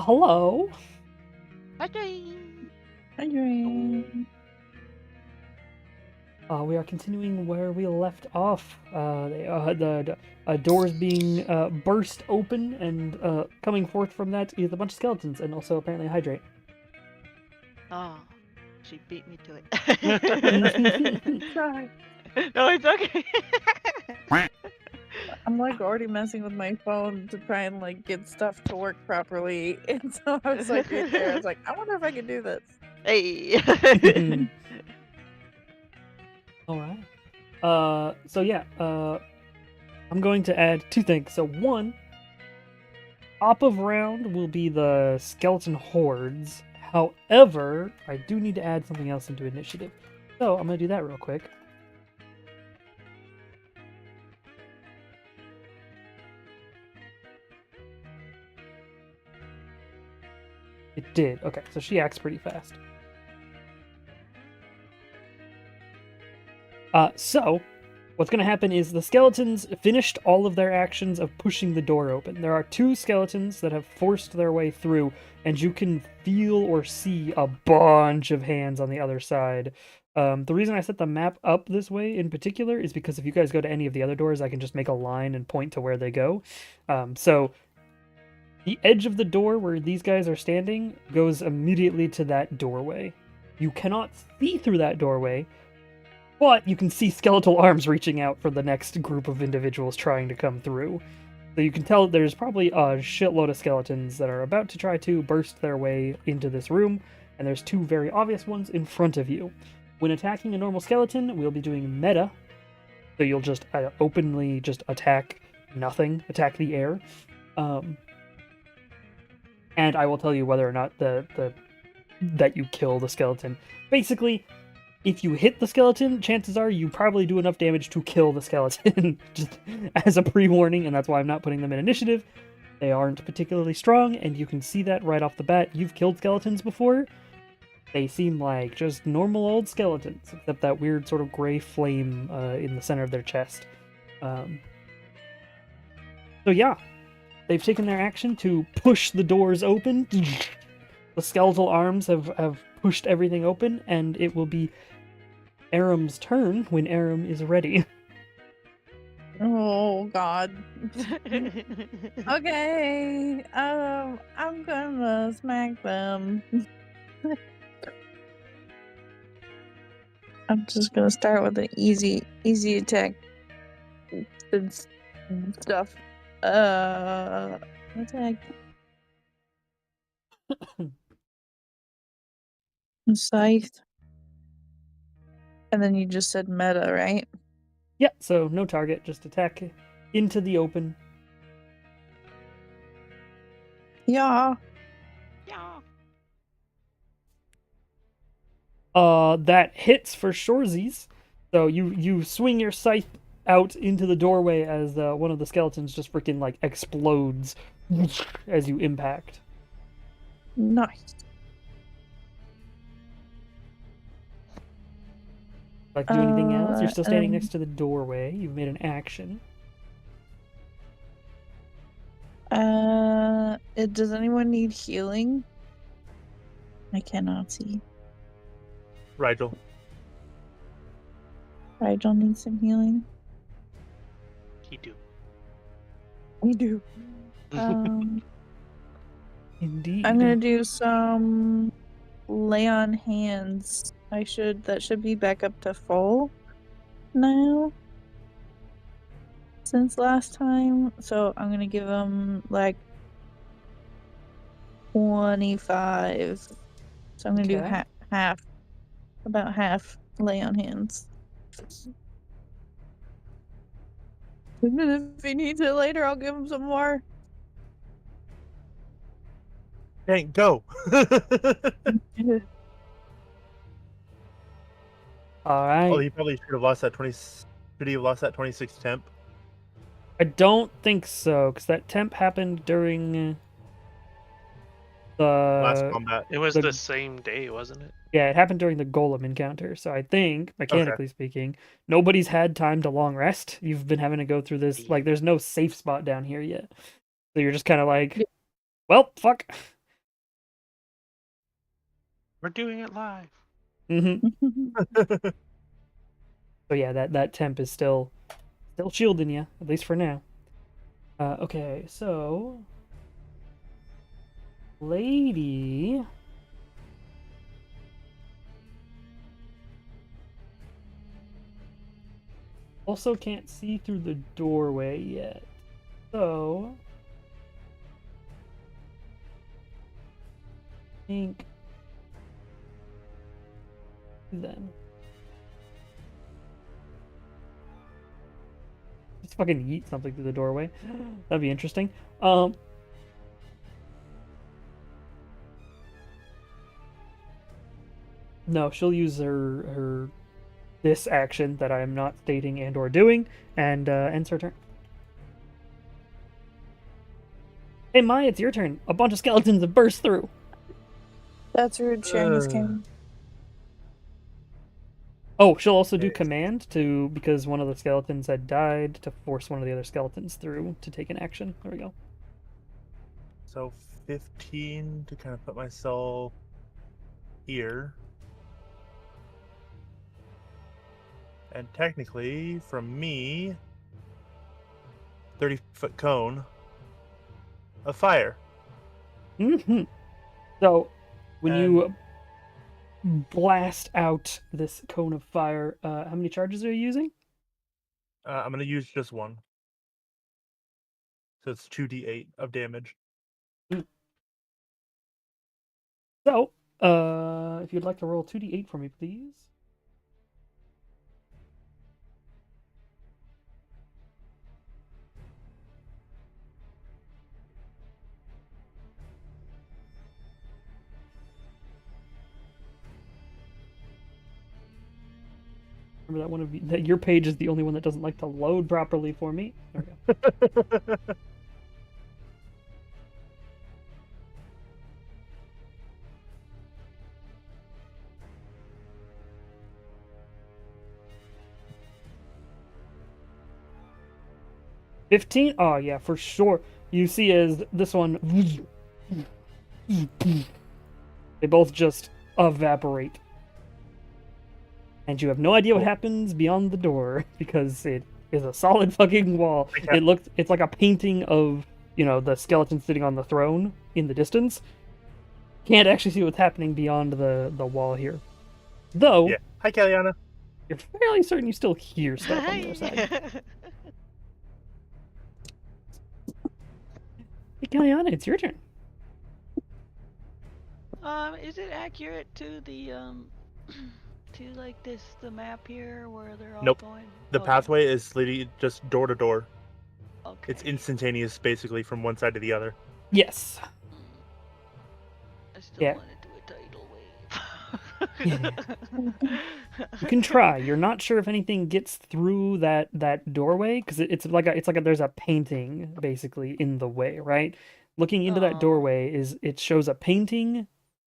Hello. Adrian. We are continuing where we left off. The doors being burst open, and coming forth from that is a bunch of skeletons, and also apparently a hydrate. Oh, she beat me to it. Sorry. No, it's okay. I'm like already messing with my phone to try and like get stuff to work properly. And so I was like right there. I was like, I wonder if I can do this. Hey. All right. So yeah. I'm going to add two things. So one, top of round will be the skeleton hordes. However, I do need to add something else into initiative. So I'm gonna do that real quick. It did. Okay, so she acts pretty fast. So what's going to happen is the skeletons finished all of their actions of pushing the door open. There are two skeletons that have forced their way through, and you can feel or see a bunch of hands on the other side. The reason I set the map up this way in particular is because if you guys go to any of the other doors, I can just make a line and point to where they go. So the edge of the door where these guys are standing goes immediately to that doorway. You cannot see through that doorway, but you can see skeletal arms reaching out for the next group of individuals trying to come through. So you can tell there's probably a shitload of skeletons that are about to try to burst their way into this room, and there's two very obvious ones in front of you. When attacking a normal skeleton, we'll be doing meta, so you'll just openly just attack nothing, attack the air. And I will tell you whether or not that you kill the skeleton. Basically, if you hit the skeleton, chances are you probably do enough damage to kill the skeleton, just as a pre-warning, and that's why I'm not putting them in initiative. They aren't particularly strong, and you can see that right off the bat. You've killed skeletons before. They seem like just normal old skeletons, except that weird sort of gray flame in the center of their chest. So yeah, they've taken their action to push the doors open. The skeletal arms have pushed everything open, and it will be Aram's turn when Aram is ready. Oh God. Okay. I'm gonna smack them. I'm just gonna start with an easy attack and stuff. Attack. Scythe. And then you just said meta, right? Yeah, so no target, just attack into the open. Yeah. Yeah. That hits for shoresies. So you swing your scythe out into the doorway as one of the skeletons just freaking like explodes as you impact. Nice. Like, do anything else? You're still standing next to the doorway. You've made an action. Does anyone need healing? I cannot see. Rigel. Rigel needs some healing. He do. We do. Indeed. I'm gonna do some lay on hands. That should be back up to full now since last time. So I'm gonna give them like 25. So I'm gonna do half, about half lay on hands. And then if he needs it later, I'll give him some more. Dang, go. All right. Oh, he probably should have lost that 20. Should he have lost that 26 temp? I don't think so, because that temp happened during the Last combat. It was the same day, wasn't it? Yeah, it happened during the golem encounter. So I think, mechanically speaking, nobody's had time to long rest. You've been having to go through this. Like, there's no safe spot down here yet. So you're just kind of like, well, fuck. We're doing it live. Mm-hmm. So yeah, that temp is still shielding you, at least for now. Okay, so lady. Also can't see through the doorway yet. So I think then just fucking yeet something through the doorway. That'd be interesting. No, she'll use her this action that I am not stating and or doing, and ends her turn. Hey Mai, it's your turn. A bunch of skeletons have burst through. That's rude, sharing his cane. Oh, she'll also do Okay. command to, because one of the skeletons had died, to force one of the other skeletons through to take an action. There we go. So 15 to kind of put myself here. And technically, from me, 30-foot cone of fire. So, when you blast out this cone of fire, how many charges are you using? I'm going to use just one. So it's 2d8 of damage. So, if you'd like to roll 2d8 for me, please. Remember that one of you, that your page is the only one that doesn't like to load properly for me. There we go. $15? Oh yeah, for sure. You see as this one, they both just evaporate. And you have no idea what happens beyond the door because it is a solid fucking wall. Okay. It's like a painting of, the skeleton sitting on the throne in the distance. Can't actually see what's happening beyond the wall here. Though, Yeah. Hi, Kaliana. you're fairly certain you still hear stuff on the other side. Hey, Kaliana, it's your turn. Is it accurate to the to like the map here where they're all Nope. going? The Okay. pathway is literally just door to door. Okay. It's instantaneous, basically, from one side to the other. Yes. I still Yeah. want to do a tidal Yeah. wave. You can try. You're not sure if anything gets through that doorway because it's like there's a painting basically in the way, right? Looking into that Oh. doorway it shows a painting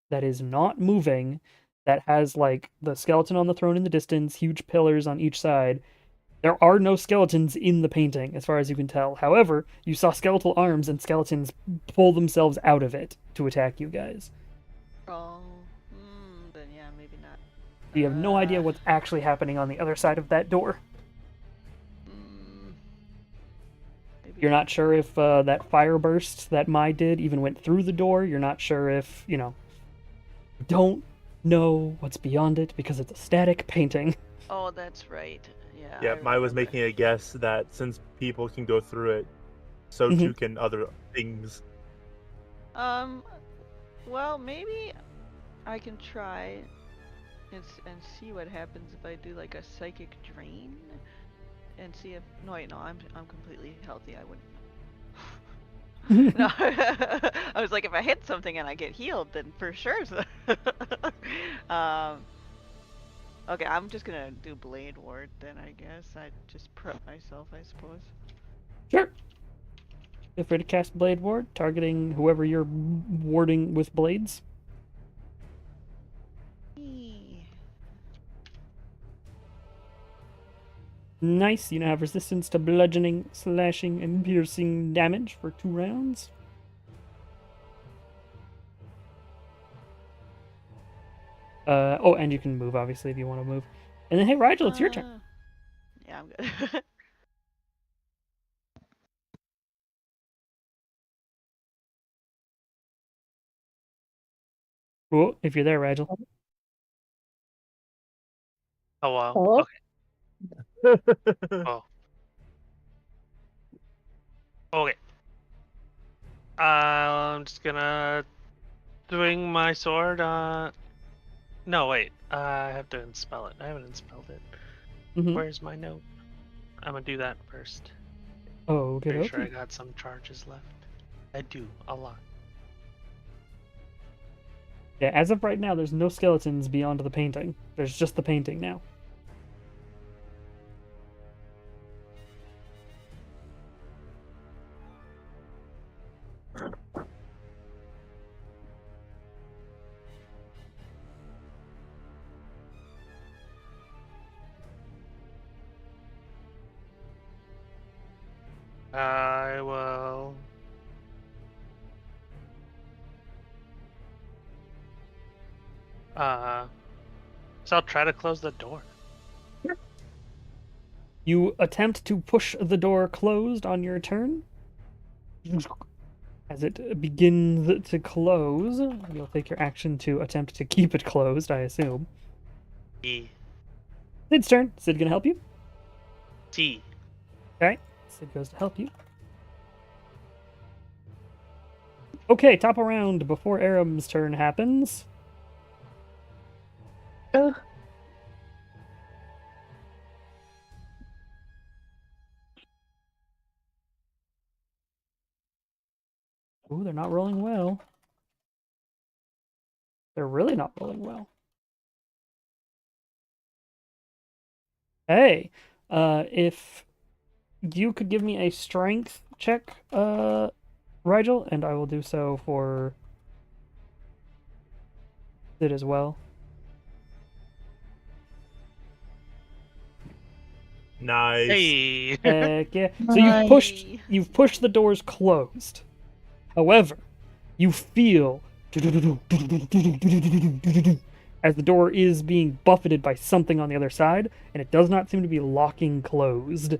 that is not moving, that has like the skeleton on the throne in the distance, huge pillars on each side. There are no skeletons in the painting, as far as you can tell. However, you saw skeletal arms and skeletons pull themselves out of it to attack you guys. Oh, then yeah, maybe not. You have no idea what's actually happening on the other side of that door. Maybe You're not sure if that fire burst that Mai did even went through the door. You're not sure if, don't know what's beyond it because it's a static painting. Oh, that's right. Yeah. Yeah, I Mai was remember. making a guess that since people can go through it, so Mhm. too can other things. Well, maybe I can try and see what happens if I do like a psychic drain, and see if no, wait, no, I'm completely healthy. I wouldn't. No, I was like, if I hit something and I get healed, then for sure. Okay, I'm just gonna do Blade Ward then. I guess I just prep myself, I suppose. Sure. Feel free to cast Blade Ward, targeting whoever you're warding with blades. Nice. You now have resistance to bludgeoning, slashing, and piercing damage for 2 rounds. Oh, and you can move, obviously, if you want to move. And then, hey, Rigel, it's your turn. Yeah, I'm good. Cool, if you're there, Rigel. Oh wow. Hello? Okay. Oh. Okay. I'm just gonna swing my sword. No, wait. I have to inspell it. I haven't inspelled it. Mm-hmm. Where's my note? I'm gonna do that first. Oh, good. Pretty sure I got some charges left. I do a lot. Yeah, as of right now, there's no skeletons beyond the painting. There's just the painting now. I will. So I'll try to close the door. You attempt to push the door closed on your turn. As it begins to close, you'll take your action to attempt to keep it closed, I assume. E. Sid's turn. Sid gonna help you? T. Okay. Sid goes to help you. Okay, top of round before Aram's turn happens. Ugh. Ooh, they're not rolling well. They're really not rolling well. Hey, if you could give me a strength check, Rigel, and I will do so for Sid as well. Nice. Hey. Heck yeah. So you've pushed the doors closed. However, you feel as the door is being buffeted by something on the other side, and it does not seem to be locking closed.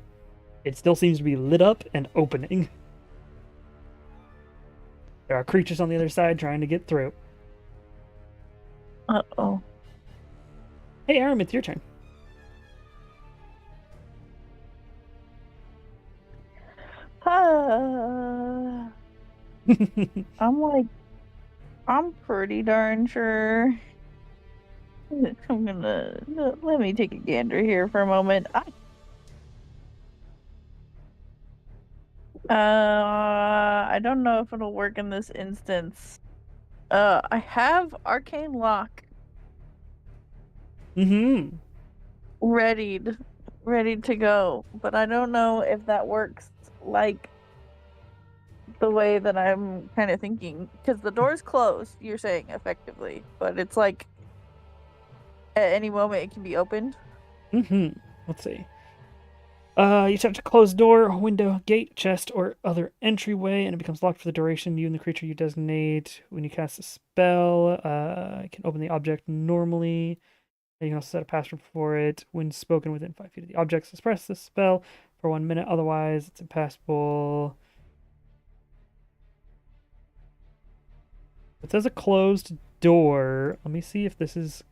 It still seems to be lit up and opening. There are creatures on the other side trying to get through. Uh-oh. Hey, Aram, it's your turn. I'm pretty darn sure. I'm gonna let me take a gander here for a moment. I don't know if it'll work in this instance. I have Arcane Lock Mm-hmm. ready to go, but I don't know if that works like the way that I'm kind of thinking, because the door's closed, you're saying, effectively, but it's like at any moment it can be opened. Mm-hmm. Let's see. You attempt to close door, window, gate, chest, or other entryway, and it becomes locked for the duration. You and the creature you designate. When you cast a spell, you can open the object normally. You can also set a password for it. When spoken within 5 feet of the object, suppress the spell for 1 minute. Otherwise, it's impassable. It says a closed door. Let me see if this is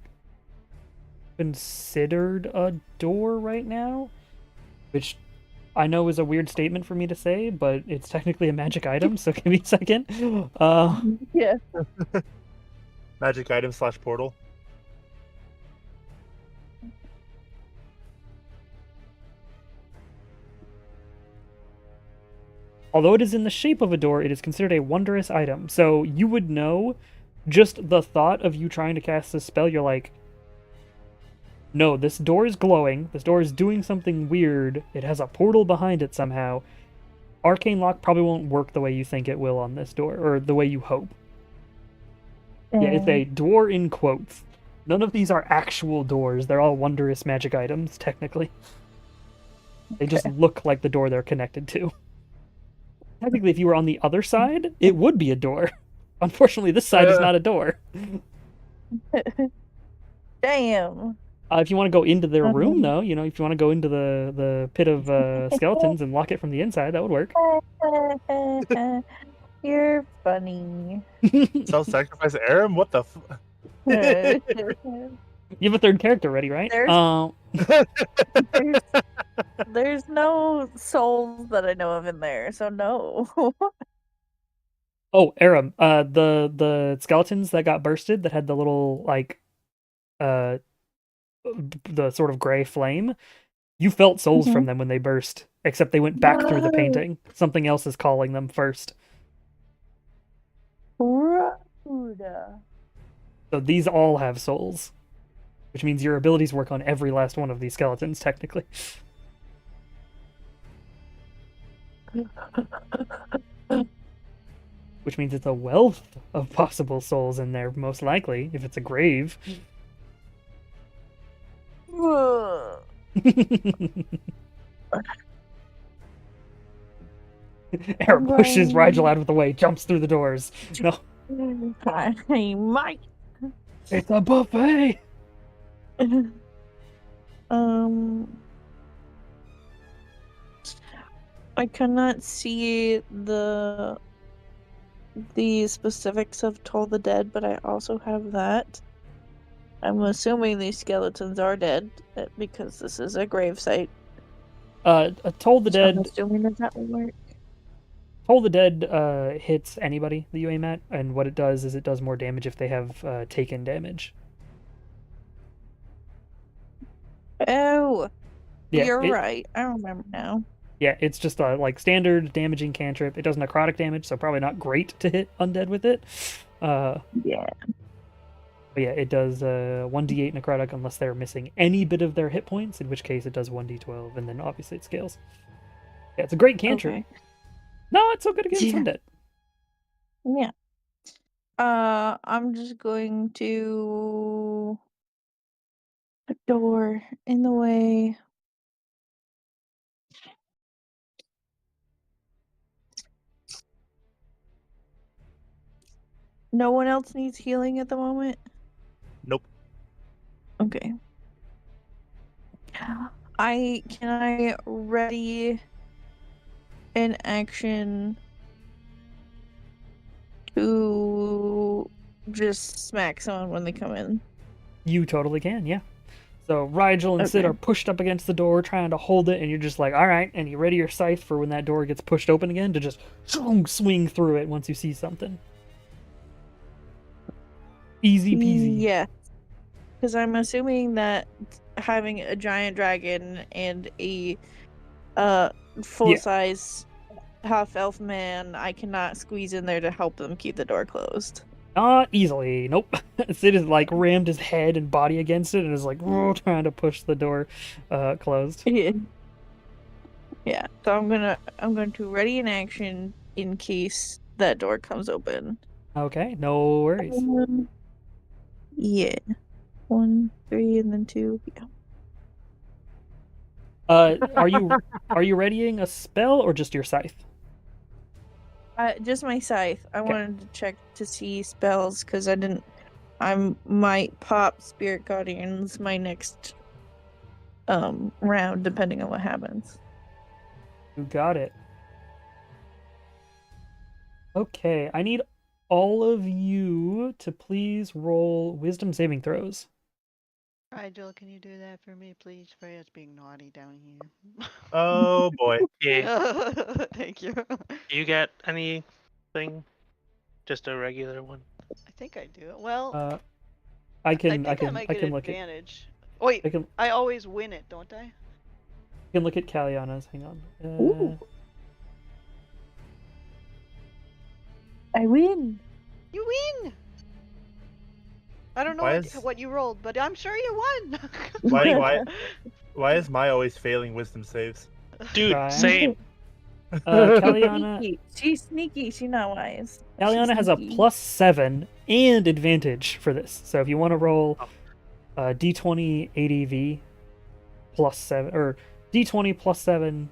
considered a door right now, which I know is a weird statement for me to say, but it's technically a magic item, so give me a second. Yeah. Magic item / portal. Although it is in the shape of a door, it is considered a wondrous item. So you would know, just the thought of you trying to cast this spell, you're like, no, this door is glowing. This door is doing something weird. It has a portal behind it somehow. Arcane Lock probably won't work the way you think it will on this door, or the way you hope. Yeah, it's a door in quotes. None of these are actual doors. They're all wondrous magic items, technically. They just look like the door they're connected to. Technically, if you were on the other side, it would be a door. Unfortunately, this side is not a door. Damn. If you want to go into their room, Um. though, you know, if you want to go into the pit of skeletons and lock it from the inside, that would work. You're funny. Self-sacrifice Aram? What the there's, You have a third character ready, right? There's- there's no souls that I know of in there, so no. Oh, Aram, the skeletons that got bursted that had the little like the sort of gray flame, you felt souls from them when they burst, except they went back through the Whoa. painting. Something else is calling them first. Rude. So these all have souls, which means your abilities work on every last one of these skeletons, technically. Which means it's a wealth of possible souls in there, most likely, if it's a grave. Ugh. Aram pushes Rigel out of the way, jumps through the doors. No, I might. it's a buffet! I cannot see the specifics of Toll the Dead, but I also have that. I'm assuming these skeletons are dead because this is a gravesite. Toll the So I'm Dead. assuming that will work. Toll the Dead hits anybody that you aim at, and what it does is it does more damage if they have taken damage. Oh, Yeah, you're right. I remember now. Yeah, it's just a like standard damaging cantrip. It does necrotic damage, so probably not great to hit undead with it. Yeah. But yeah, it does 1d8 necrotic unless they're missing any bit of their hit points, in which case it does 1d12, and then obviously it scales. Yeah, it's a great cantrip. Okay. No, it's so good against Yeah. undead. Yeah. I'm just going to a door in the way. No one else needs healing at the moment? Nope. Okay. I ready an action to just smack someone when they come in. You totally can, yeah. So Rigel and Sid Okay. are pushed up against the door trying to hold it, and you're just like, all right, and you ready your scythe for when that door gets pushed open again to just swing through it once you see something. Easy peasy. Yeah. Because I'm assuming that having a giant dragon and a full-size half-elf man, I cannot squeeze in there to help them keep the door closed. Not easily. Nope. Sid is like rammed his head and body against it and is like trying to push the door closed. Yeah. Yeah. So I'm going to ready an action in case that door comes open. Okay, no worries. Yeah. 1, 3, and then 2. Yeah. Are you readying a spell or just your scythe? Just my scythe. I Okay. wanted to check to see spells because I might pop Spirit Guardians my next round depending on what happens. You got it. Okay, I need all of you to please roll wisdom saving throws. Rigel, can you do that for me, please? Freya's being naughty down here. Oh boy. Yeah. Thank you. You get anything? Just a regular one. I think I do. Well, I can think I might get look at advantage. Wait, I can always win it, don't I? look at Kaliana's. Hang on. Ooh. I win. You win! I don't know Why what, is- what you rolled, but I'm sure you won! Why is my always failing wisdom saves? Dude, Right. same. Kaliana Sneaky. She's sneaky. She's not wise. Kaliana She's has a sneaky. +7 and advantage for this. So if you want to roll D20 ADV +7 or D20 +7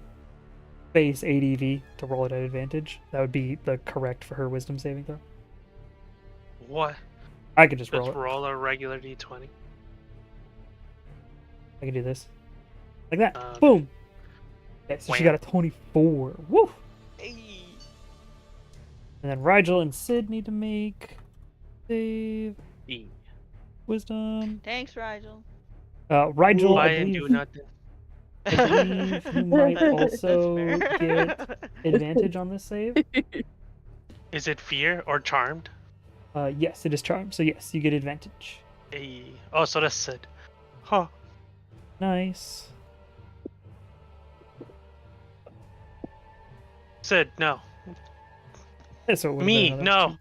base ADV to roll it at advantage, that would be the correct for her wisdom saving throw. What? I could just roll Just it. roll a regular d20. I can do this. Like that. Okay. Boom. Okay, so she Wham. got a 24. Woo! Hey. And then Rigel and Sid need to make save E. wisdom. Thanks, Rigel. Rigel, Why I and do believe, nothing. I believe you might That's also fair. get advantage on this save. Is it fear or charmed? Yes, it is charm. So yes, you get advantage. Hey. Oh, so that's Sid. Huh. Nice. Sid, no. So it would've Me, been another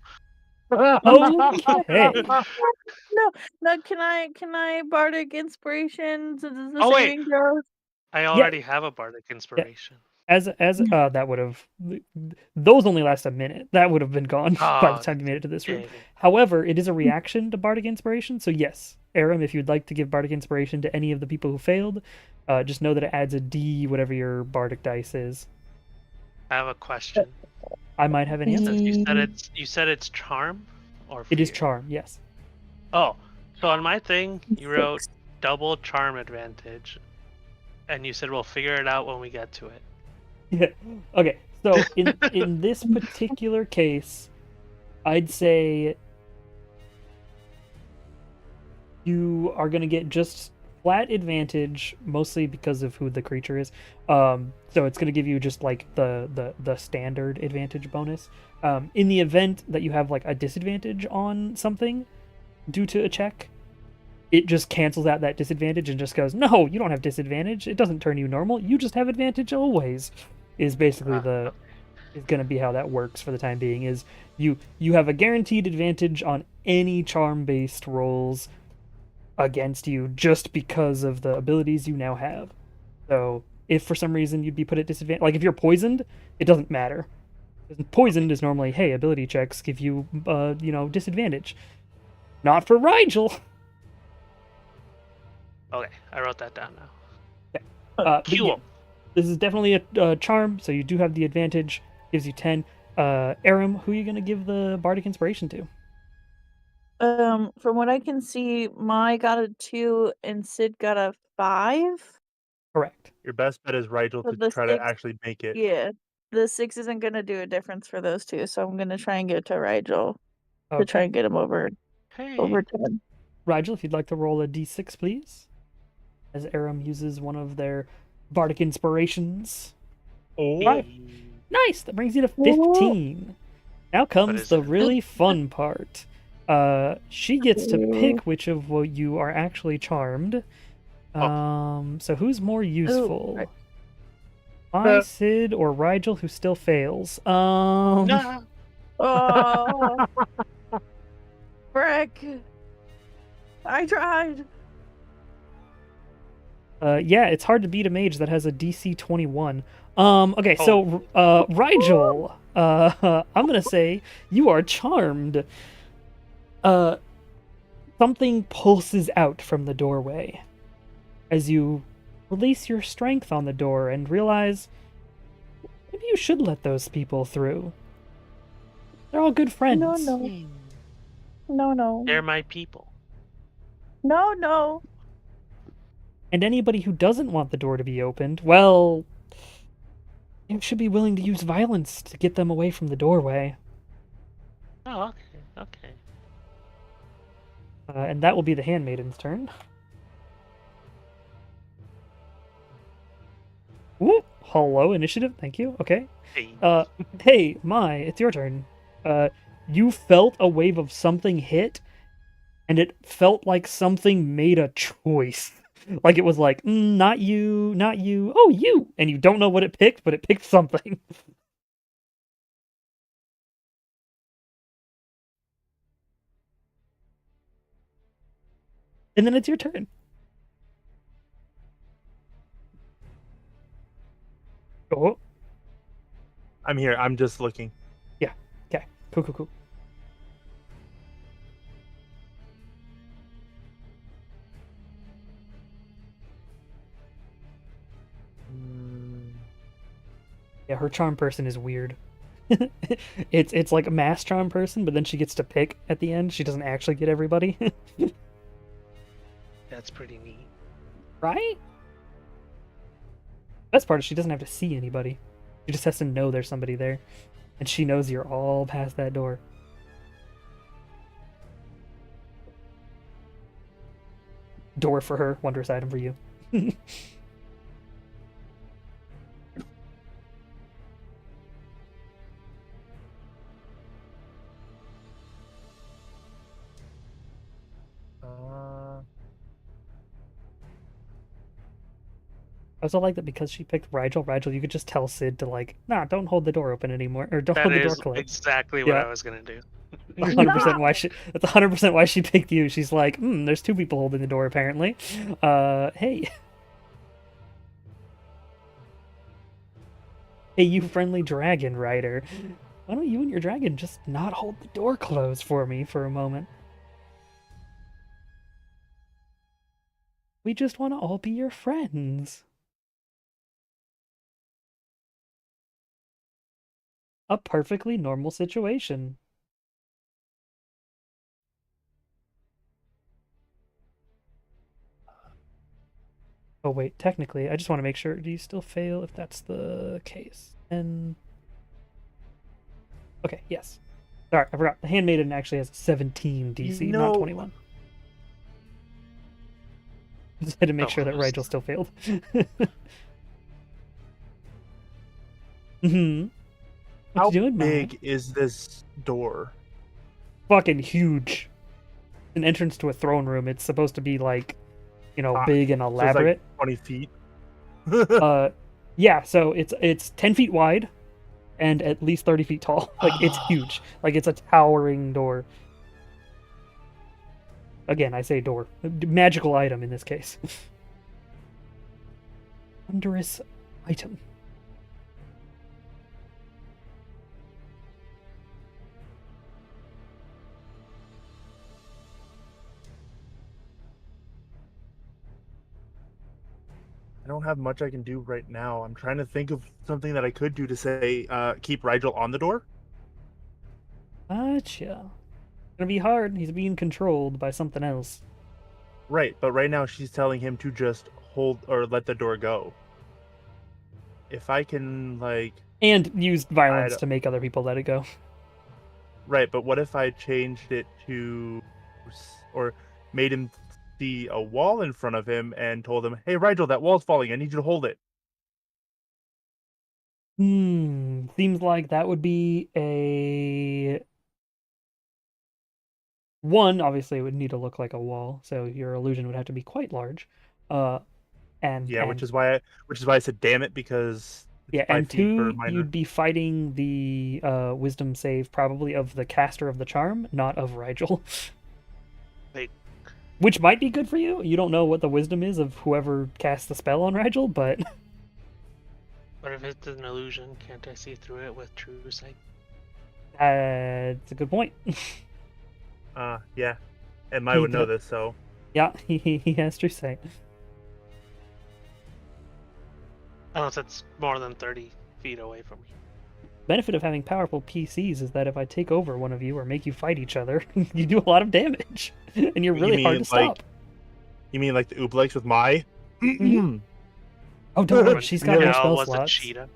no. two. Okay. No, can I bardic inspiration? Does the Oh, wait. saving throw? I already have a bardic inspiration. As that would have, those only last a minute. That would have been gone by the Oh, time you made it to this room. Dang it. However, it is a reaction to bardic inspiration. So yes, Aram, if you'd like to give bardic inspiration to any of the people who failed, just know that it adds a D, whatever your bardic dice is. I have a question. I might have an answer. Since you said it's charm or It is fear? charm. Yes. Oh, so on my thing you wrote double charm advantage, and you said we'll figure it out when we get to it. Yeah. Okay. So in this particular case, I'd say you are gonna get just flat advantage, mostly because of who the creature is. So it's gonna give you just like the standard advantage bonus. In the event that you have like a disadvantage on something due to a check, it just cancels out that disadvantage and just goes, no, you don't have disadvantage. It doesn't turn you normal. You just have advantage always. Is basically is going to be how that works for the time being. Is you have a guaranteed advantage on any charm based rolls against you just because of the abilities you now have. So if for some reason you'd be put at disadvantage, like if you're poisoned, it doesn't matter. Poisoned is normally, hey, ability checks give you disadvantage. Not for Rigel. Okay, I wrote that down now. But Cool. yeah, this is definitely a charm, so you do have the advantage. Gives you 10. Aram, who are you going to give the bardic inspiration to? From what I can see, Mai got a 2 and Sid got a 5. Correct. Your best bet is Rigel So to the try to 6 actually make it. Yeah, the 6 isn't gonna do a difference for those two, so I'm gonna try and give it to Rigel to try Okay. and get him over Hey. 10. Rigel, if you'd like to roll a d6, please. As Aram uses one of their bardic inspirations. Oh, Five. Nice! That brings you to 15. Now comes is the it? really fun part. She gets to pick which of you are actually charmed. So who's more useful? right. I, Sid, or Rigel, who still fails? Nah. Oh, frick! I tried. Yeah, it's hard to beat a mage that has a DC 21. Okay, so Rigel, I'm gonna say you are charmed. Something pulses out from the doorway as you release your strength on the door and realize maybe you should let those people through. They're all good friends. No. They're my people. No. And anybody who doesn't want the door to be opened, well, you should be willing to use violence to get them away from the doorway. Oh, okay. And that will be the handmaiden's turn. Ooh, hello, initiative. Thank you. Okay. Hey. Hey, Mai, it's your turn. You felt a wave of something hit, and it felt like something made a choice. Like it was like, not you, oh, you! And you don't know what it picked, but it picked something. And then it's your turn. Oh, I'm here. I'm just looking. yeah. Okay. Cool. Yeah, her charm person is weird. It's like a mass charm person, but then she gets to pick at the end. She doesn't actually get everybody. That's pretty neat. Right? Best part is she doesn't have to see anybody. She just has to know there's somebody there. And she knows you're all past that door. Door for her, wondrous item for you. I also like that because she picked Rigel, you could just tell Sid to like, nah, don't hold the door open anymore, or don't That hold the door is closed. exactly what Yeah. I was gonna do. 100% why she. That's 100% why she picked you. She's like, there's two people holding the door apparently. Hey. Hey, you friendly dragon rider. Why don't you and your dragon just not hold the door closed for me for a moment? We just want to all be your friends. A perfectly normal situation. Oh wait, technically, I just want to make sure. Do you still fail if that's the case? And okay, yes. Sorry, I forgot. The Handmaiden actually has a 17 DC, You not know- 21. Just had to make sure that Almost. Rigel still failed. Mm-hmm. What How you doing, man? big is this door? Fucking huge. An entrance to a throne room. It's supposed to be like, big and So it's elaborate. like 20 feet. Yeah, so it's 10 feet wide and at least 30 feet tall. Like, it's huge. Like, it's a towering door. Again, I say door. Magical item in this case. Wondrous item. I don't have much I can do right now. I'm trying to think of something that I could do to say, keep Rigel on the door. Gotcha. It's gonna be hard. He's being controlled by something else. Right, but right now she's telling him to just hold or let the door go. If I can, like... And used violence don't- to make other people let it go. Right, but what if I changed it to... or made him see a wall in front of him and told him, hey, Rigel, that wall's falling. I need you to hold it. Seems like that would be a... One, obviously, it would need to look like a wall, so your illusion would have to be quite large. And Yeah, and, which is why I said damn it, because it's yeah, 5 and feet two, for minor. you'd be fighting the wisdom save probably of the caster of the charm, not of Rigel. Wait. Which might be good for you. You don't know what the wisdom is of whoever cast the spell on Rigel, but What if it's an illusion? Can't I see through it with true sight? it's a good point. Yeah. And Mai He would know does- this, so... Yeah, he has true sight. Unless it's more than 30 feet away from me. Benefit of having powerful PCs is that if I take over one of you or make you fight each other, you do a lot of damage, and you're You really hard mean, to stop. You mean like the Ooblex with Mai? Oh, don't worry, she's got more Yeah, spell was a slots. cheetah.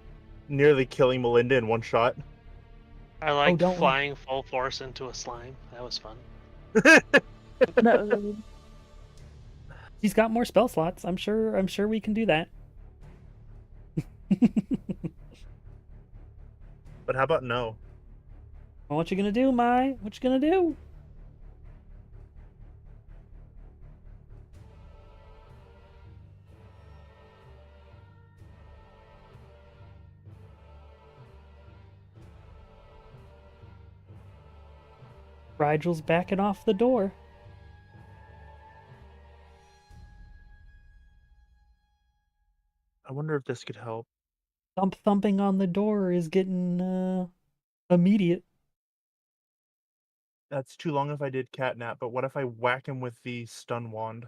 Nearly killing Melinda in one shot. I like don't worry. flying full force into a slime. That was fun. That was really... She's got more spell slots. I'm sure we can do that. But how about no? Well, what you gonna do, Mai? What you gonna do? Rigel's backing off the door. I wonder if this could help. Thumping on the door is getting immediate. That's too long if I did catnap, but what if I whack him with the stun wand?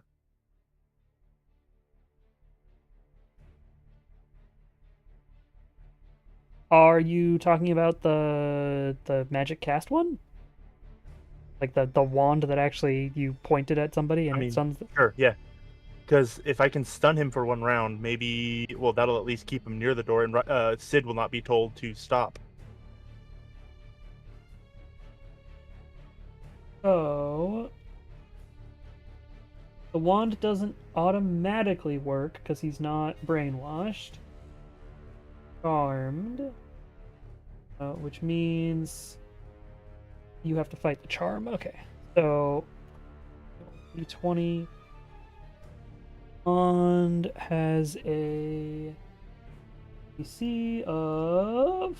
Are you talking about the magic cast one? Like the wand that actually you pointed at somebody and I it mean, stuns. Sure, yeah. Because if I can stun him for 1 round, maybe that'll at least keep him near the door, and Sid will not be told to stop. So the wand doesn't automatically work because he's not brainwashed. Charmed, which means you have to fight the charm. Okay, so D20 wand has a DC of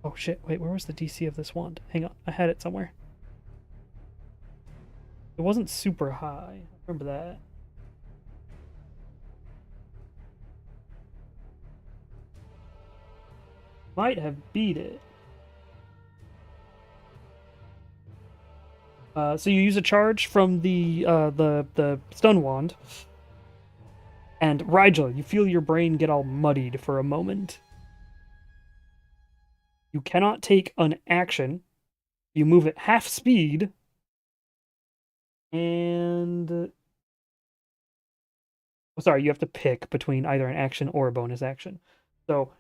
oh shit, wait, where was the DC of this wand? Hang on, I had it somewhere. It wasn't super high. I remember that. Might have beat it. So you use a charge from the stun wand, and Rigel, you feel your brain get all muddied for a moment. You cannot take an action. You move at half speed, and sorry, you have to pick between either an action or a bonus action. So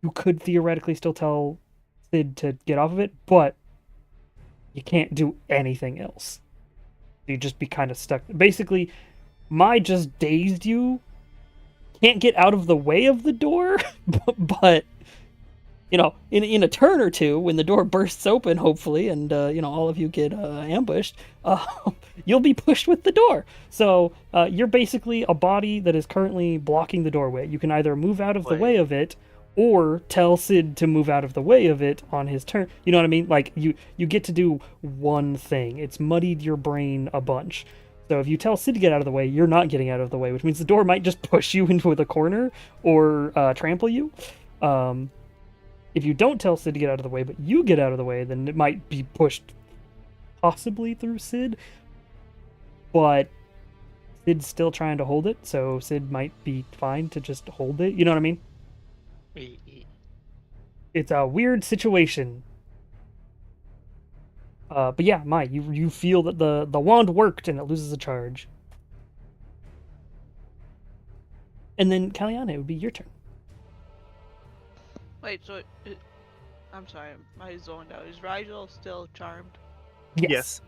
you could theoretically still tell Sid to get off of it, but you can't do anything else. You'd just be kind of stuck. Basically, my just dazed you can't get out of the way of the door, but you know, in a turn or two, when the door bursts open, hopefully, and you know, all of you get ambushed, you'll be pushed with the door. So you're basically a body that is currently blocking the doorway. You can either move out of the way of it, or tell Sid to move out of the way of it on his turn. You know what I mean? Like, you get to do one thing. It's muddied your brain a bunch. So if you tell Sid to get out of the way, you're not getting out of the way, which means the door might just push you into the corner or trample you. If you don't tell Sid to get out of the way, but you get out of the way, then it might be pushed possibly through Sid. But Sid's still trying to hold it, so Sid might be fine to just hold it. You know what I mean? It's a weird situation. But yeah, Mai, you feel that the wand worked and it loses a charge. And then Kaliana, it would be your turn. Wait, so I'm sorry, I zoned out. Is Rigel still charmed? Yes.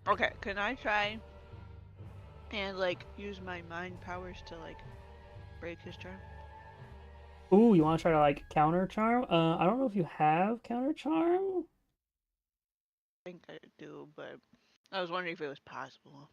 Okay, can I try and like use my mind powers to like break his charm? Ooh, you want to try to like counter charm? I don't know if you have counter charm. I think I do, but I was wondering if it was possible.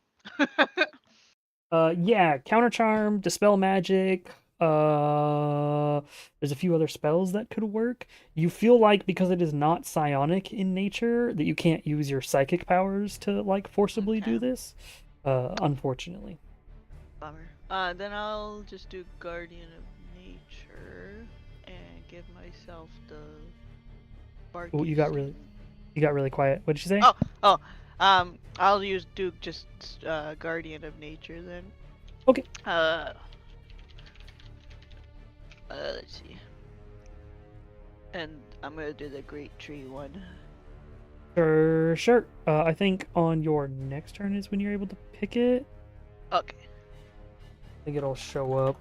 Yeah, counter charm, dispel magic. There's a few other spells that could work. You feel like because it is not psionic in nature that you can't use your psychic powers to like forcibly do this. Unfortunately. Bummer. Then I'll just do Guardian of Nature and give myself the barky. Oh, you got really quiet. What did you say? I'll do just Guardian of Nature then. Okay. Let's see. And I'm gonna do the Great Tree one. Sure. I think on your next turn is when you're able to pick it. Okay. I think it'll show up.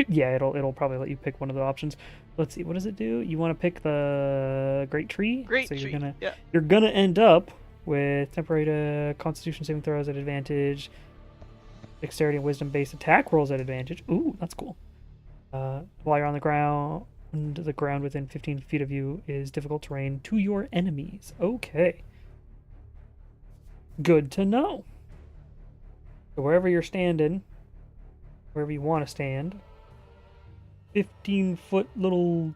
Yeah, it'll probably let you pick one of the options. Let's see, what does it do? You want to pick the Great Tree? Great so Tree. You're gonna end up with temporary Constitution saving throws at advantage, Dexterity and Wisdom based attack rolls at advantage. Ooh, that's cool. While you're on the ground within 15 feet of you is difficult terrain to your enemies. Okay. Good to know. So wherever you're standing, wherever you want to stand, 15-foot little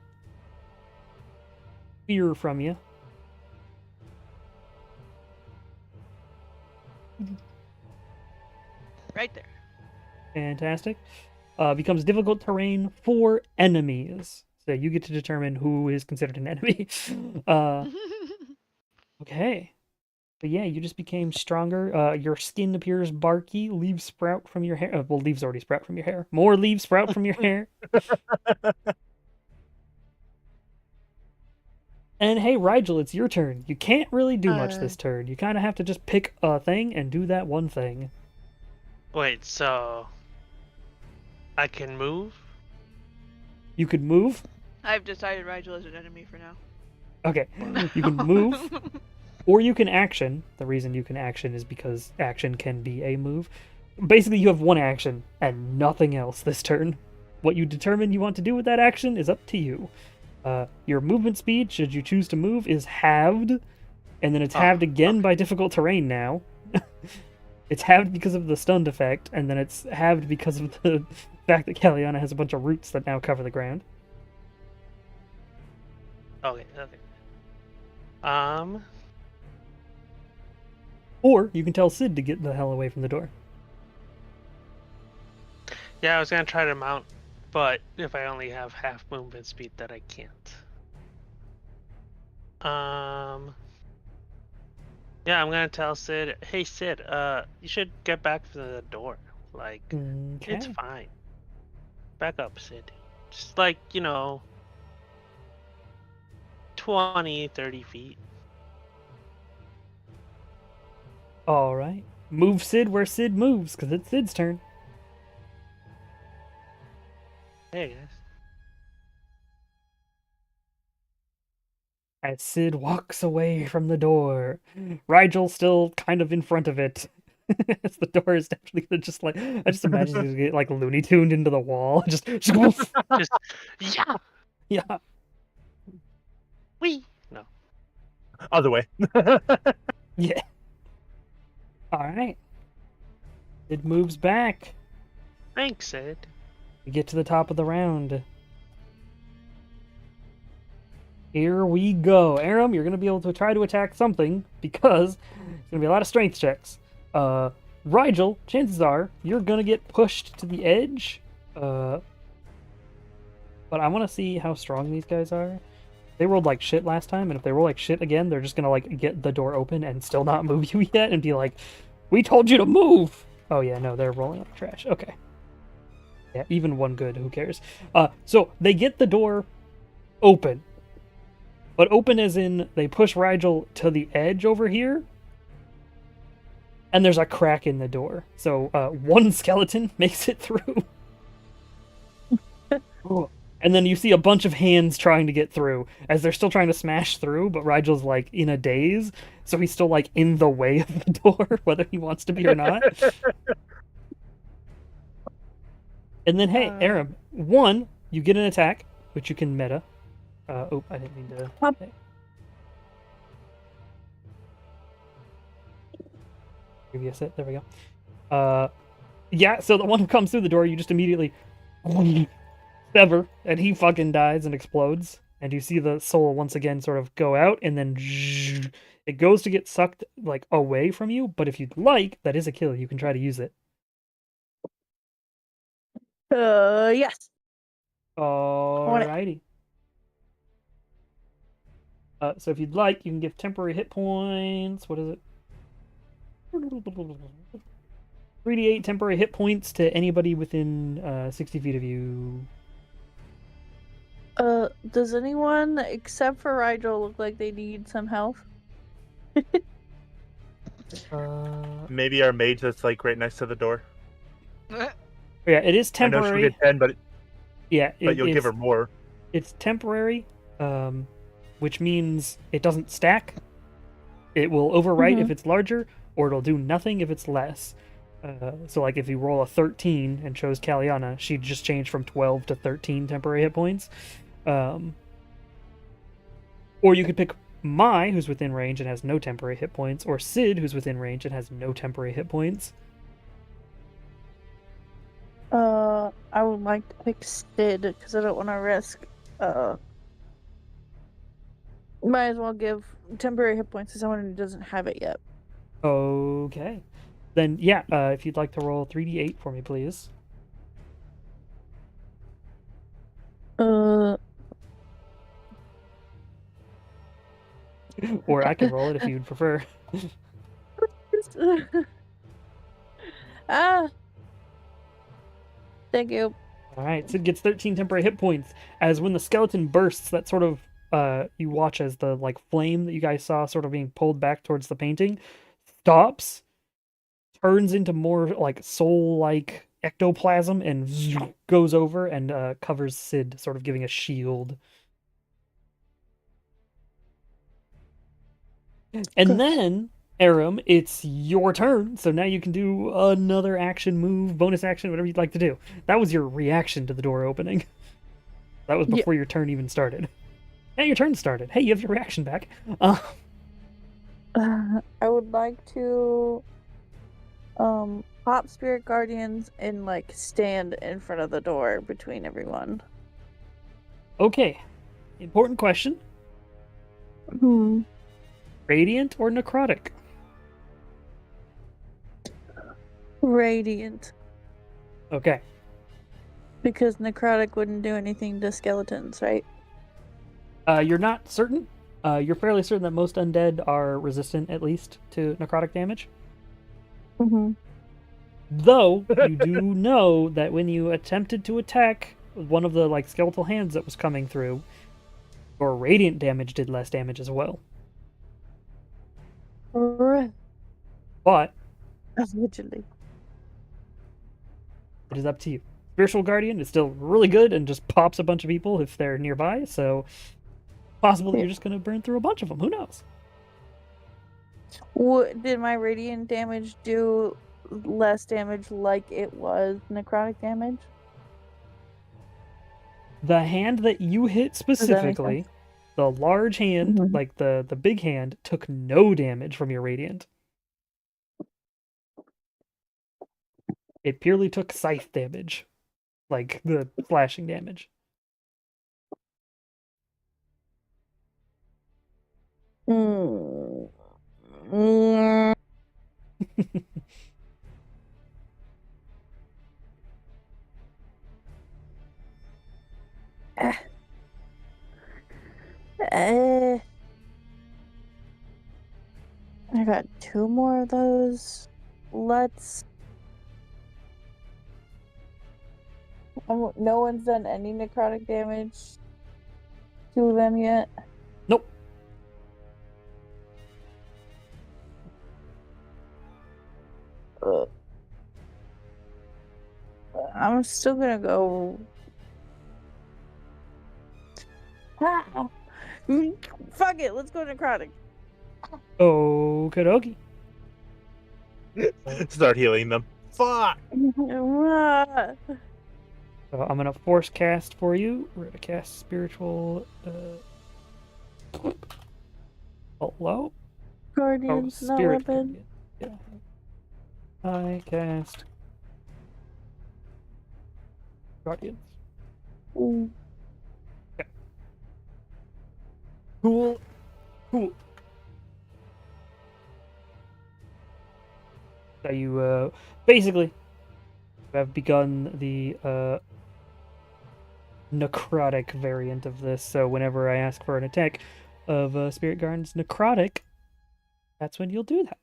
spear from you. Right there. Fantastic. Becomes difficult terrain for enemies. So you get to determine who is considered an enemy. Okay. But yeah, you just became stronger. Your skin appears barky. Leaves sprout from your hair. Well, leaves already sprout from your hair. More leaves sprout from your hair. And hey, Rigel, it's your turn. You can't really do much this turn. You kind of have to just pick a thing and do that one thing. Wait, so I can move? You could move. I've decided Rigel is an enemy for now. Okay, you can move, or you can action. The reason you can action is because action can be a move. Basically, you have one action and nothing else this turn. What you determine you want to do with that action is up to you. Your movement speed, should you choose to move, is halved, and then it's halved again by difficult terrain now. It's halved because of the stunned effect, and then it's halved because of the fact that Kaliana has a bunch of roots that now cover the ground. Okay. Or you can tell Sid to get the hell away from the door. Yeah, I was gonna try to mount, but if I only have half movement speed, that I can't. Yeah, I'm gonna tell Sid, hey Sid, you should get back to the door. Like, it's Okay. fine. Back up, Sid. Just like, 20, 30 feet. All right. Move Sid where Sid moves, because it's Sid's turn. Hey guys. As Sid walks away from the door, Rigel's still kind of in front of it. As the door is definitely gonna just like, I just imagine he's gonna get like Looney Tuned into the wall. Just Yeah, yeah. wee. No. Other way. Yeah. All right. It moves back. Thanks, Sid. We get to the top of the round. Here we go. Aram, you're going to be able to try to attack something because there's going to be a lot of strength checks. Rigel, chances are you're going to get pushed to the edge. But I want to see how strong these guys are. They rolled like shit last time, and if they roll like shit again, they're just going to like get the door open and still not move you yet and be like, "We told you to move." Oh yeah, no, they're rolling like trash. Okay. Yeah, even one good, who cares? So they get the door open. But open as in they push Rigel to the edge over here. And there's a crack in the door. So one skeleton makes it through. And then you see a bunch of hands trying to get through as they're still trying to smash through, but Rigel's like in a daze, so he's still like in the way of the door, whether he wants to be or not. And then, hey, Aram, one, you get an attack, which you can meta. Oh, I didn't mean to. Pop. Give you a set. There we go. Yeah, so the one who comes through the door, you just immediately sever, and he fucking dies and explodes. And you see the soul once again sort of go out, and then it goes to get sucked like away from you. But if you'd like, that is a kill. You can try to use it. Yes. Alrighty. So if you'd like, you can give temporary hit points. What is it? 3d8 temporary hit points to anybody within 60 feet of you. Does anyone except for Rigel look like they need some health? Maybe our mage that's like right next to the door. Yeah, it is I know temporary. she'll get 10, but Yeah, you'll give her more. It's temporary, which means it doesn't stack. It will overwrite if it's larger, or it'll do nothing if it's less. So, like, if you roll a 13 and chose Kaliana, she'd just change from 12 to 13 temporary hit points. Or you could pick Mai, who's within range and has no temporary hit points, or Sid, who's within range and has no temporary hit points. I would like to pick Sid because I don't want to risk. Might as well give temporary hit points to someone who doesn't have it yet. Okay. Then, yeah, if you'd like to roll 3d8 for me, please. Or I can roll it if you'd prefer. please. Ah. Thank you. All right, Sid gets 13 temporary hit points. As when the skeleton bursts, that sort of you watch as the like flame that you guys saw sort of being pulled back towards the painting stops, turns into more like soul-like ectoplasm, and goes over and covers Sid, sort of giving a shield. And then, Aram, it's your turn. So now you can do another action move, bonus action, whatever you'd like to do. That was your reaction to the door opening. That was Yeah. before your turn even started. Now your turn started. Hey, you have your reaction back. I would like to pop Spirit Guardians and like stand in front of the door between everyone. Okay. Important question. Hmm. Radiant or necrotic? Radiant. Okay. Because necrotic wouldn't do anything to skeletons, right? You're not certain. You're fairly certain that most undead are resistant, at least, to necrotic damage. Mm-hmm. Though, you do know that when you attempted to attack one of the like skeletal hands that was coming through, your radiant damage did less damage as well. But Allegedly. it is up to you. Spiritual Guardian is still really good and just pops a bunch of people if they're nearby, so possible that you're just going to burn through a bunch of them. Who knows? Did my radiant damage do less damage like it was necrotic damage? The hand that you hit that make specifically, the large hand, Mhm. like the big hand, took no damage from your radiant. It purely took scythe damage, like the slashing damage. Mm. Mm. Eh. I got 2 more of those. Let's. No one's done any necrotic damage to them yet. Nope. Ugh. I'm still gonna go. Ah! Fuck it, let's go necrotic. Okie dokie. Start healing them. Fuck. Ah. So I'm gonna force cast for you. We're gonna cast spiritual. Hello. Guardians, not Spirit weapon. Guardian. Yeah. I cast Guardians. Ooh. Cool. Cool. So you basically have begun the necrotic variant of this. So whenever I ask for an attack of Spirit Guardians necrotic, that's when you'll do that.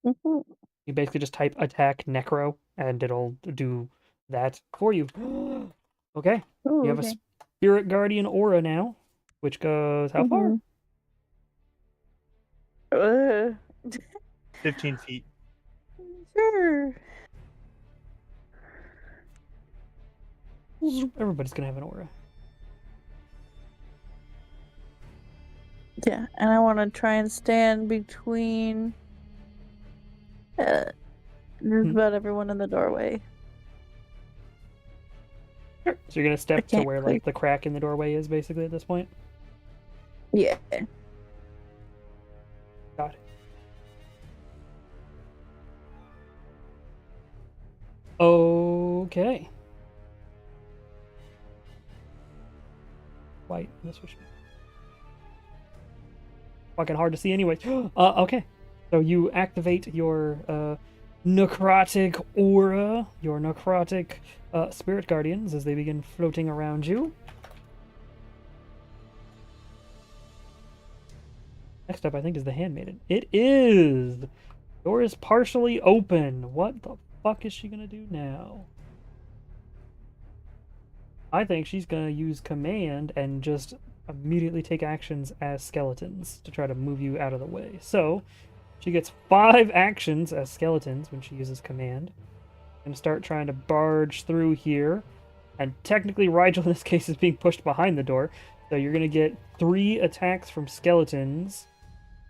Mhm. You basically just type attack necro and it'll do that for you. Okay. Ooh, You have okay. a Spirit Guardian aura now, which goes how far? Mhm. 15 feet. Sure. Everybody's gonna have an aura. Yeah, and I want to try and stand between just about everyone in the doorway. Sure. So you're gonna step to can't where quite- like the crack in the doorway is basically at this point. Yeah. Got it. Okay. White. This was fucking hard to see anyway. Okay. So you activate your necrotic aura, your necrotic spirit guardians as they begin floating around you. Next up, I think, is the handmaiden. It is. Door is partially open. What the fuck is she gonna do now? I think she's gonna use command and just immediately take actions as skeletons to try to move you out of the way. So she gets 5 actions as skeletons when she uses command. Gonna start trying to barge through here. And technically Rigel in this case is being pushed behind the door. So you're gonna get 3 attacks from skeletons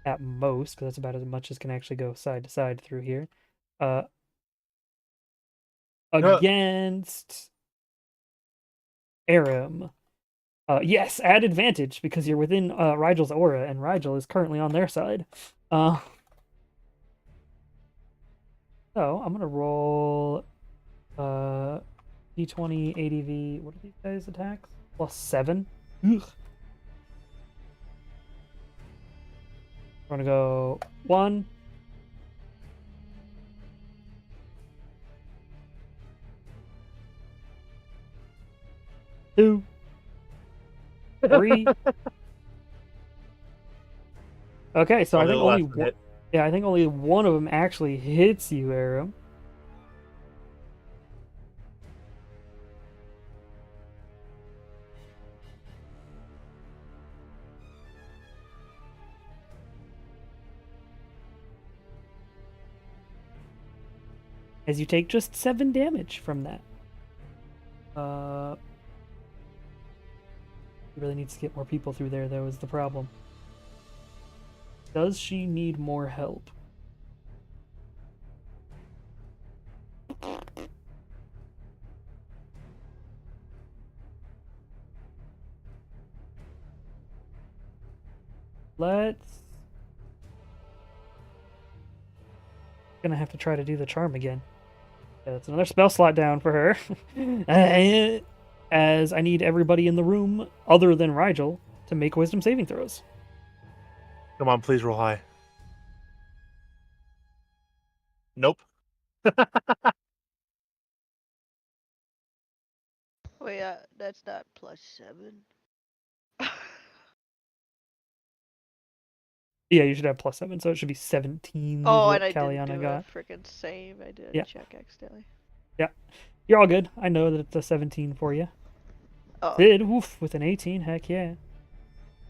at most, because that's about as much as can actually go side to side through here. Against Aram. Yes, add advantage because you're within Rigel's aura, and Rigel is currently on their side. So I'm gonna roll D20 ADV. What are these guys' attacks? +7. Ugh. I'm gonna go 1. 2. 3. Okay, so I think only one, yeah, I think only one of them actually hits you, Aram. As you take just 7 damage from that. Really needs to get more people through there, though, is the problem. Does she need more help? Let's... Gonna have to try to do the charm again. That's another spell slot down for her. As I need everybody in the room, other than Rigel, to make wisdom saving throws. Come on, please roll high. Nope. Wait, that's not +7. Yeah, you should have +7, so it should be 17. Oh, what and I Kaliana didn't do got. a freaking save. I did Yeah. a check accidentally. Yeah. You're all good. I know that it's a 17 for you. Oh. Sid, woof, with an 18. Heck yeah.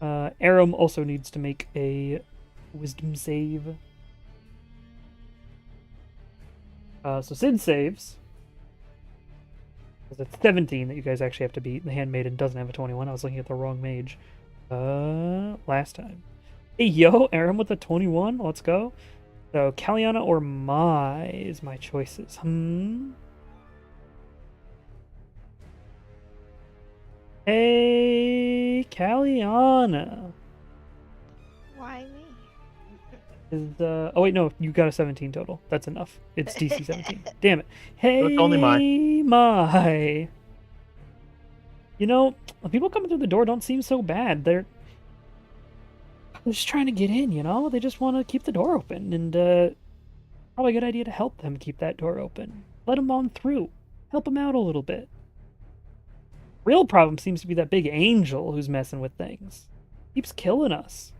Aram also needs to make a wisdom save. So Sid saves. Because it's 17 that you guys actually have to beat. The Handmaiden doesn't have a 21. I was looking at the wrong mage. Last time. Hey, yo, Aram with a 21. Let's go. So, Kaliana or Mai is my choices. Hey, Kaliana. Why me? Is oh wait, no, you got a 17 total. That's enough. It's DC 17. Damn it. Hey, it's only Mai. You know, people coming through the door don't seem so bad. They're just trying to get in, you know? They just want to keep the door open, and probably a good idea to help them keep that door open. Let them on through. Help them out a little bit. Real problem seems to be that big angel who's messing with things. Keeps killing us.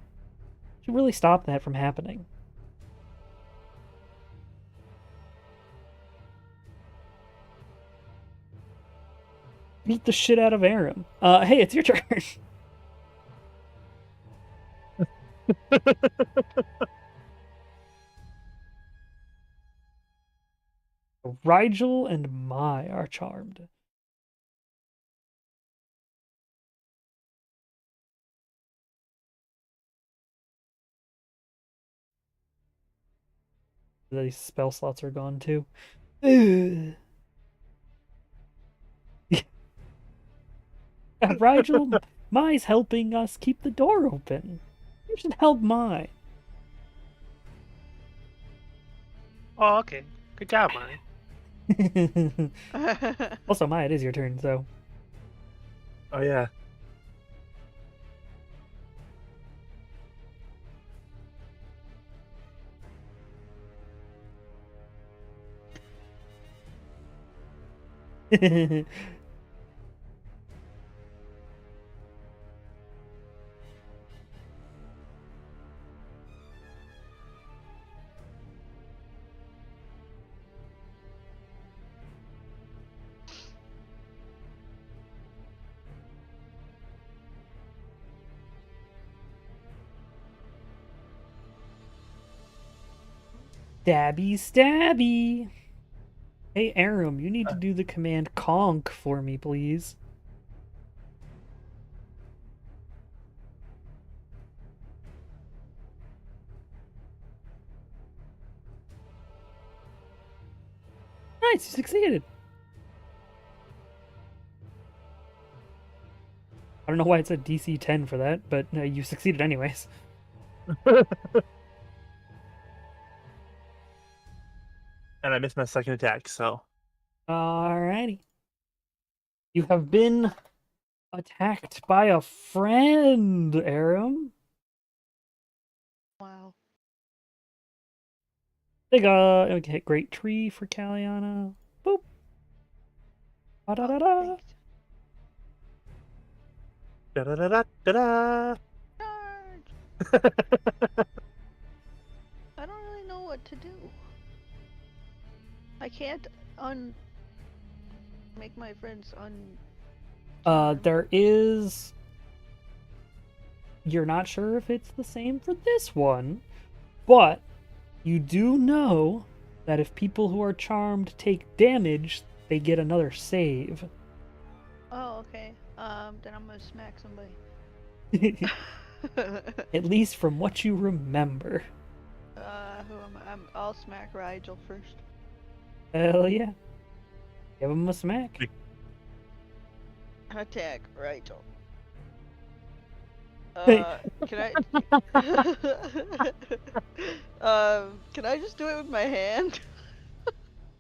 Should really stop that from happening. Beat the shit out of Aram. Hey, it's your turn. Rigel and Mai are charmed. These spell slots are gone too. Rigel, Mai's helping us keep the door open. You should help Mai. Oh, okay. Good job, Mai. Also, Mai, it is your turn, so. Oh, yeah. Stabby, stabby. Hey, Aram, you need to do the command conk for me, please. Nice, you succeeded. I don't know why it said DC 10 for that, but you succeeded anyways. And I missed my second attack, so. Alrighty. You have been attacked by a friend, Aram. Wow. Big okay, great tree for Kaliana. Boop. Da da da da. Thanks. Da da da da da Charge! I don't really know what to do. I can't make my friends There is. You're not sure if it's the same for this one, but you do know that if people who are charmed take damage, they get another save. Oh, okay. Then I'm gonna smack somebody. At least from what you remember. Who am I? I'll smack Rigel first. Hell yeah. Give him a smack. Attack Rigel. Hey. Can I? Can I just do it with my hand?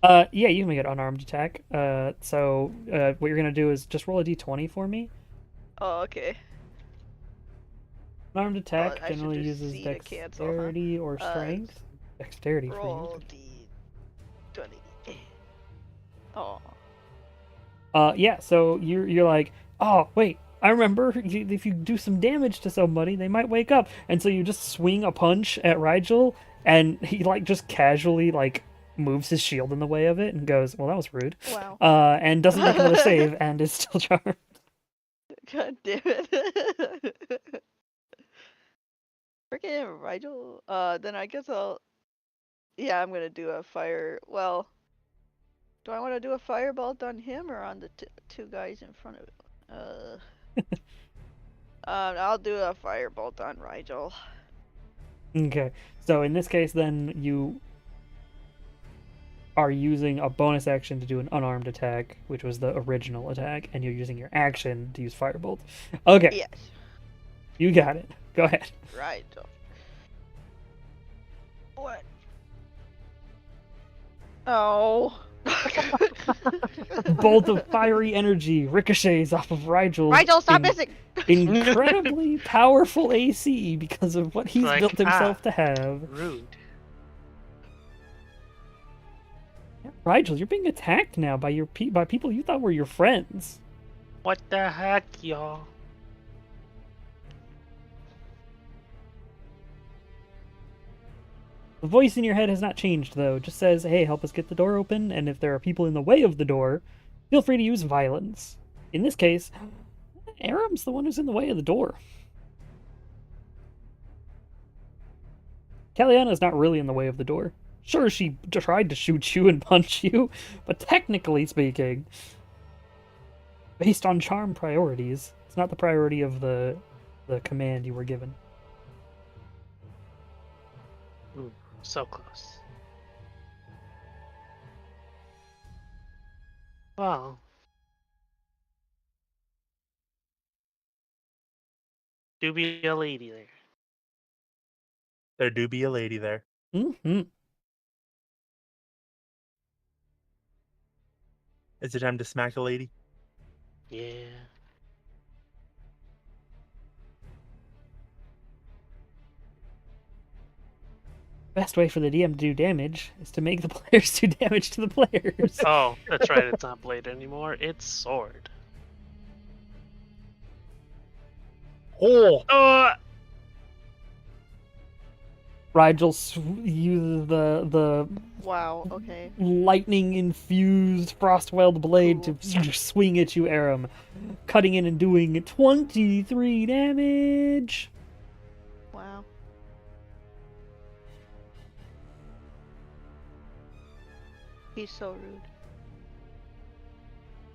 Yeah, you can make an unarmed attack. So what you're gonna do is just roll a d20 for me. Oh, okay. Unarmed attack I should generally just uses C to cancel, huh? dexterity or strength. Dexterity for you. Roll D20. Oh. Yeah, so you're like, oh wait, I remember if you do some damage to somebody, they might wake up, and so you just swing a punch at Rigel, and he like just casually like moves his shield in the way of it and goes, well, that was rude. Wow. And doesn't make another save and is still charmed. God damn it. Freaking Rigel. Then I guess yeah, I'm gonna do a fire. Well, do I want to do a firebolt on him or on the two guys in front of it? I'll do a firebolt on Rigel. Okay, so in this case, then you are using a bonus action to do an unarmed attack, which was the original attack, and you're using your action to use firebolt. Okay, Yes, you got it. Go ahead. Rigel. What? Oh. Bolt of fiery energy ricochets off of Rigel. Rigel, stop missing! Incredibly powerful AC because of what he's Like, built himself to have. Rude. Yeah, Rigel, you're being attacked now by by people you thought were your friends. What the heck, y'all? The voice in your head has not changed, though. It just says, hey, help us get the door open, and if there are people in the way of the door, feel free to use violence. In this case, Aram's the one who's in the way of the door. Kaliana's not really in the way of the door. Sure, she tried to shoot you and punch you, but technically speaking, based on charm priorities, it's not the priority of the command you were given. Ooh, so close. Well. Do be a lady there. There do be a lady there. Mm-hmm. Is it time to smack a lady? Yeah. Best way for the DM to do damage is to make the players do damage to the players. Oh, that's right. It's not blade anymore. It's sword. Oh! Rigel uses the Wow, okay. lightning infused frostweld blade Cool. to swing at you, Aram, cutting in and doing 23 damage. Wow. He's so rude.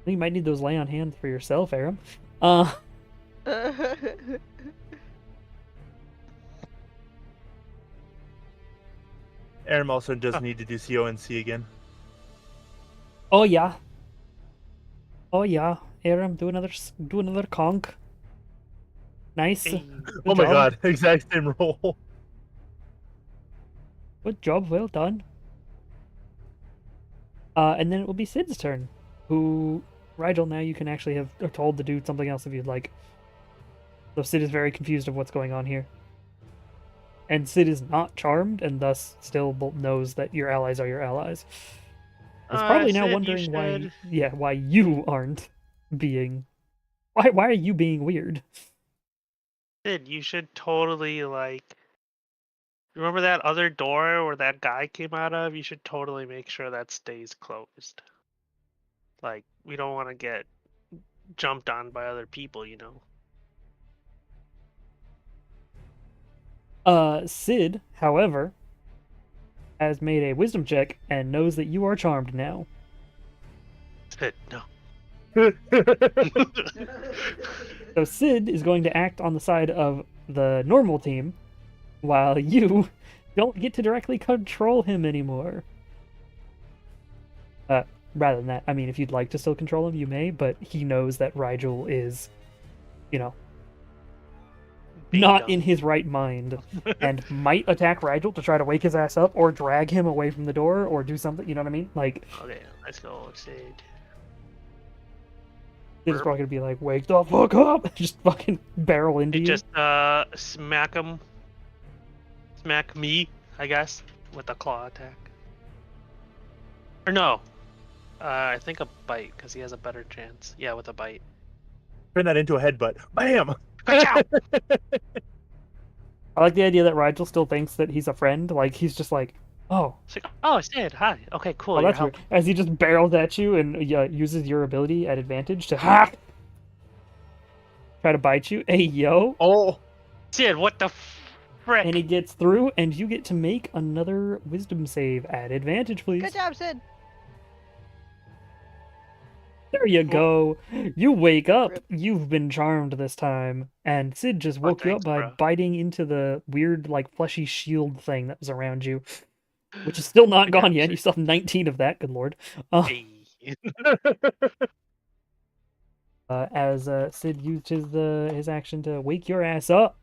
You might need those lay on hands for yourself, Aram. Aram also does need to do CONC again. Oh yeah. Oh yeah, Aram, do another conk. Nice. Hey, Good Oh my job. god, exact same roll. Good job, well done. And then it will be Sid's turn, who, Rigel, now you can actually have are told to do something else if you'd like. So Sid is very confused of what's going on here. And Sid is not charmed, and thus still knows that your allies are your allies. Is probably now Sid, you wondering should- why you aren't being... Why are you being weird? Sid, you should totally like. Remember that other door where that guy came out of? You should totally make sure that stays closed. Like, we don't want to get jumped on by other people, you know? Sid, however, has made a wisdom check and knows that you are charmed now. Sid, no. So Sid is going to act on the side of the normal team, while you don't get to directly control him anymore. Rather than that, I mean, if you'd like to still control him, you may, but he knows that Rigel is, Being not dumb. in his right mind, and might attack Rigel to try to wake his ass up, or drag him away from the door, or do something, you know what I mean? Like, Okay, let's go, Sid. Sid's probably gonna be like, wake the fuck up! Just fucking barrel into You you. just smack him. Smack me, I guess, with a claw attack. Or no. I think a bite, because he has a better chance. Yeah, with a bite. Turn that into a headbutt. Bam! Ka-chow! I like the idea that Rigel still thinks that he's a friend. Like, he's just like, oh, It's like, oh, Sid, hi. Okay, cool. oh, you're that's weird. helping. As he just barrels at you and uses your ability at advantage to try to bite you. Hey, yo. Oh, Sid, what the frick? And he gets through, and you get to make another wisdom save at advantage, please. Good job, Sid. There you go. You wake up. Rip. You've been charmed this time. And Sid just Oh, woke you up thanks, by bro. biting into the weird, like, fleshy shield thing that was around you, which is still not Good gone job, yet. Sid. You still have 19 of that, good lord. Uh, Hey. as Sid uses his action to wake your ass up.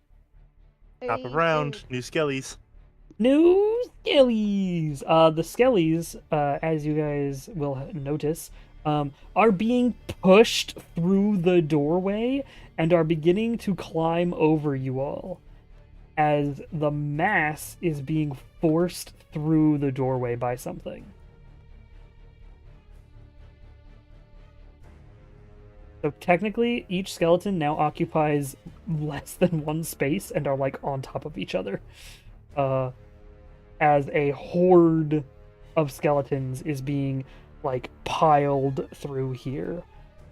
top of round. New skellies. New skellies! The skellies, as you guys will notice, are being pushed through the doorway and are beginning to climb over you all as the mass is being forced through the doorway by something. So technically, each skeleton now occupies less than one space and are like on top of each other. As a horde of skeletons is being like piled through here,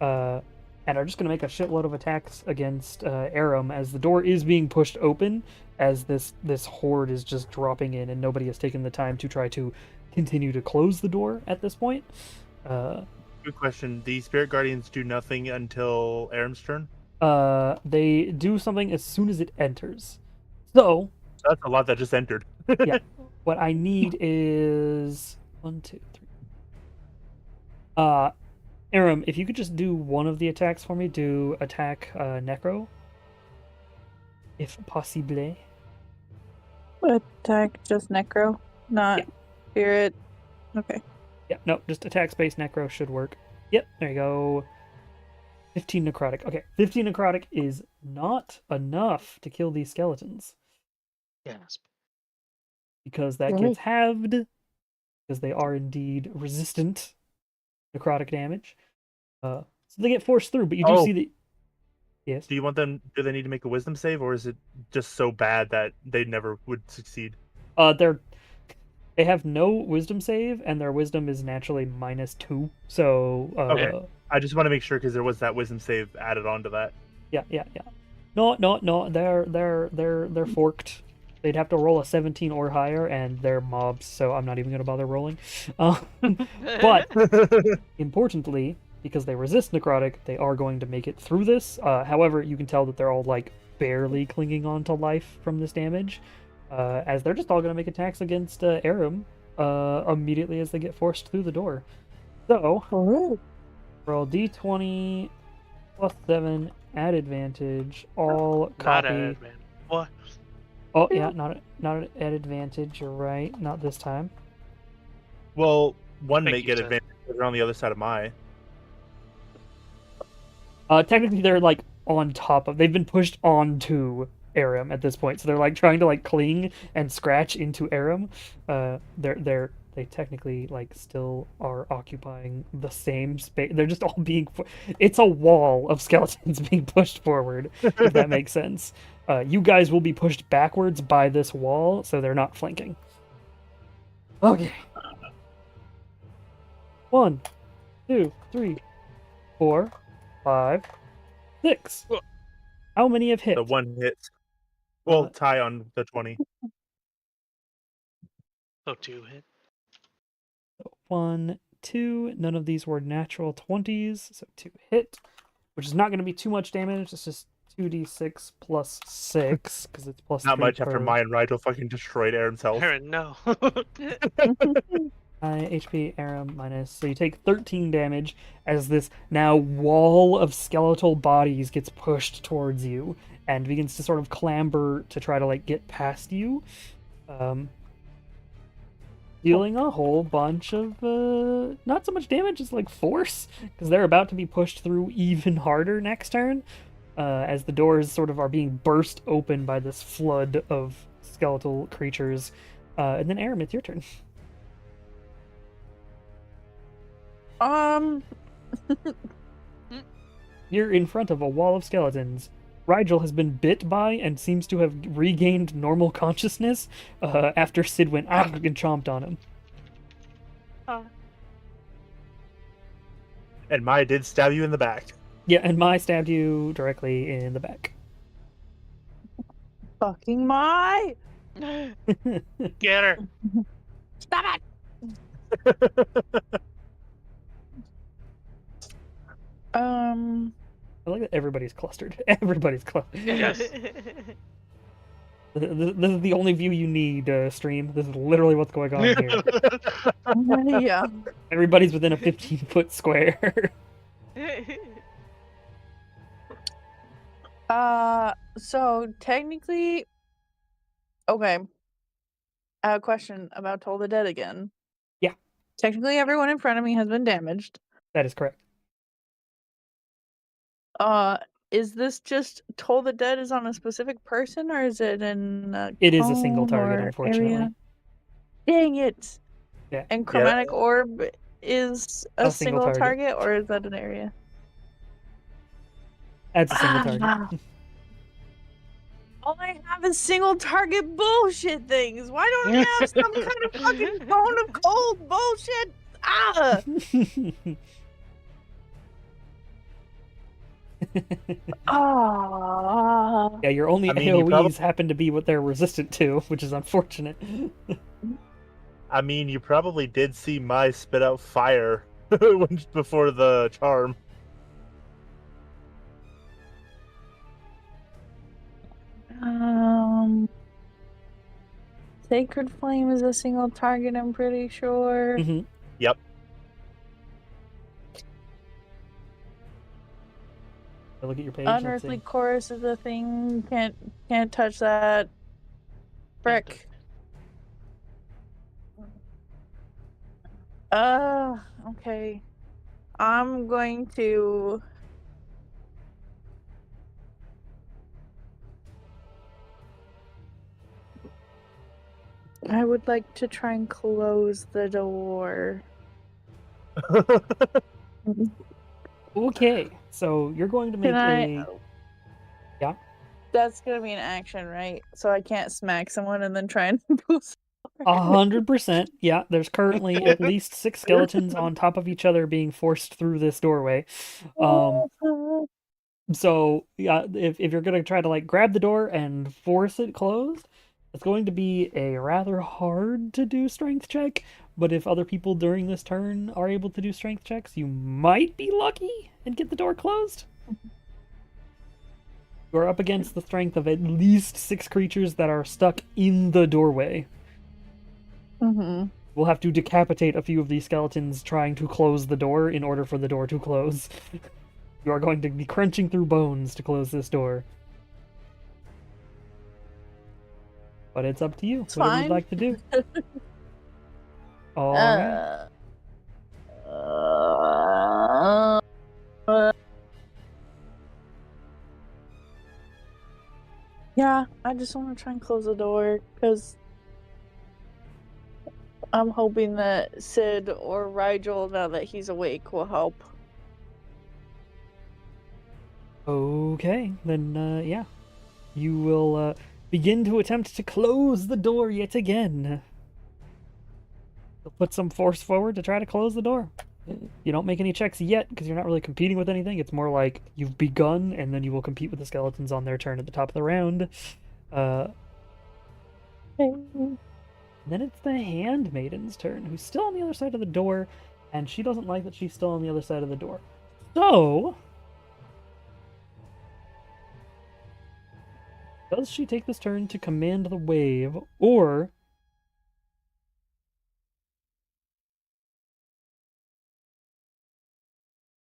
and are just going to make a shitload of attacks against Aram as the door is being pushed open as this horde is just dropping in, and nobody has taken the time to try to continue to close the door at this point. Good question. The Spirit Guardians do nothing until Aram's turn. They do something as soon as it enters. So That's a lot that just entered. Yeah. What I need is 1, 2, 3. Aram, if you could just do one of the attacks for me, do attack Necro, if possible. Attack just necro, not Yeah. spirit. Okay. Yeah, no, just attack space Necro should work. Yep, there you go. 15 necrotic. Okay, 15 necrotic is not enough to kill these skeletons Yes. because that Really? gets halved because they are indeed resistant necrotic damage. So they get forced through, but you do Oh. see the yes. Do you want them? Do they need to make a Wisdom save, or is it just so bad that they never would succeed? They have no wisdom save, and their wisdom is naturally -2. So Okay. I just want to make sure because there was that Wisdom save added on to that. yeah. No. They're forked. They'd have to roll a 17 or higher, and they're mobs, so I'm not even going to bother rolling. But importantly, because they resist necrotic, they are going to make it through this. However, you can tell that they're all like barely clinging on to life from this damage, as they're just all going to make attacks against Aram immediately as they get forced through the door. So roll d20 plus 7 at advantage. All Not copy. a man. What? Oh yeah, not at advantage. You're right. Not this time. Well, one Thank may you, get sir. advantage because they're on the other side of my. Technically, they're like on top of. They've been pushed onto Aram at this point, so they're like trying to like cling and scratch into Aram. They technically like still are occupying the same space. They're just all being. It's a wall of skeletons being pushed forward. If that makes sense. You guys will be pushed backwards by this wall, so they're not flanking. Okay. 1, 2, 3, 4, 5, 6. Whoa. How many have hit? The one hits. Well, Uh, tie on the 20. So 2 hit. 1, 2. None of these were natural 20s, so 2 hit, which is not going to be too much damage. It's just 2d6 plus 6 because it's plus Not 3 much after per Maya and Rigel fucking destroyed Aaron's health. Aaron, no. HP Aram minus. So you take 13 damage as this now wall of skeletal bodies gets pushed towards you and begins to sort of clamber to try to like get past you. Dealing a whole bunch of not so much damage as like force, because they're about to be pushed through even harder next turn, as the doors sort of are being burst open by this flood of skeletal creatures. And then Aram, it's your turn. You're in front of a wall of skeletons. Rigel has been bit by and seems to have regained normal consciousness after Sid went and chomped on him. And Maya did stab you in the back. Yeah, and Mai stabbed you directly in the back. Fucking my! Get her. Stop it! I like that everybody's clustered. Everybody's clustered. Yes. This is the only view you need, stream. This is literally what's going on here. Yeah. Everybody's within a 15-foot square. So technically, okay. I have a question about Toll the Dead again. Yeah. Technically, everyone in front of me has been damaged. That is correct. Is this just Toll the Dead is on a specific person, or is it in It is a single cone target, or unfortunately. area? Dang it! Yeah. And Chromatic Orb is a single single target. target, or is that an area? That's a single target. All I have is single target bullshit things. Why don't I have some kind of fucking bone of cold bullshit? Ah! Ah! Yeah, your only I mean, you AoEs probably- happen to be what they're resistant to, which is unfortunate. I mean, you probably did see Mai spit out fire before the charm. Sacred Flame is a single target, I'm pretty sure. Mhm. Yep. Look at your page. let's Unearthly see. Chorus is a thing. Can't touch that. Frick. Okay. I'm going to I would like to try and close the door. Okay, so you're going to make Can I? Yeah. That's gonna be an action, right? So I can't smack someone and then try and boost. 100%. Yeah, there's currently at least 6 skeletons on top of each other being forced through this doorway. So yeah, if you're gonna try to like grab the door and force it closed, It's going to be a rather hard to do strength check, but if other people during this turn are able to do strength checks, you might be lucky and get the door closed. You're up against the strength of at least 6 creatures that are stuck in the doorway. Mm-hmm. We'll have to decapitate a few of these skeletons trying to close the door in order for the door to close. You are going to be crunching through bones to close this door. But it's up to you. It's Whatever fine. you'd like to do. Alright. Yeah, I just want to try and close the door because I'm hoping that Sid or Rigel, now that he's awake, will help. Okay, then, yeah. You will begin to attempt to close the door yet again. You'll put some force forward to try to close the door. You don't make any checks yet because you're not really competing with anything. It's more like you've begun and then you will compete with the skeletons on their turn at the top of the round. Then it's the Handmaiden's turn, who's still on the other side of the door, and she doesn't like that she's still on the other side of the door. So, does she take this turn to command the wave, or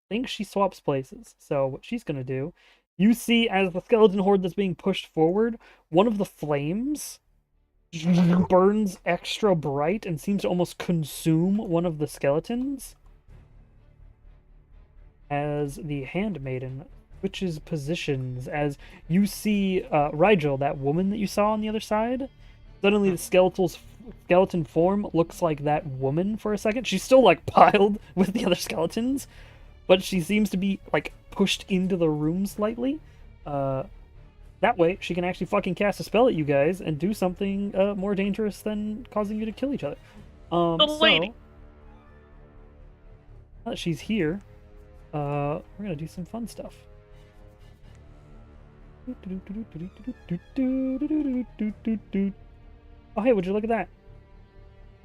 I think she swaps places. So what she's gonna do, you see as the skeleton horde that's being pushed forward, one of the flames burns extra bright and seems to almost consume one of the skeletons as the Handmaiden switches positions. As you see Rigel, that woman that you saw on the other side, suddenly the skeleton form looks like that woman for a second. She's still like piled with the other skeletons, but she seems to be like pushed into the room slightly. That way, she can actually fucking cast a spell at you guys and do something more dangerous than causing you to kill each other. lady. Now that she's here, we're gonna do some fun stuff. Oh, hey, would you look at that?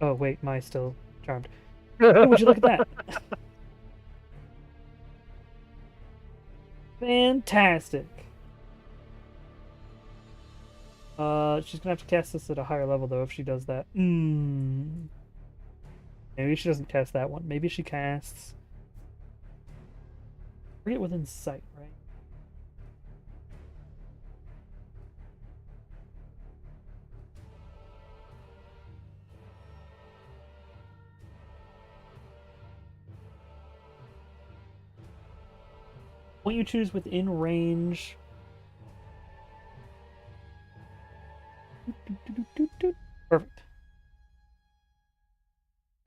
Oh, wait, Mai's still charmed. Hey, would you look at that? Fantastic. She's gonna have to cast this at a higher level, though, if she does that. Maybe she doesn't cast that one. Maybe she casts... Bring it within sight, right? Won't you choose within range? Perfect.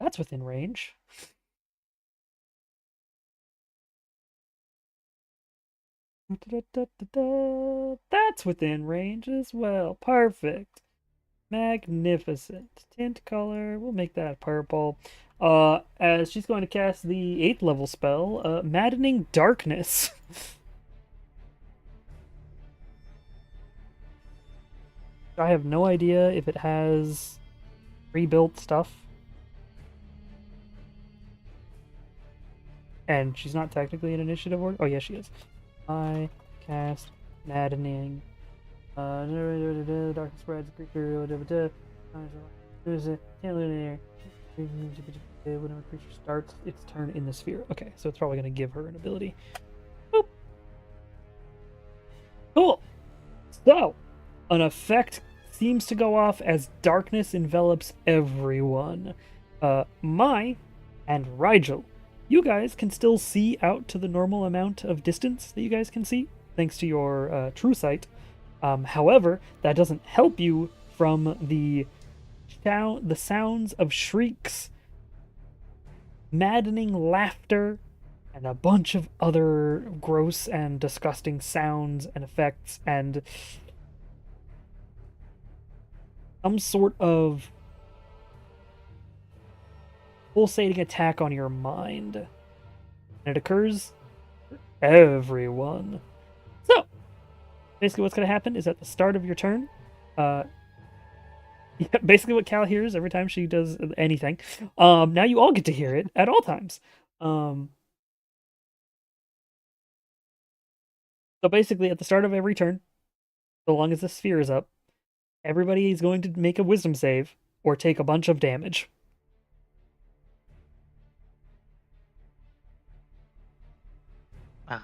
That's within range. That's within range as well. Perfect. Magnificent. Tint color. We'll make that purple. As she's going to cast the 8th level spell, Maddening Darkness. I have no idea if it has rebuilt stuff. And she's not technically in initiative order. Oh, yes, she is. I cast Maddening. Darkness spreads, creature. Whenever a creature starts its turn in the sphere. Okay, so it's probably going to give her an ability. Boop. Cool. So, an effect seems to go off as darkness envelops everyone. Mai and Rigel, you guys can still see out to the normal amount of distance that you guys can see, thanks to your true sight. However, that doesn't help you from the sounds of shrieks, maddening laughter, and a bunch of other gross and disgusting sounds and effects, and some sort of pulsating attack on your mind. And it occurs for everyone. So, basically what's going to happen is at the start of your turn, Yeah, basically what Cal hears every time she does anything. Now you all get to hear it at all times. So basically, at the start of every turn, so long as the sphere is up, everybody is going to make a wisdom save or take a bunch of damage. Wow.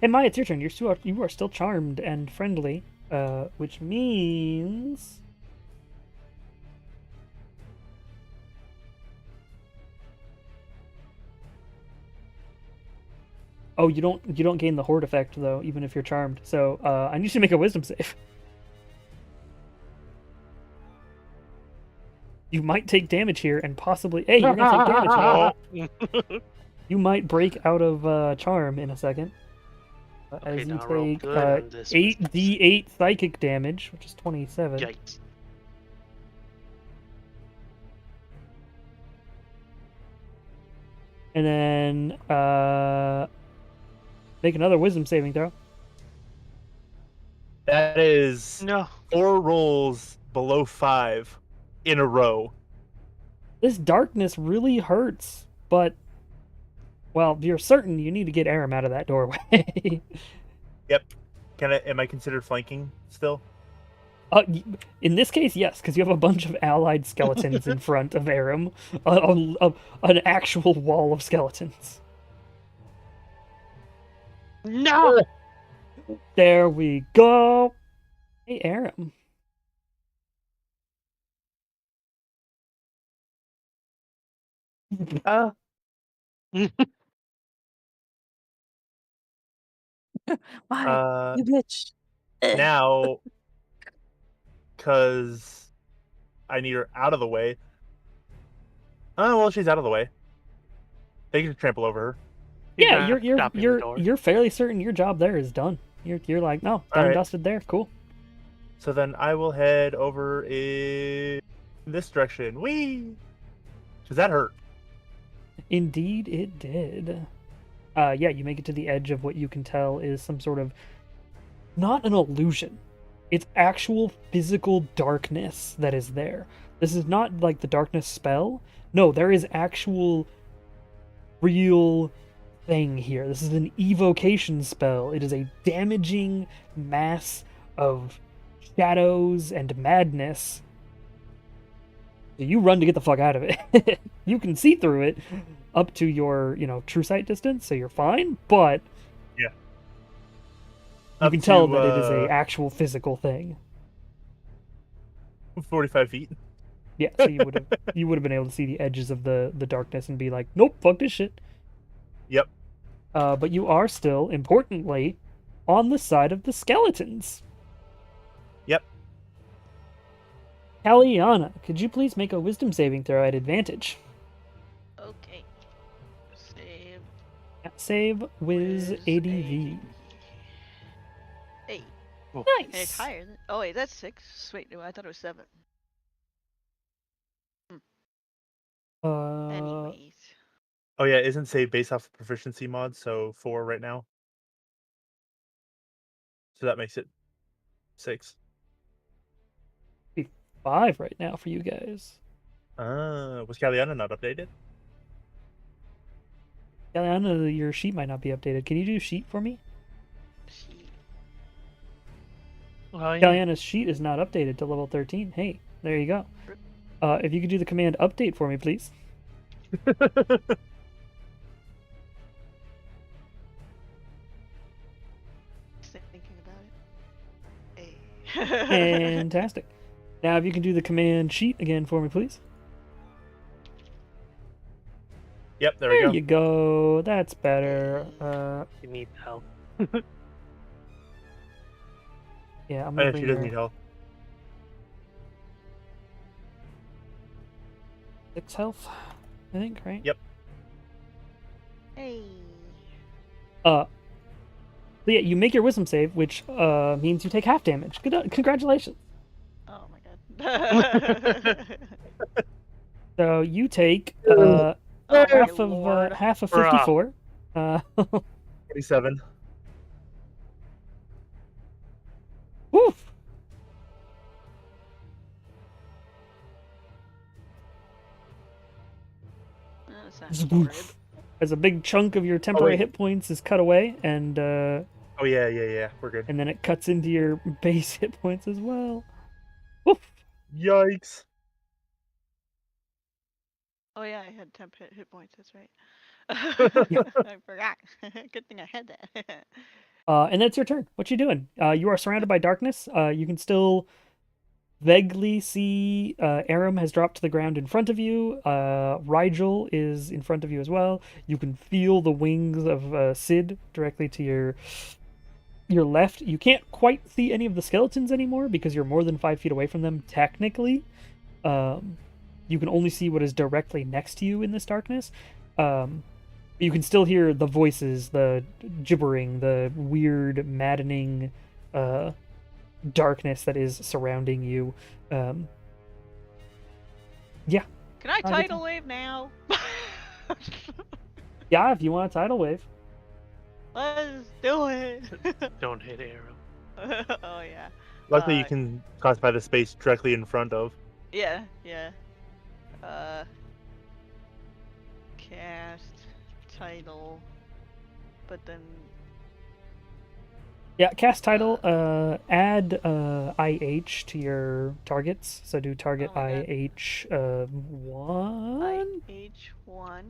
Hey Maya, it's your turn. You are still charmed and friendly, which means oh, you don't gain the horde effect though, even if you're charmed. So I need you to make a wisdom save. You might take damage here, and possibly hey, you're gonna take damage here. Oh. You might break out of charm in a second. Okay, As you now roll take good on this wisdom 8d8 psychic damage, which is 27. Yikes. And then make another wisdom saving throw. That is No. 4 rolls below 5 in a row. This darkness really hurts, but well, you're certain you need to get Aram out of that doorway. Yep. Am I considered flanking still? In this case, yes, because you have a bunch of allied skeletons in front of Aram, an actual wall of skeletons. No. There we go. Hey, Aram. Oh. Why? You bitch. Now, because I need her out of the way. Oh well, she's out of the way. They can trample over her. He's Yeah, not stopping the door. you're fairly certain your job there is done. You're like, no, done and Alright. dusted there. Cool. So then I will head over in this direction. Whee! Does that hurt? Indeed, it did. Yeah, you make it to the edge of what you can tell is some sort of not an illusion. It's actual physical darkness that is there. This is not like the darkness spell. No, there is actual real thing here. This is an evocation spell. It is a damaging mass of shadows and madness. So you run to get the fuck out of it. You can see through it up to your, true sight distance, so you're fine, but Yeah. you Up can tell to, that it is a actual physical thing. 45 feet. Yeah, so you would have been able to see the edges of the darkness and be like, nope, fuck this shit. Yep. But you are still, importantly, on the side of the skeletons. Yep. Kaliana, could you please make a wisdom saving throw at advantage? Okay. Save. Save Wiz Wiz ADV. Hey, Nice. it's higher than. Oh wait, that's 6. Wait, no, I thought it was 7. Anyways. Oh yeah, isn't save based off the proficiency mod, so 4 right now. So that makes it 6. 5 right now for you guys. Was Kaliana not updated? Kaliana, your sheet might not be updated. Can you do sheet for me? She... Oh, yeah. Kaliana's sheet is not updated to level 13. Hey, there you go. If you could do the command update for me, please. Thinking about it. Hey. Fantastic. Now, if you can do the command sheet again for me, please. Yep, there we There go. you go. That's better. You need help. Yeah, I'm Oh, gonna yeah, bring she does her need help. 6 health, I think, right? Yep. Hey. So yeah, you make your wisdom save, which means you take half damage. Congratulations. Oh my god. So you take Oh my half of lord. half of Bruh. 54. 47. Woof! That sounds horrid. Zwoof. As a big chunk of your temporary wait. hit points is cut away, and Oh yeah. We're good. then it cuts into your base hit points as well. Woof! Yikes. Oh yeah, I had temp hit points. That's right. Yeah. I forgot. Good thing I had that. And that's your turn. What you doing? You are surrounded by darkness. You can still vaguely see Aram has dropped to the ground in front of you. Rigel is in front of you as well. You can feel the wings of Sid directly to your left. You can't quite see any of the skeletons anymore because you're more than 5 feet away from them technically. You can only see what is directly next to you in this darkness. You can still hear the voices, the gibbering, the weird, maddening darkness that is surrounding you. Can I good tidal wave now? Yeah, if you want a tidal wave. Let's do it. Don't hit arrow. Oh yeah. Luckily, you can classify the space directly in front of. Yeah. Cast title, but then Yeah, cast title. Add IH to your targets. So do target Oh my God. IH 1. IH1.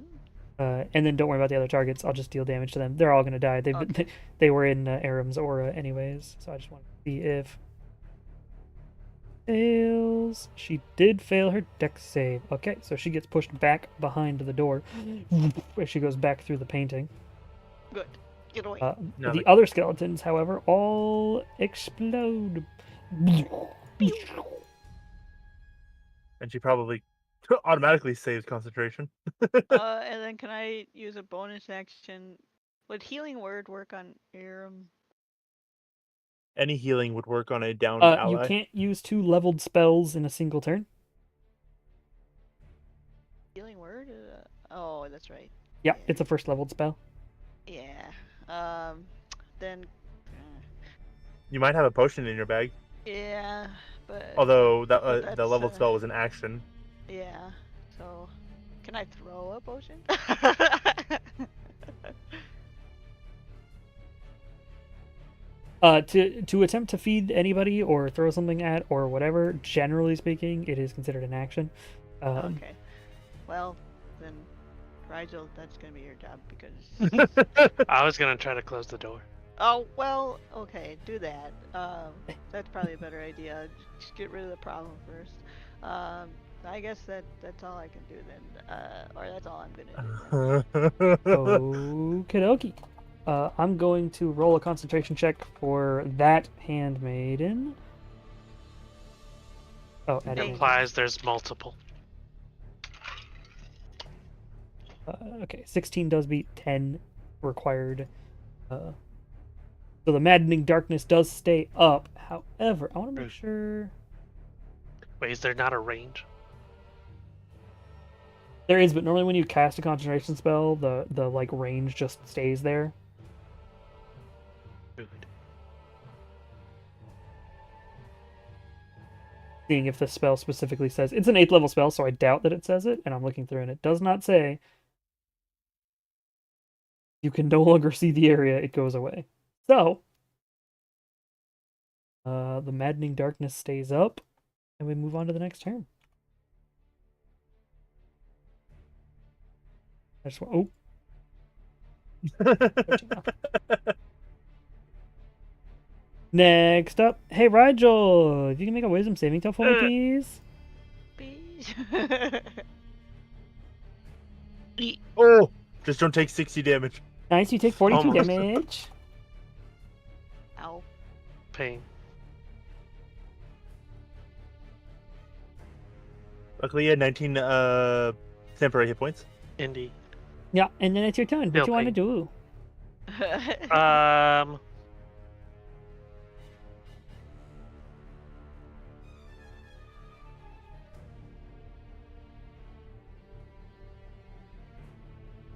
And then don't worry about the other targets. I'll just deal damage to them. They're all gonna die. Okay. They were in Aram's aura anyways. So I just want to see if fails. She did fail her dex save. Okay, so she gets pushed back behind the door as she goes back through the painting. Good. Get away. No, The other skeletons, however, all explode. And she probably automatically saves concentration. And then can I use a bonus action? Would healing word work on Aram? Any healing would work on a downed You ally. can't use 2 leveled spells in a single turn. Healing word? Oh, that's right. Yeah, it's a first leveled spell. Yeah. Then. You might have a potion in your bag. Yeah, but. Although But the that's, leveled spell was an action. Yeah. So, can I throw a potion? To attempt to feed anybody or throw something at or whatever, generally speaking, it is considered an action. Okay. Well, then, Rigel, that's gonna be your job because. I was gonna try to close the door. Oh well, okay, do that. That's probably a better idea. Just get rid of the problem first. I guess that's all I can do then. Or that's all I'm gonna do. Then. Okie dokie. I'm going to roll a concentration check for that handmaiden. Oh, It add Thank implies there's multiple. okay, 16 does beat 10 required. So the maddening darkness does stay up. However, I want to make sure Wait, is there not a range? there is, but normally when you cast a concentration spell, the like range just stays there. Good. Seeing if the spell specifically says it's an 8th level spell, so I doubt that it says it, and I'm looking through and it does not say you can no longer see the area, it goes away. So the maddening darkness stays up, and we move on to the next turn. I just want, Next up, hey Rigel, if you can make a wisdom saving throw for me, please. Please. Oh, just don't take 60 damage. Nice, you take 42 Almost. damage. Ow. Pain. Luckily, you had 19 temporary hit points. Indy. Yeah, and then it's your turn. What Feel you want to pain. do?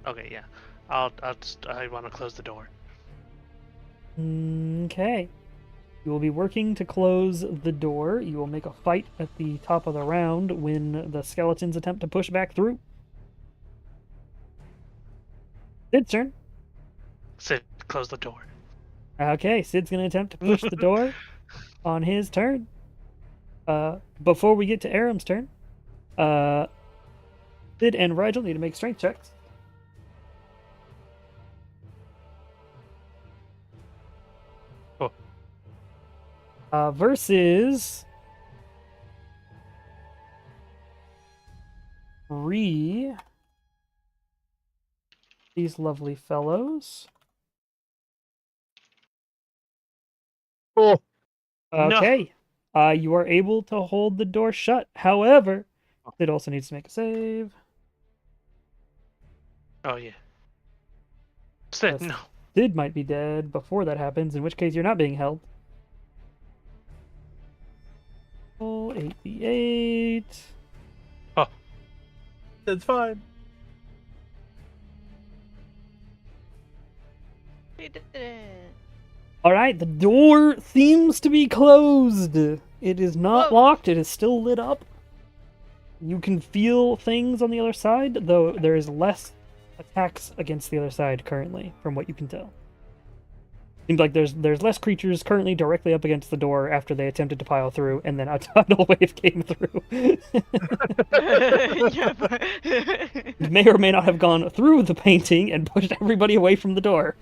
Okay, yeah. I want to close the door. Okay. You will be working to close the door. You will make a fight at the top of the round when the skeletons attempt to push back through. Sid's turn. Sid, close the door. Okay, Sid's going to attempt to push the door on his turn. Before we get to Aram's turn, Sid and Rigel need to make strength checks. Versus 3 these lovely fellows. Oh, Okay. You are able to hold the door shut. However, it also needs to make a save. Oh yeah. Sid, Yes. no. Sid might be dead before that happens, in which case you're not being held. Roll 8d8. that's fine. He did it. Alright, the door seems to be closed. It is not Whoa. locked, it is still lit up. You can feel things on the other side, though there is less attacks against the other side currently, from what you can tell. Seems like there's less creatures currently directly up against the door after they attempted to pile through, and then a tidal wave came through. Yeah, but It may or may not have gone through the painting and pushed everybody away from the door.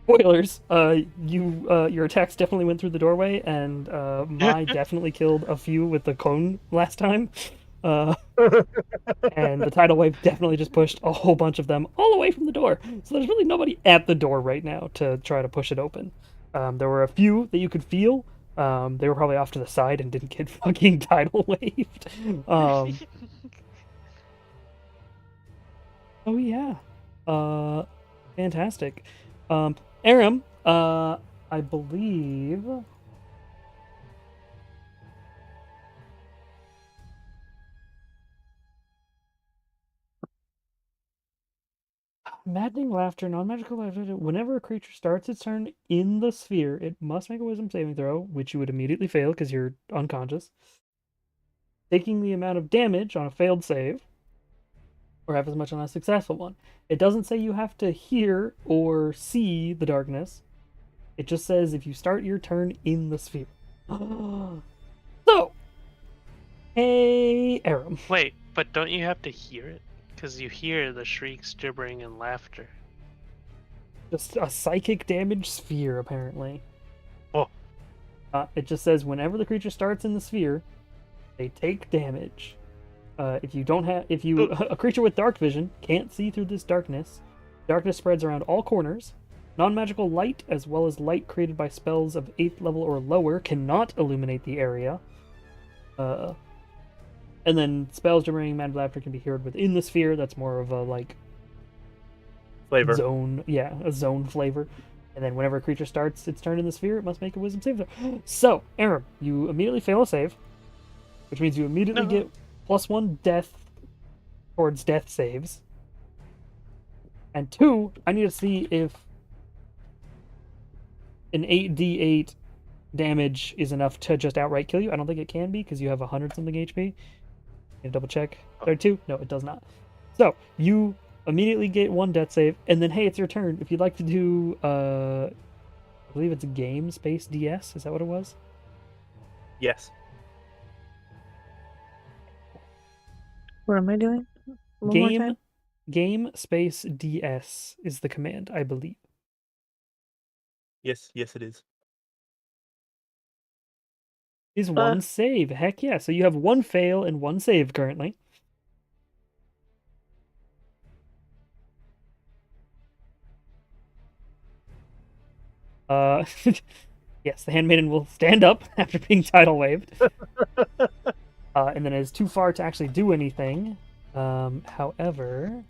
Spoilers, your attacks definitely went through the doorway, and Mai definitely killed a few with the cone last time. And the tidal wave definitely just pushed a whole bunch of them all away from the door. So there's really nobody at the door right now to try to push it open. There were a few that you could feel. They were probably off to the side and didn't get fucking tidal waved. Oh yeah. Fantastic. Aram, I believe. Maddening laughter, non-magical laughter. Whenever a creature starts its turn in the sphere, it must make a wisdom saving throw, which you would immediately fail because you're unconscious. Taking the amount of damage on a failed save, or half as much on a successful one. It doesn't say you have to hear or see the darkness. It just says if you start your turn in the sphere. So, hey, Aram. Wait, but don't you have to hear it? Because you hear the shrieks, gibbering, and laughter. Just a psychic damage sphere, apparently. Oh. It just says whenever the creature starts in the sphere, they take damage. If a creature with dark vision can't see through this darkness, darkness spreads around all corners. Non-magical light, as well as light created by spells of 8th level or lower, cannot illuminate the area. And then spells, gibbering, mad laughter can be heard within the sphere. That's more of a Flavor. zone, a zone flavor. And then whenever a creature starts its turn in the sphere, it must make a wisdom save throw. So, Aram, you immediately fail a save, which means you immediately get +1 death towards death saves. And 2, I need to see if an 8d8 damage is enough to just outright kill you. I don't think it can be because you have 100-something HP. Can double check. 32? No, it does not. So, you immediately get 1 death save, and then, hey, it's your turn. If you'd like to do, I believe it's a game space DS. Is that what it was? Yes. What am I doing? One more time? Game space DS is the command, I believe. Yes, it is. Is 1 save. Heck yeah. So you have 1 fail and 1 save currently. Yes, the handmaiden will stand up after being tidal waved. And then it is too far to actually do anything. However...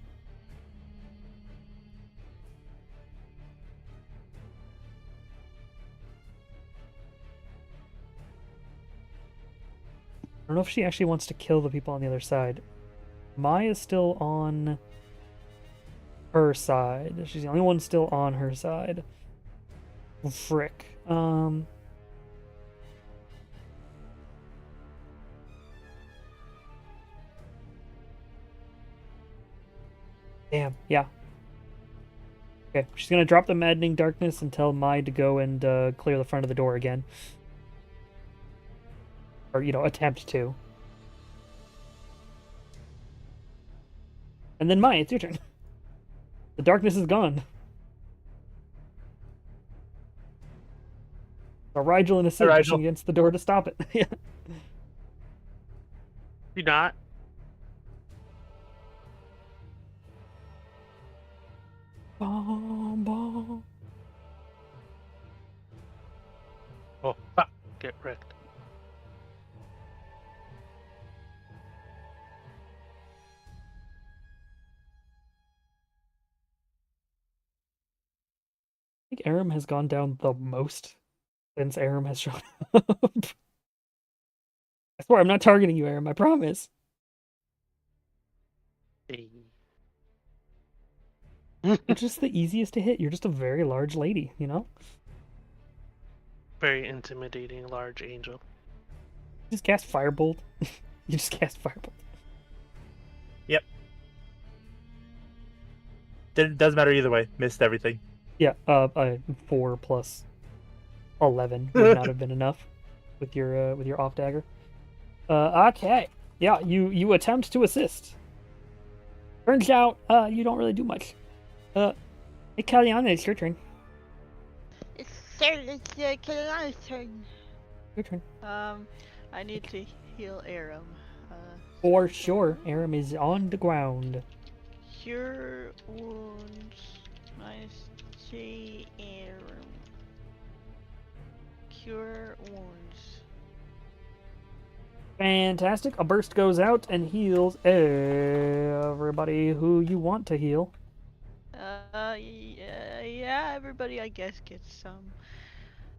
I don't know if she actually wants to kill the people on the other side. Mai is still on her side. She's the only one still on her side. Frick. Damn, yeah. Okay, she's gonna drop the Maddening Darkness and tell Mai to go and clear the front of the door again. Or, attempt to. And then Mai, it's your turn. The darkness is gone. So Rigel and a Sid Rigel. pushing against the door to stop it. Yeah. You not? Bom, bom. Oh, fuck. Get wrecked. I think Aram has gone down the most since Aram has shown up. I swear, I'm not targeting you, Aram, I promise. Hey. You're just the easiest to hit. You're just a very large lady, Very intimidating large angel. You just cast Firebolt. You just cast Firebolt. Doesn't matter either way. Missed everything. Yeah, 4 plus 11 would not have been enough with your off dagger. Okay. Yeah, you attempt to assist. Turns out, you don't really do much. Hey, Kaliana, it's your turn. It's Kalana's turn. Your turn. I need to heal Aram. For sure, Aram is on the ground. Cure wounds minus 3 Aram. Cure wounds. Fantastic. A burst goes out and heals everybody who you want to heal. Yeah, everybody I guess gets some.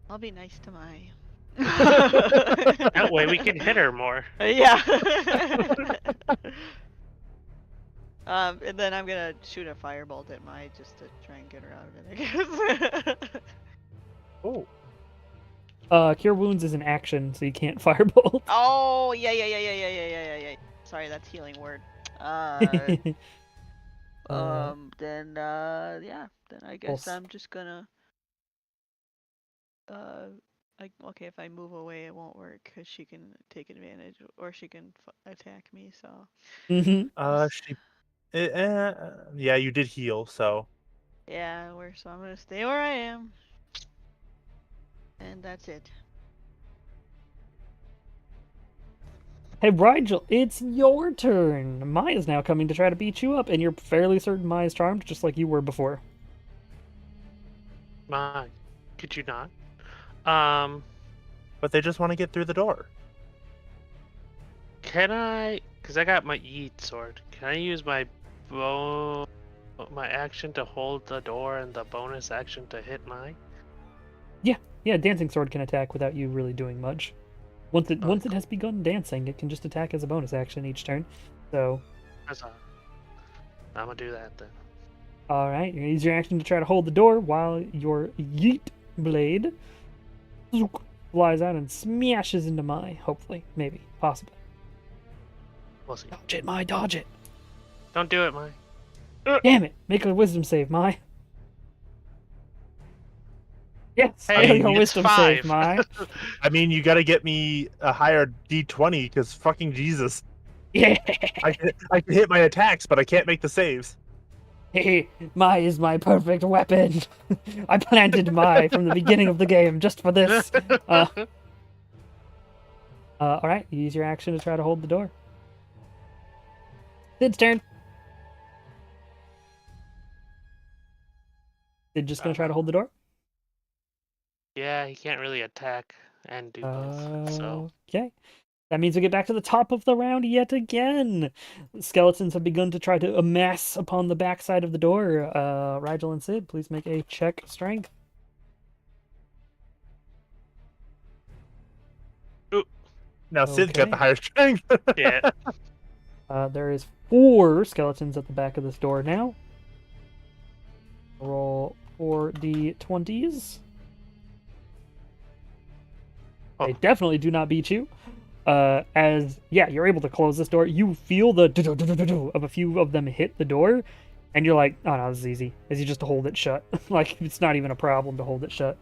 I'll be nice to Mai. That way we can hit her more. Yeah. And then I'm gonna shoot a firebolt at Mai just to try and get her out of it, I guess. Oh, Cure Wounds is an action, so you can't firebolt. Oh, yeah. Sorry, that's healing word. Then I guess Well, I'm just gonna. Okay, if I move away, it won't work because she can take advantage, or she can attack me. So. yeah, you did heal, so Yeah, so I'm gonna stay where I am, and that's it. Hey, Rigel, it's your turn. Maya's now coming to try to beat you up, and you're fairly certain Maya's charmed, just like you were before. My, could you not? but they just want to get through the door. Can I? Because I got my Yeet sword. Can I use my action to hold the door and the bonus action to hit mine? Yeah, Dancing Sword can attack without you really doing much. Once it has begun dancing, it can just attack as a bonus action each turn. So, I'm gonna do that then. all right, you're gonna use your action to try to hold the door while your Yeet blade flies out and smashes into Mai. Hopefully, maybe, possibly. We'll see. Dodge it, Mai, dodge it. Don't do it, Mai. Damn it! Make a wisdom save, Mai. Yes, Hey, make a it's wisdom 5. save, Mai. I mean, you got to get me a higher D20 because fucking Jesus. Yeah. I can hit my attacks, but I can't make the saves. Hey, Mai is my perfect weapon. I planted Mai from the beginning of the game just for this. All right, you use your action to try to hold the door. Sid's turn. Sid just gonna try to hold the door. Yeah, he can't really attack and do both. So Okay. That means we get back to the top of the round yet again. Skeletons have begun to try to amass upon the backside of the door. Rigel and Sid, please make a check strength. Now Sid's got Okay. the higher strength. yeah, There is 4 skeletons at the back of this door now. Roll 4d20s. They Oh. definitely do not beat you. As yeah, you're able to close this door. You feel the do-do-do-do-do of a few of them hit the door, and you're like, oh no, this is easy. As you just to hold it shut. Like it's not even a problem to hold it shut.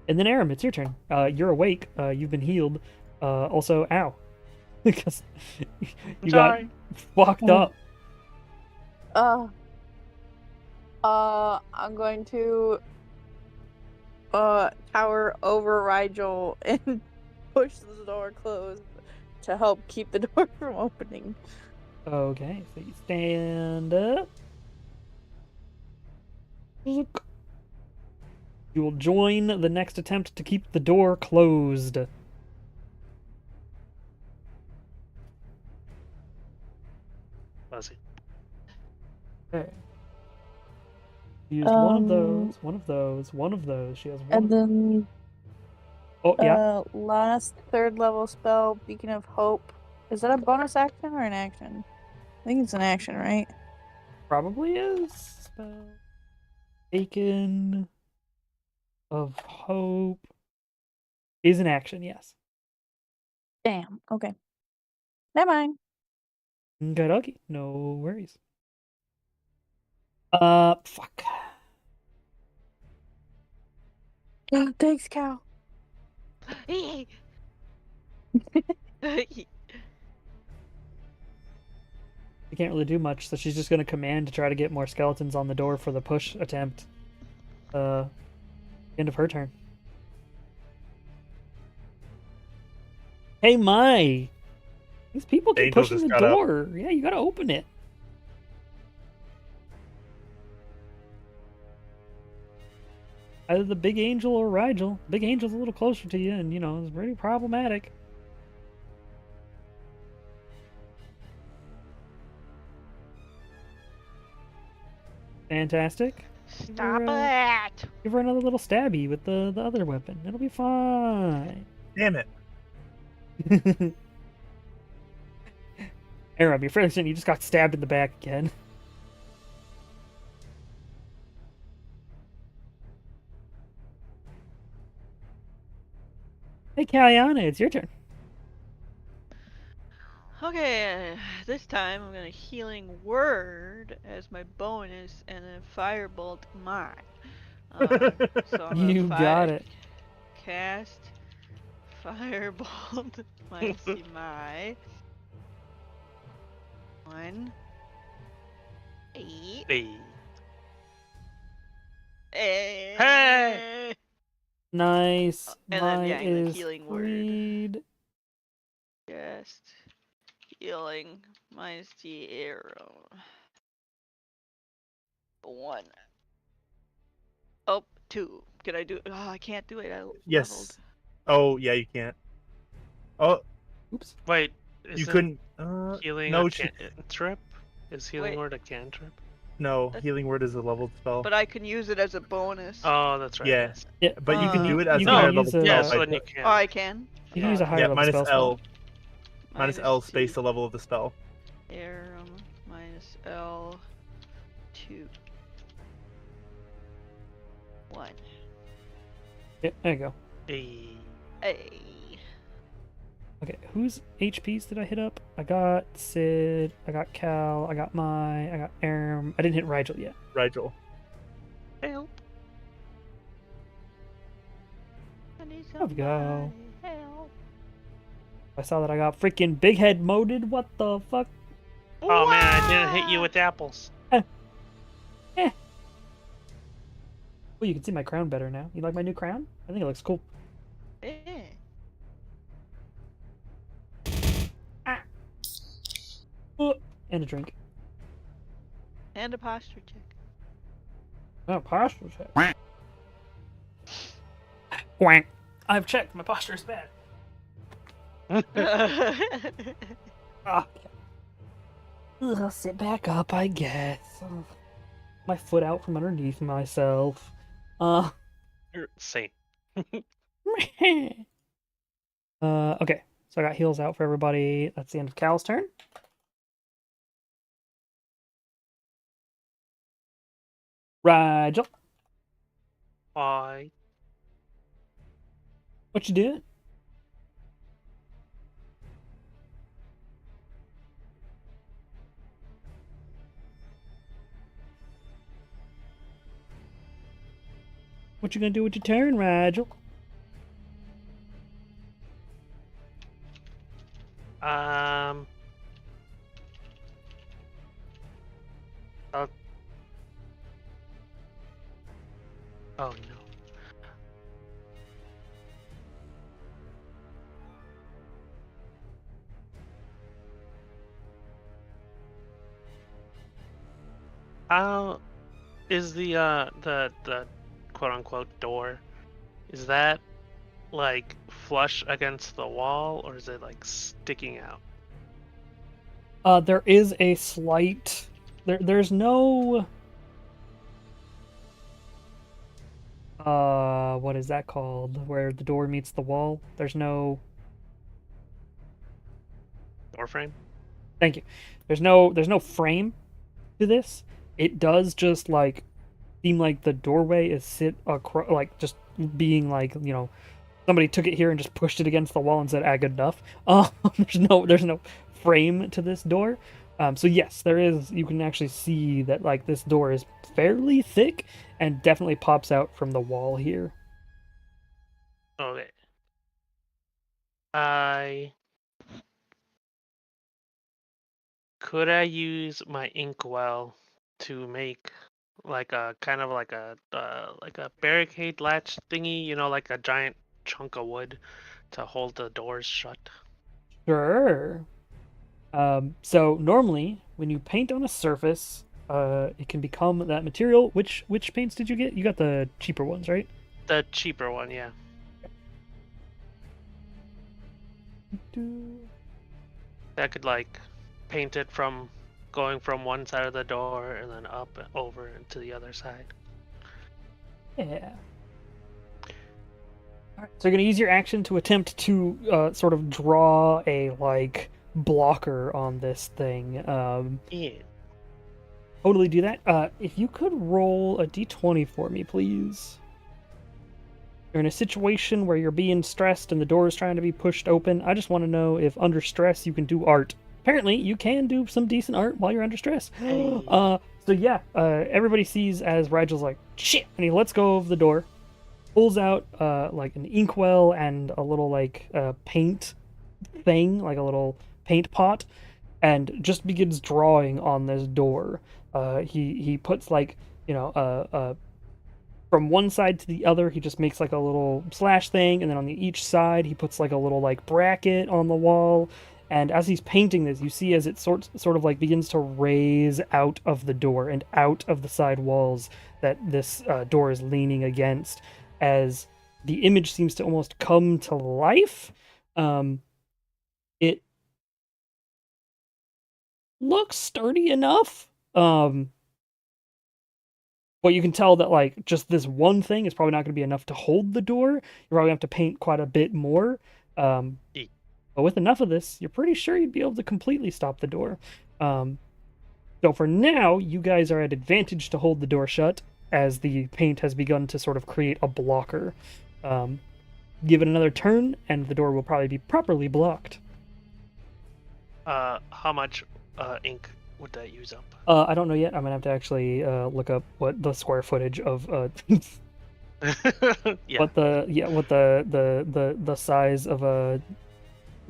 And then Aram, it's your turn. You're awake. You've been healed. Also, ow, because you got Sorry. fucked Oh. up. I'm going to tower over Rigel and push the door closed to help keep the door from opening. Okay, so you stand up. Zook. You will join the next attempt to keep the door closed. Fuzzy. Okay. Use one of Um, those, one of those, one of those. She has one. And then Oh, yeah. last third level spell, Beacon of Hope. Is that a bonus action or an action? I think it's an action, right? Probably is. Spell. Beacon of Hope is an action, yes. Damn. Okay. Never mind. Okay, okay. No worries. Fuck. Thanks, Cal. She can't really do much, so she's just gonna command to try to get more skeletons on the door for the push attempt. End of her turn. Hey, Mai! These people keep Angel pushing just the got up. door. Yeah, you gotta open it. Either the big angel or Rigel. Big angel's a little closer to you, and you know, it's pretty problematic. Fantastic. Stop her, it! Give her another little stabby with the other weapon. It'll be fine. Damn it. Aram, you're fairly certain you just got stabbed in the back again. Hey, Kaliana, it's your turn. Okay, this time I'm gonna healing word as my bonus and then firebolt mine. So I'm gonna You got it. Cast firebolt minus my 1 8 Hey. Hey! Nice. And then, Mine yeah, the is healing word. freed. Cast healing minus the arrow. 1. Oh, 2. Can I do it? Oh, I can't do it. I leveled. Yes. Oh, yeah, you can't. Oh, Oops. Wait, you isn't couldn't. healing no, a cantrip? Is healing Wait. word a cantrip? no. That's- Healing word is a leveled spell. But I can use it as a bonus. Oh, that's right. Yeah. Yes. Yeah, But you can do it as you a can higher use level a- Yeah, spell. so by then you put- can. Oh, I can? You can use a higher yeah, level minus spell slot. L. Minus L space the two. level of the spell. Aram minus L 2. 1. Yeah, there you go. Hey. Hey. Okay, whose HPs did I hit up? I got Sid, I got Cal, I got Mai, I got Aram. I didn't hit Rigel yet. Rigel. Help. I need There we go. somebody help. I saw that I got freaking big head moded. What the fuck? Oh man, I didn't hit you with apples. Oh, you can see my crown better now. You like my new crown? I think it looks cool. Yeah. And a drink. And a posture check. Oh, posture check. Quack. I've checked. My posture is bad. Ah. I'll sit back up, I guess. Ugh. My foot out from underneath myself. Same. Okay. So I got heals out for everybody. That's the end of Cal's turn. Rigel. Bye. What you doing? What you gonna do with your turn, Rigel? Um. I'll... Oh no. How is the quote unquote door? Is that like flush against the wall, or is it like sticking out? There is a slight. There's no. What is that called? Where the door meets the wall? There's no. Door frame? Thank you. There's no frame to this. It does just like seem like the doorway is sit across, like just being like somebody took it here and just pushed it against the wall and said, "Ah, good enough." There's no frame to this door. So yes, there is. You can actually see that like this door is fairly thick and definitely pops out from the wall here. Okay. I could I use my inkwell to make like a kind of like a barricade latch thingy, like a giant chunk of wood to hold the doors shut. Sure. So normally when you paint on a surface, it can become that material. Which paints did you get? You got the cheaper ones, right? The cheaper one, yeah. That could like paint it from going from one side of the door and then up and over and to the other side. Yeah. Alright, so you're gonna use your action to attempt to sort of draw a like blocker on this thing. Yeah. Totally do that. If you could roll a d20 for me, please. You're in a situation where you're being stressed and the door is trying to be pushed open. I just want to know if under stress you can do art. Apparently, you can do some decent art while you're under stress. Hey. So yeah, everybody sees as Rigel's like, shit, and he lets go of the door, pulls out like an inkwell and a little like paint thing, like a little paint pot, and just begins drawing on this door. He puts like from one side to the other, he just makes like a little slash thing, and then on each side he puts like a little like bracket on the wall. And as he's painting this, you see as it sort of like begins to raise out of the door and out of the side walls that this door is leaning against, as the image seems to almost come to life. It looks sturdy enough. But you can tell that like just this one thing is probably not going to be enough to hold the door. You probably have to paint quite a bit more. But with enough of this, you're pretty sure you'd be able to completely stop the door. So for now, you guys are at advantage to hold the door shut, as the paint has begun to sort of create a blocker. Give it another turn, and the door will probably be properly blocked. How much ink would that use up? I don't know yet. I'm gonna have to actually look up what the square footage of Yeah. what the size of a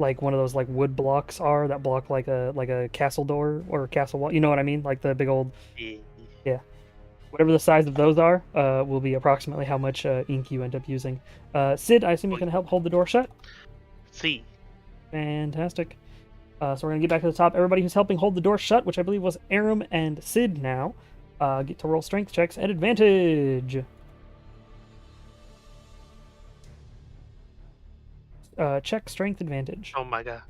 like one of those like wood blocks are that block like a castle door or a castle wall. You know what I mean? Like the big old whatever the size of those are will be approximately how much ink you end up using. Sid, I assume you can help hold the door shut. See. Fantastic. So we're gonna get back to the top. Everybody who's helping hold the door shut, which I believe was Aram and Sid now, get to roll strength checks at advantage. Check strength advantage. Oh my god.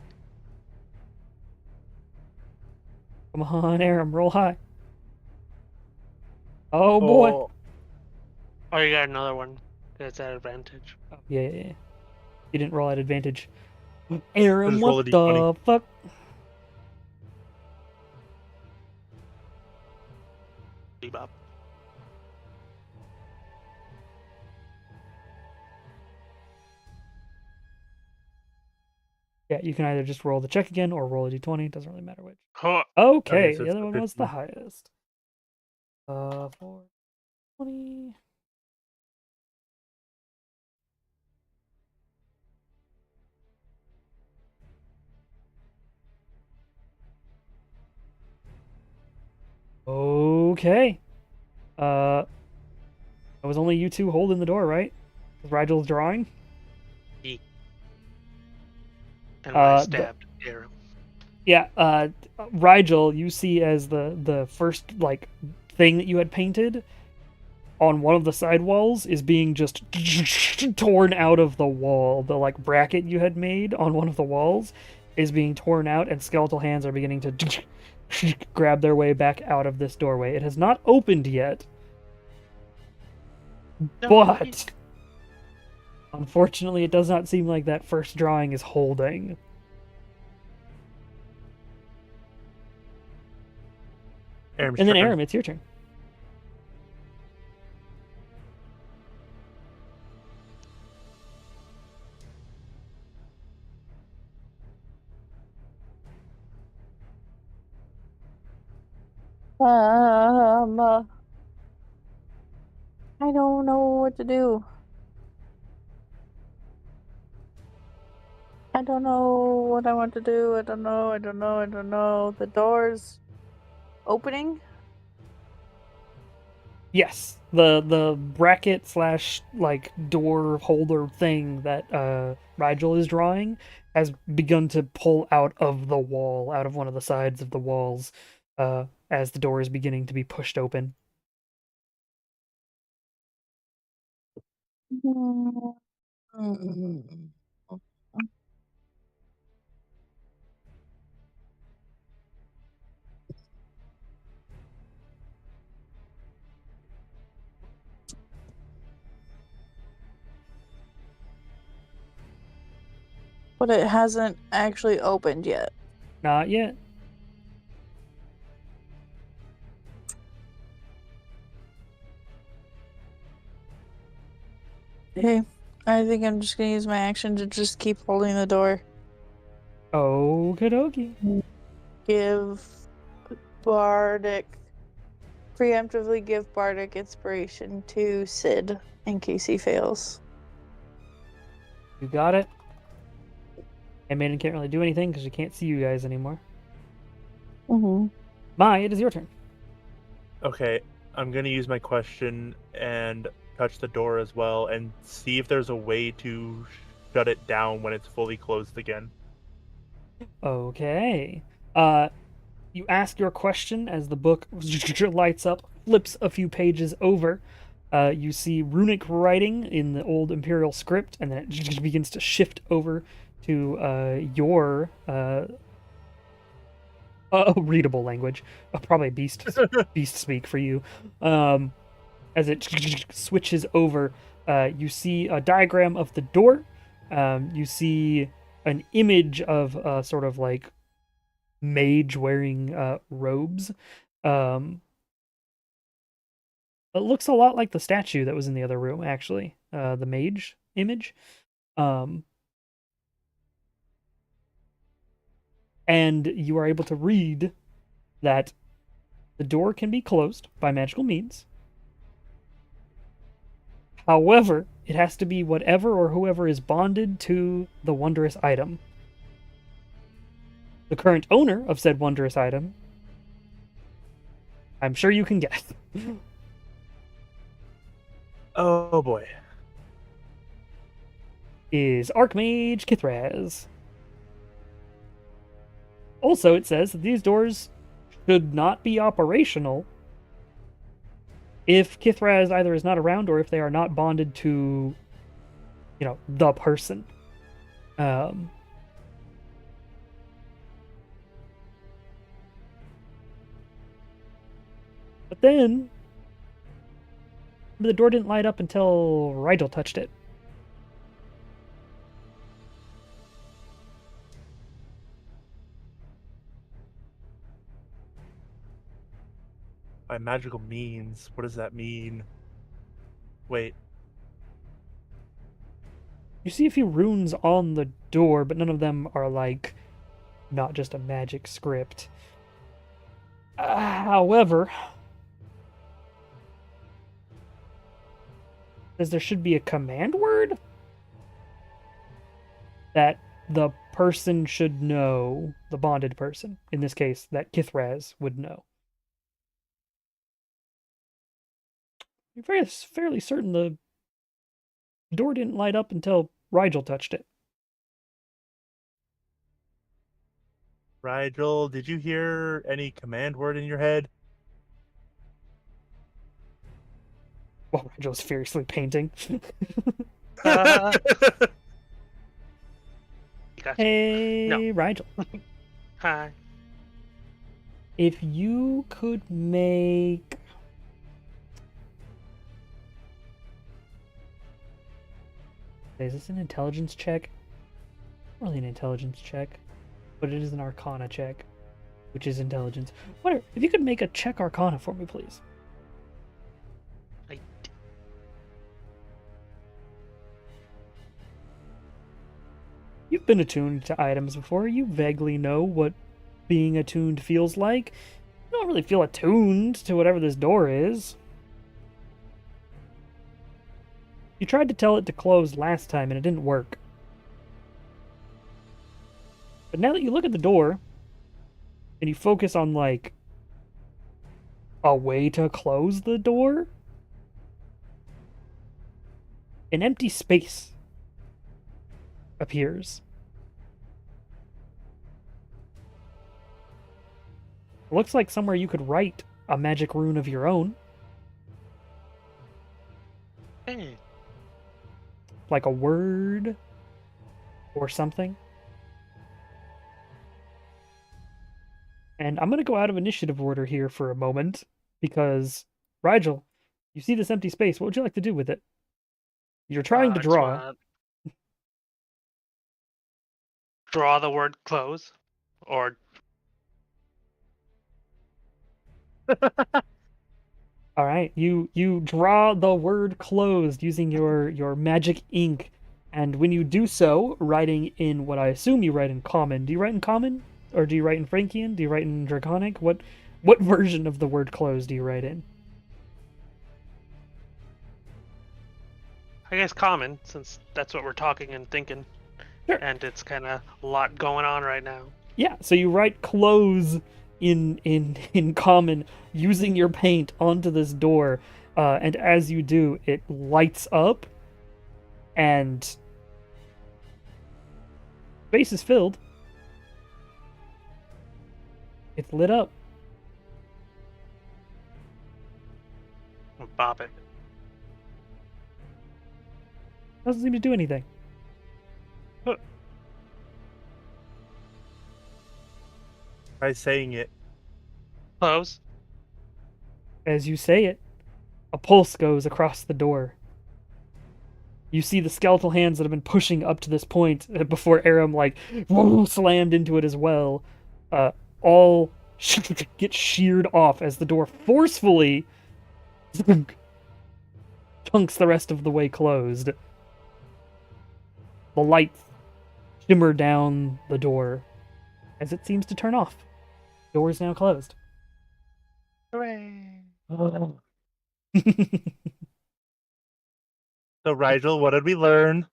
Come on, Aram, roll high. Oh boy. Oh, you got another one. That's at advantage. Oh, yeah. You didn't roll at advantage. Aram, Just roll what a the D20. fuck? Bebop. Yeah, you can either just roll the check again or roll a d20. Doesn't really matter which. Huh. Okay, so the it's other the one was the 15. highest. 420. Okay. It was only you two holding the door, right? With Rigel's drawing. And when I The- stabbed Aram. Yeah, Rigel, you see as the first like thing that you had painted on one of the side walls is being just torn out of the wall. The like bracket you had made on one of the walls is being torn out, and skeletal hands are beginning to grab their way back out of this doorway. It has not opened yet, No, but unfortunately, it does not seem like that first drawing is holding. Aram's And then turn. Aram, it's your turn. I don't know what to do. I don't know what I want to do. I don't know. The door's opening. Yes, the bracket slash like door holder thing that Rigel is drawing has begun to pull out of the wall, out of one of the sides of the walls, as the door is beginning to be pushed open. But it hasn't actually opened yet. Not yet. Okay, I think I'm just gonna use my action to just keep holding the door. Okie dokie. Give Bardic. Preemptively give Bardic inspiration to Sid in case he fails. You got it. And Maiden can't really do anything because she can't see you guys anymore. Mm-hmm. Mai, it is your turn. Okay, I'm gonna use my question and touch the door as well and see if there's a way to shut it down when it's fully closed again. Okay. You ask your question as the book lights up, flips a few pages over. You see runic writing in the old imperial script, and then it begins to shift over to your readable language, probably beast speak for you. As it switches over, you see a diagram of the door. You see an image of sort of like mage wearing robes. It looks a lot like the statue that was in the other room, actually. The mage image. And you are able to read that the door can be closed by magical means. However, it has to be whatever or whoever is bonded to the wondrous item. The current owner of said wondrous item, I'm sure you can guess, Oh boy. is Archmage Kithraz. Also, it says that these doors should not be operational if Kithraz either is not around or if they are not bonded to, the person. But then the door didn't light up until Rigel touched it. By magical means, what does that mean? Wait. You see a few runes on the door, but none of them are like not just a magic script. However, says there should be a command word that the person should know, the bonded person, in this case, that Kithraz would know. You're fairly certain the door didn't light up until Rigel touched it. Rigel, did you hear any command word in your head? While Rigel's furiously painting. Uh, Gotcha. Hey, Rigel. Hi. If you could make... Is this an intelligence check? Not really an intelligence check, but it is an arcana check, which is intelligence. Whatever. If you could make a check arcana for me, please. I You've been attuned to items before. You vaguely know what being attuned feels like. You don't really feel attuned to whatever this door is. You tried to tell it to close last time and it didn't work. But now that you look at the door and you focus on, like, a way to close the door, an empty space appears. It looks like somewhere you could write a magic rune of your own, Hey. like a word or something. And I'm going to go out of initiative order here for a moment, because, Rigel, you see this empty space. What would you like to do with it? You're trying to I just draw. wanna draw the word close, or All right, you draw the word closed using your magic ink, and when you do so, writing in what I assume you write in common. Do you write in common, or do you write in Frankian? Do you write in Draconic? What version of the word closed do you write in? I guess common, since that's what we're talking and thinking, Sure. and it's kind of a lot going on right now. Yeah, so you write close in common using your paint onto this door, and as you do, it lights up, and space is filled. It's lit up. Bop it. Doesn't seem to do anything. Try saying it. Close. As you say it, a pulse goes across the door. You see the skeletal hands that have been pushing up to this point before Aram slammed into it as well. All get sheared off as the door forcefully chunks the rest of the way closed. The lights shimmer down the door as it seems to turn off. Door is now closed. Hooray! So, Rigel, what did we learn?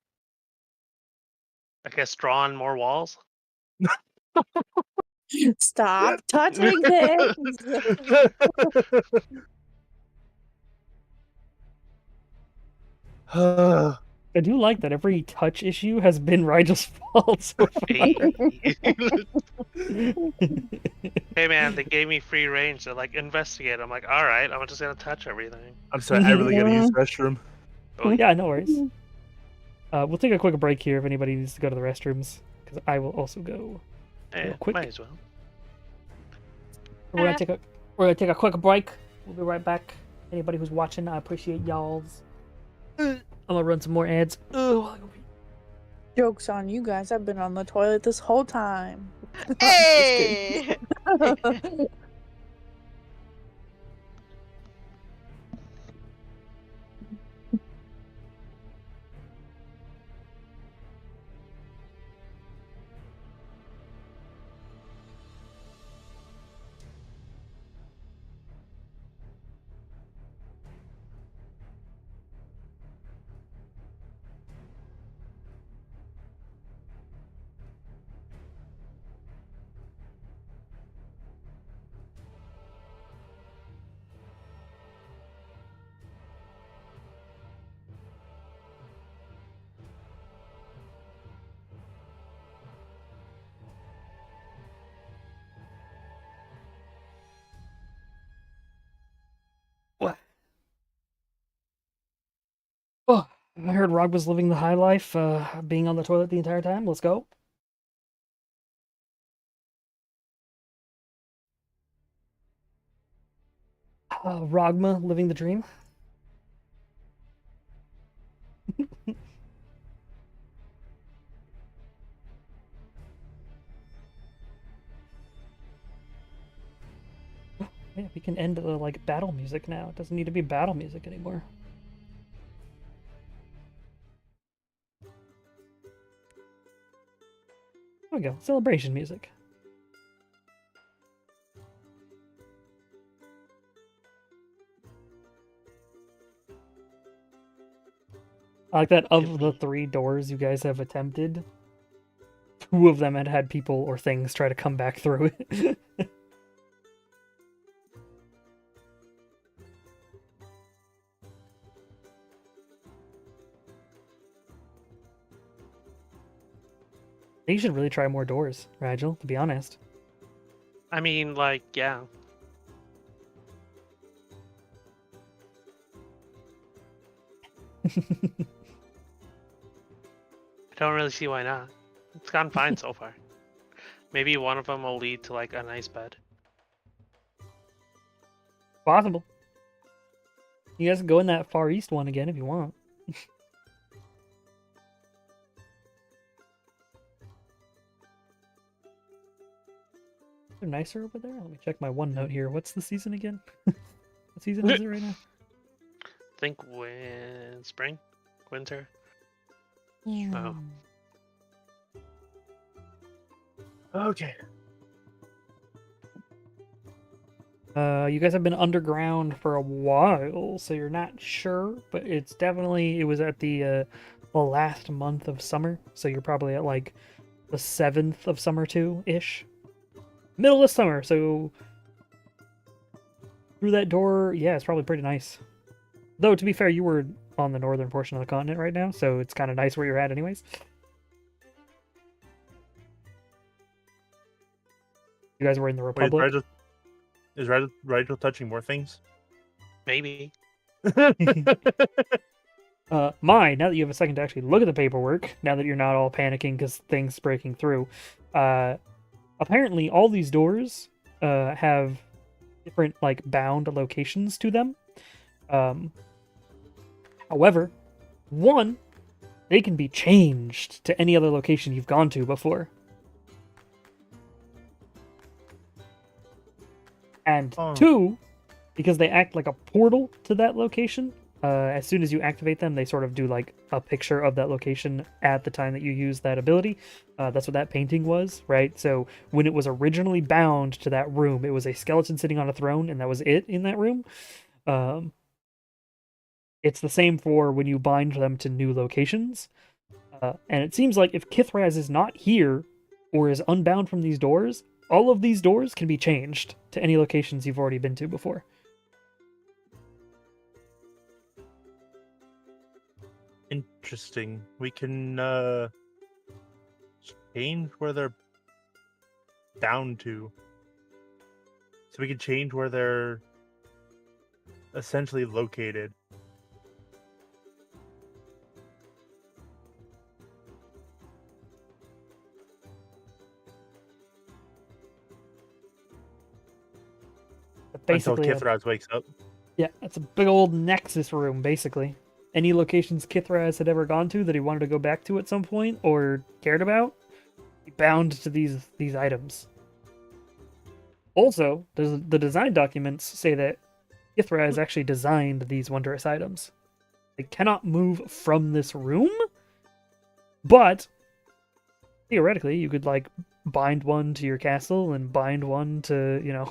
I guess drawing more walls. Stop touching things. I do like that every touch issue has been Rigel's fault so far. Hey man, they gave me free range to investigate. I'm like, all right, I'm just gonna touch everything. I'm sorry, I really gotta use the restroom. Oh, Yeah, no worries. We'll take a quick break here if anybody needs to go to the restrooms, because I will also go. yeah, quick. might as well. We're gonna take a quick break. We'll be right back. Anybody who's watching, I appreciate y'all's. I'm gonna run some more ads. Joke's on you guys. I've been on the toilet this whole time. Hey! I heard Rog was living the high life, being on the toilet the entire time. Let's go. Rogma living the dream. Yeah, we can end the like battle music now. It doesn't need to be battle music anymore. There we go. Celebration music. I like that of the 3 doors you guys have attempted, 2 of them had people or things try to come back through it. You should really try more doors, Rigel, to be honest. I mean, like, yeah. I don't really see why not. It's gone fine so far. Maybe one of them will lead to like a nice bed. Possible. You guys can go in that far east one again if you want. They're nicer over there. Let me check my OneNote here. What's the season again? What season is it right now? Think spring, winter. Oh. Okay. You guys have been underground for a while, so you're not sure, but it was at the last month of summer, so you're probably at like the 7th of summer too-ish. Middle of summer, so through that door, yeah, it's probably pretty nice. Though, to be fair, you were on the northern portion of the continent right now, so it's kind of nice where you're at anyways. You guys were in the Wait, Republic. is Rigel touching more things? Maybe. Now that you have a second to actually look at the paperwork, now that you're not all panicking because things breaking through, apparently all these doors have different like bound locations to them. However, one, they can be changed to any other location you've gone to before. And 2, because they act like a portal to that location, as soon as you activate them, they sort of do like a picture of that location at the time that you use that ability. That's what that painting was, right? So when it was originally bound to that room, it was a skeleton sitting on a throne, and that was it in that room. It's the same for when you bind them to new locations. And it seems like if Kithraz is not here, or is unbound from these doors, all of these doors can be changed to any locations you've already been to before. Interesting. We can change where they're bound to. So we can change where they're essentially located. Basically, until Kithraz wakes up. Yeah, it's a big old nexus room, basically. Any locations Kithraz had ever gone to that he wanted to go back to at some point or cared about, he bound to these items. Also, the design documents say that Kithraz actually designed these wondrous items. They cannot move from this room, but theoretically, you could like bind one to your castle and bind one to,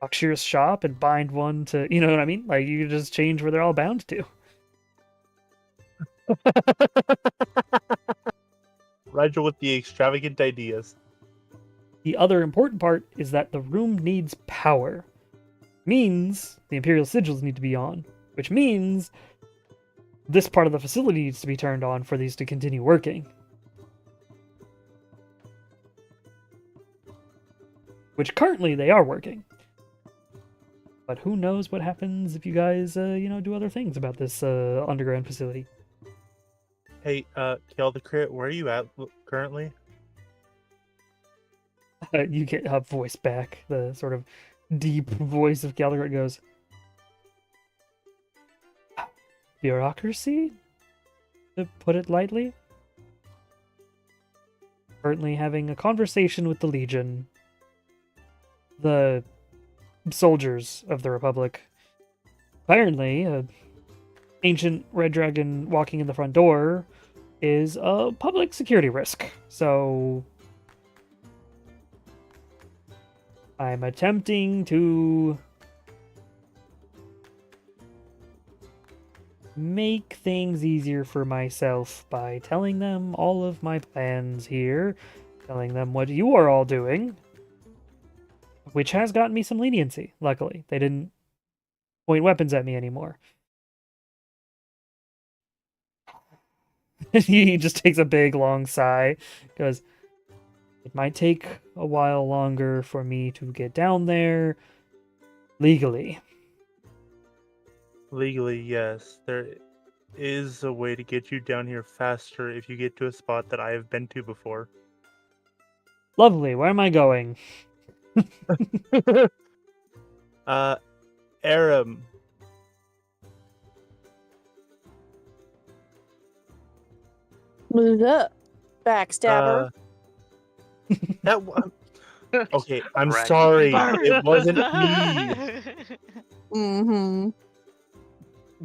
Akshir's shop and bind one to, you know what I mean? Like, you just change where they're all bound to. Rigel with the extravagant ideas. The other important part is that the room needs power. Means the Imperial Sigils need to be on, which means this part of the facility needs to be turned on for these to continue working. Which currently they are working. But who knows what happens if you guys, do other things about this underground facility. Hey, Kill the Crit, where are you at currently? You get a voice back. The sort of deep voice of Gallagher goes, bureaucracy? To put it lightly? Currently having a conversation with the Legion. The soldiers of the Republic. Apparently, an ancient red dragon walking in the front door is a public security risk. So I'm attempting to make things easier for myself by telling them all of my plans here, telling them what you are all doing, which has gotten me some leniency, luckily. They didn't point weapons at me anymore. He just takes a big, long sigh, goes, it might take a while longer for me to get down there legally. Legally, yes. There is a way to get you down here faster if you get to a spot that I have been to before. Lovely, where am I going? Aram. What's up, backstabber? That one. Okay, I'm Right. sorry. It wasn't me. Mm-hmm.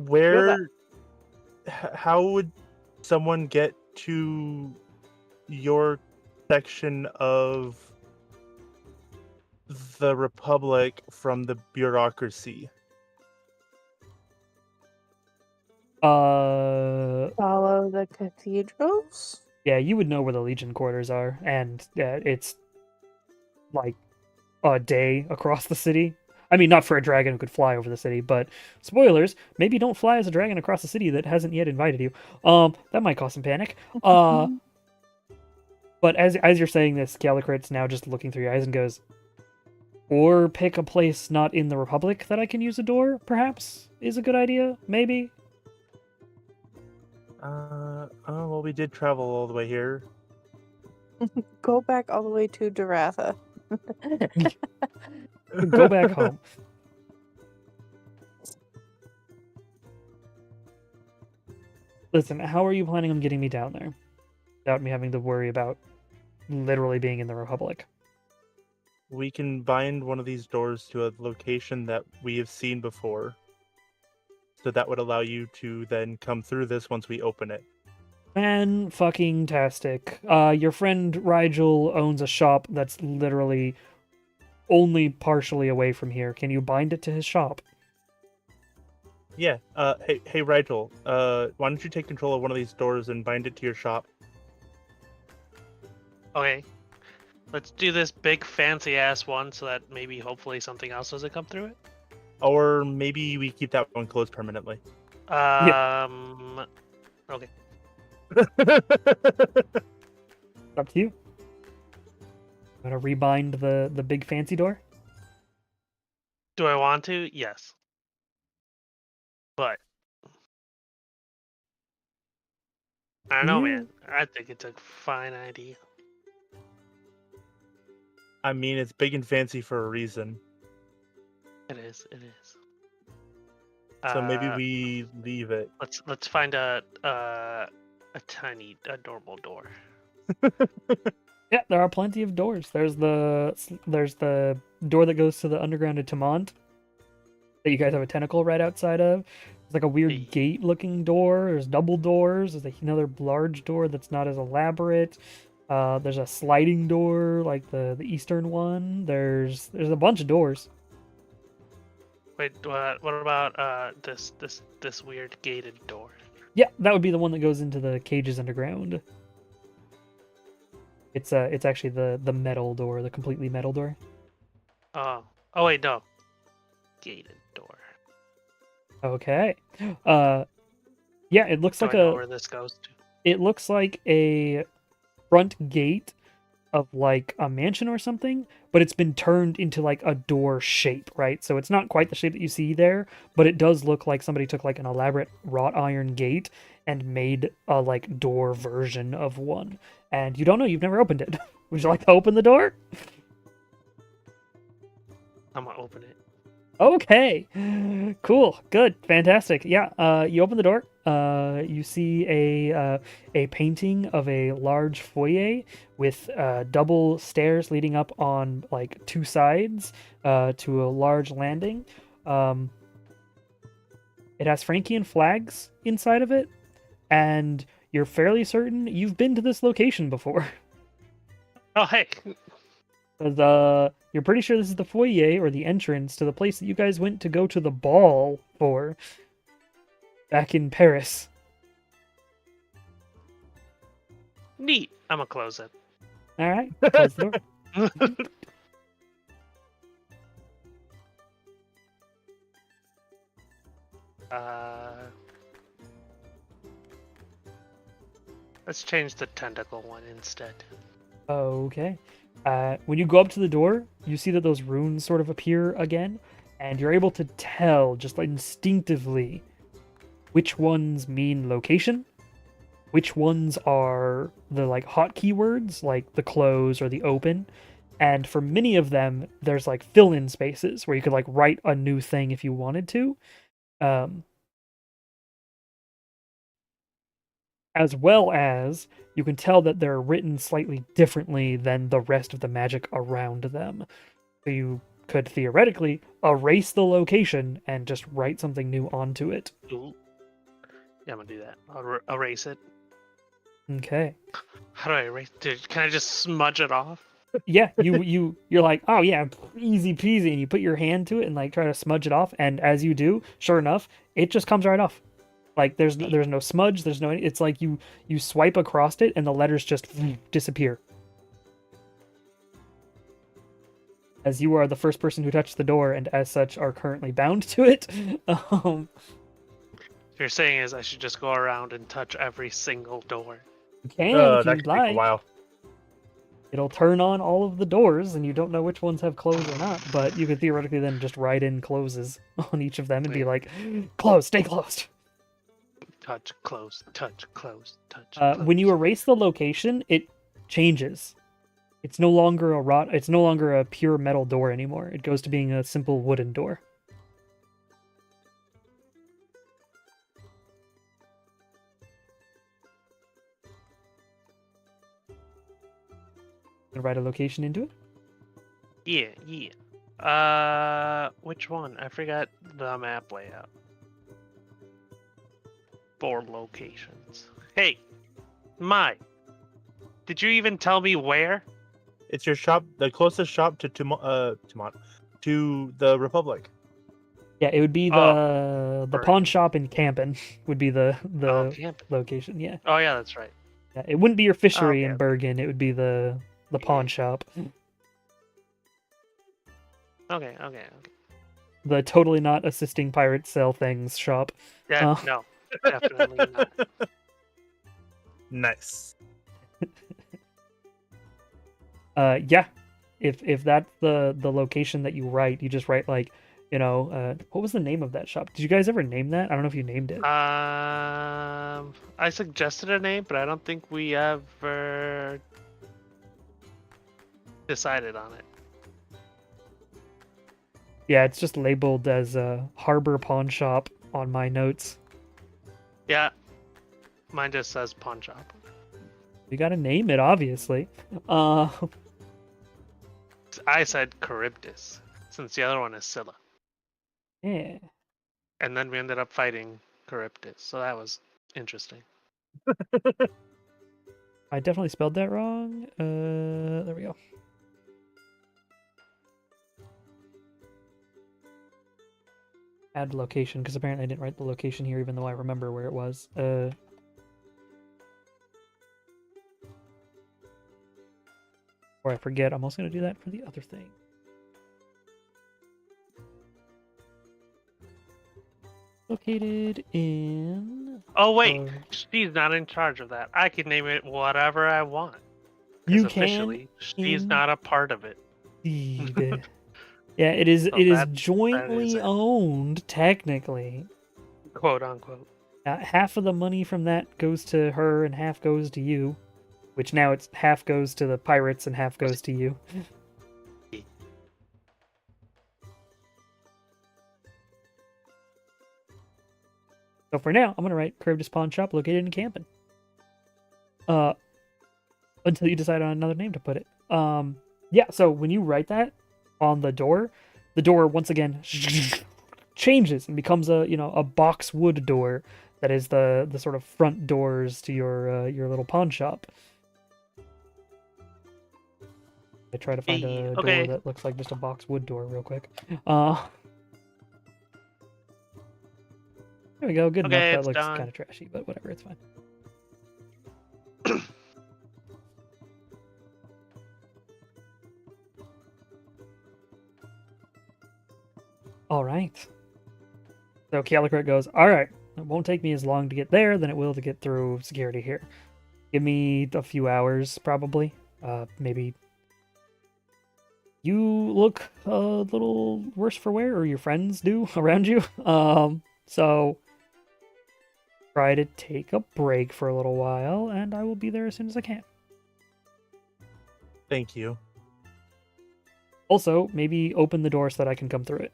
Where? How would someone get to your section of the Republic from the bureaucracy? Follow the cathedrals? Yeah, you would know where the Legion quarters are, and it's like a day across the city. I mean, not for a dragon who could fly over the city, but spoilers, maybe don't fly as a dragon across the city that hasn't yet invited you. That might cause some panic. But as you're saying this, Calicrit's now just looking through your eyes and goes, or pick a place not in the Republic that I can use a door, perhaps, is a good idea, maybe? Oh, well, we did travel all the way here. Go back all the way to Doratha. Go back home. Listen, how are you planning on getting me down there? Without me having to worry about literally being in the Republic. We can bind one of these doors to a location that we have seen before. So that would allow you to then come through this once we open it. Fan-fucking-tastic. Your friend Rigel owns a shop that's literally only partially away from here. Can you bind it to his shop? Yeah. Hey, Rigel. Why don't you take control of one of these doors and bind it to your shop? Okay. Let's do this big fancy ass one so that maybe hopefully something else doesn't come through it. Or maybe we keep that one closed permanently. Okay. Up to you. Want to rebind the big fancy door? Do I want to? Yes. But I don't know, man. I think it's a fine idea. I mean, it's big and fancy for a reason. It is. It is. So maybe we leave it. Let's find a normal door. Yeah, there are plenty of doors. There's the door that goes to the underground of Tamont that you guys have a tentacle right outside of. It's like a weird gate-looking door. There's double doors. There's another large door that's not as elaborate. There's a sliding door like the eastern one. There's a bunch of doors. Wait, what about this weird gated door? Yeah, that would be the one that goes into the cages underground. It's actually the metal door, the completely metal door. Oh wait, no. Gated door. Okay. Yeah, it looks Do like I know where this goes to? it looks like a front gate of like a mansion or something, but it's been turned into like a door shape, right? So it's not quite the shape that you see there, but it does look like somebody took like an elaborate wrought iron gate and made a like door version of one. And you don't know, you've never opened it. Would you like to open the door? I'm gonna open it. Okay. Cool. Good. Fantastic. Yeah. You open the door. You see a painting of a large foyer with double stairs leading up on like two sides to a large landing. It has Frankian flags inside of it, and you're fairly certain you've been to this location before. Oh, hey. Because you're pretty sure this is the foyer or the entrance to the place that you guys went to go to the ball for back in Paris. Neat. I'm gonna close it. All right, close the door. Let's change the tentacle one instead. Okay. When you go up to the door, you see that those runes sort of appear again, and you're able to tell just instinctively which ones mean location, which ones are the like hot keywords, like the close or the open, and for many of them, there's like fill-in spaces where you could like write a new thing if you wanted to. As well as you can tell that they're written slightly differently than the rest of the magic around them. So you could theoretically erase the location and just write something new onto it. Ooh. Yeah, I'm gonna do that. I'll erase it. Okay. How do I erase? Can I just smudge it off? Yeah, you're like, oh yeah, easy peasy, and you put your hand to it and like try to smudge it off, and as you do, sure enough, it just comes right off. Like there's no smudge, there's no. It's like you swipe across it and the letters just disappear. As you are the first person who touched the door, and as such are currently bound to it. What you're saying is I should just go around and touch every single door. You can if That you'd could take a like. while. It'll turn on all of the doors, and you don't know which ones have closed or not. But you could theoretically then just write in closes on each of them and be like, "Close, stay closed." Touch, close, touch, close, touch. When you erase the location, it changes. It's no longer It's no longer a pure metal door anymore. It goes to being a simple wooden door. Gonna write a location into it. Yeah. Which one? I forgot the map layout. 4 locations. Hey, Mai, did you even tell me where? It's your shop, the closest shop to the Republic. Yeah, it would be the Bergen. pawn shop in Campen would be the Camp. location. Yeah. Oh yeah, that's right. Yeah, it wouldn't be your fishery okay. in Bergen. It would be the pawn shop. Okay. The totally not assisting pirates sell things shop. Yeah, no, definitely not. Nice. Yeah. If that's the location that you write, you just write like, what was the name of that shop? Did you guys ever name that? I don't know if you named it. I suggested a name, but I don't think we ever decided on it. Yeah, it's just labeled as a Harbor Pawn Shop on my notes. Yeah, mine just says pawn shop. We gotta name it, obviously. I said Charybdis, since the other one is Scylla. Yeah. And then we ended up fighting Charybdis, so that was interesting. I definitely spelled that wrong. There we go. Add location, because apparently I didn't write the location here, even though I remember where it was. Or I forget, I'm also going to do that for the other thing. Located in... Oh wait, she's not in charge of that. I can name it whatever I want. You officially, she's in- not a part of it. Indeed. Yeah, it is. So It is that is jointly it. owned, technically. Quote unquote. Half of the money from that goes to her, and half goes to you. Which now it's half goes to the pirates and half goes to you. So for now, I'm gonna write Charybdis Pawn Shop located in Campen. Until you decide on another name to put it. Yeah. So when you write that on the door once again changes and becomes a boxwood door that is the sort of front doors to your little pawn shop. I try to find a Okay. door that looks like just a boxwood door real quick. There we go. Good enough. Okay, That it's looks done. kind of trashy, but whatever. It's fine. All right. So Calicret goes, all right, it won't take me as long to get there than it will to get through security here. Give me a few hours, probably. Maybe. You look a little worse for wear, or your friends do around you. So try to take a break for a little while, and I will be there as soon as I can. Thank you. Also, maybe open the door so that I can come through it.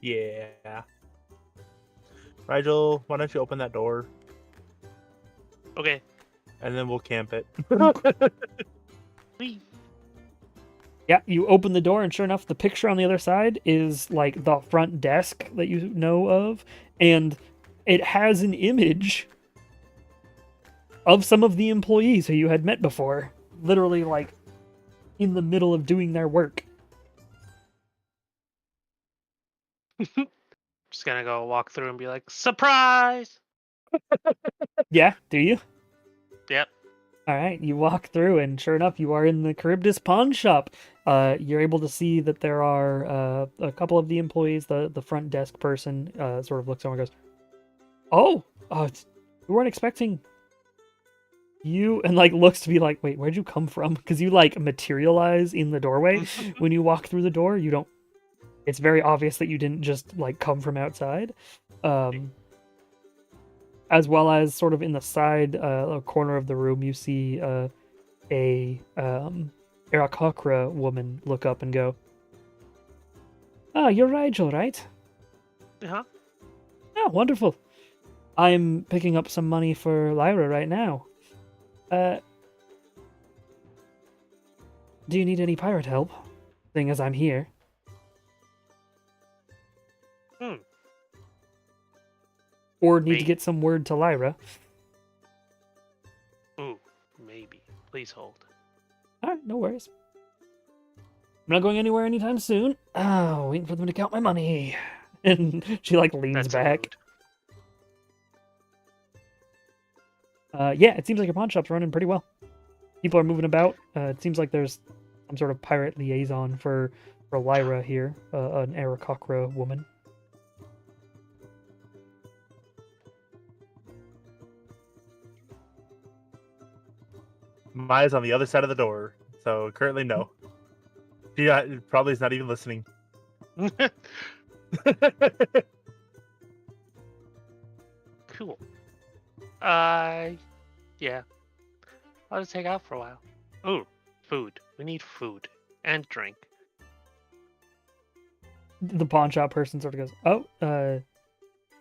Yeah. Rigel, why don't you open that door Okay. and then we'll camp it. Leave. Yeah, you open the door, and sure enough, the picture on the other side is like the front desk that you know of, and it has an image of some of the employees who you had met before, literally like in the middle of doing their work. Just gonna go walk through and be like, surprise! Yeah, do you? Yep. All right, you walk through, and sure enough, you are in the Charybdis Pawn Shop. You're able to see that there are a couple of the employees. The front desk person sort of looks over and goes, "Oh, we weren't expecting you," and like looks to be like, "Wait, where'd you come from?" Because you like materialize in the doorway when you walk through the door. You don't. It's very obvious that you didn't just like come from outside. As well as sort of in the side corner of the room, you see a Aarakocra woman look up and go, "Ah, you're Rigel, right? Uh-huh. Oh, wonderful. I'm picking up some money for Lyra right now. Do you need any pirate help? Seeing as I'm here." Or need to Me. get some word to Lyra. Ooh, maybe. Please hold. Alright, no worries. I'm not going anywhere anytime soon. Oh, waiting for them to count my money. And she like leans That's back. rude. Yeah, it seems like your pawn shop's running pretty well. People are moving about. It seems like there's some sort of pirate liaison for Lyra here, an Aarakocra woman. Maya's on the other side of the door, so currently no. She probably is not even listening. Cool. Yeah. I'll just hang out for a while. Ooh, food. We need food and drink. The pawn shop person sort of goes, "Oh,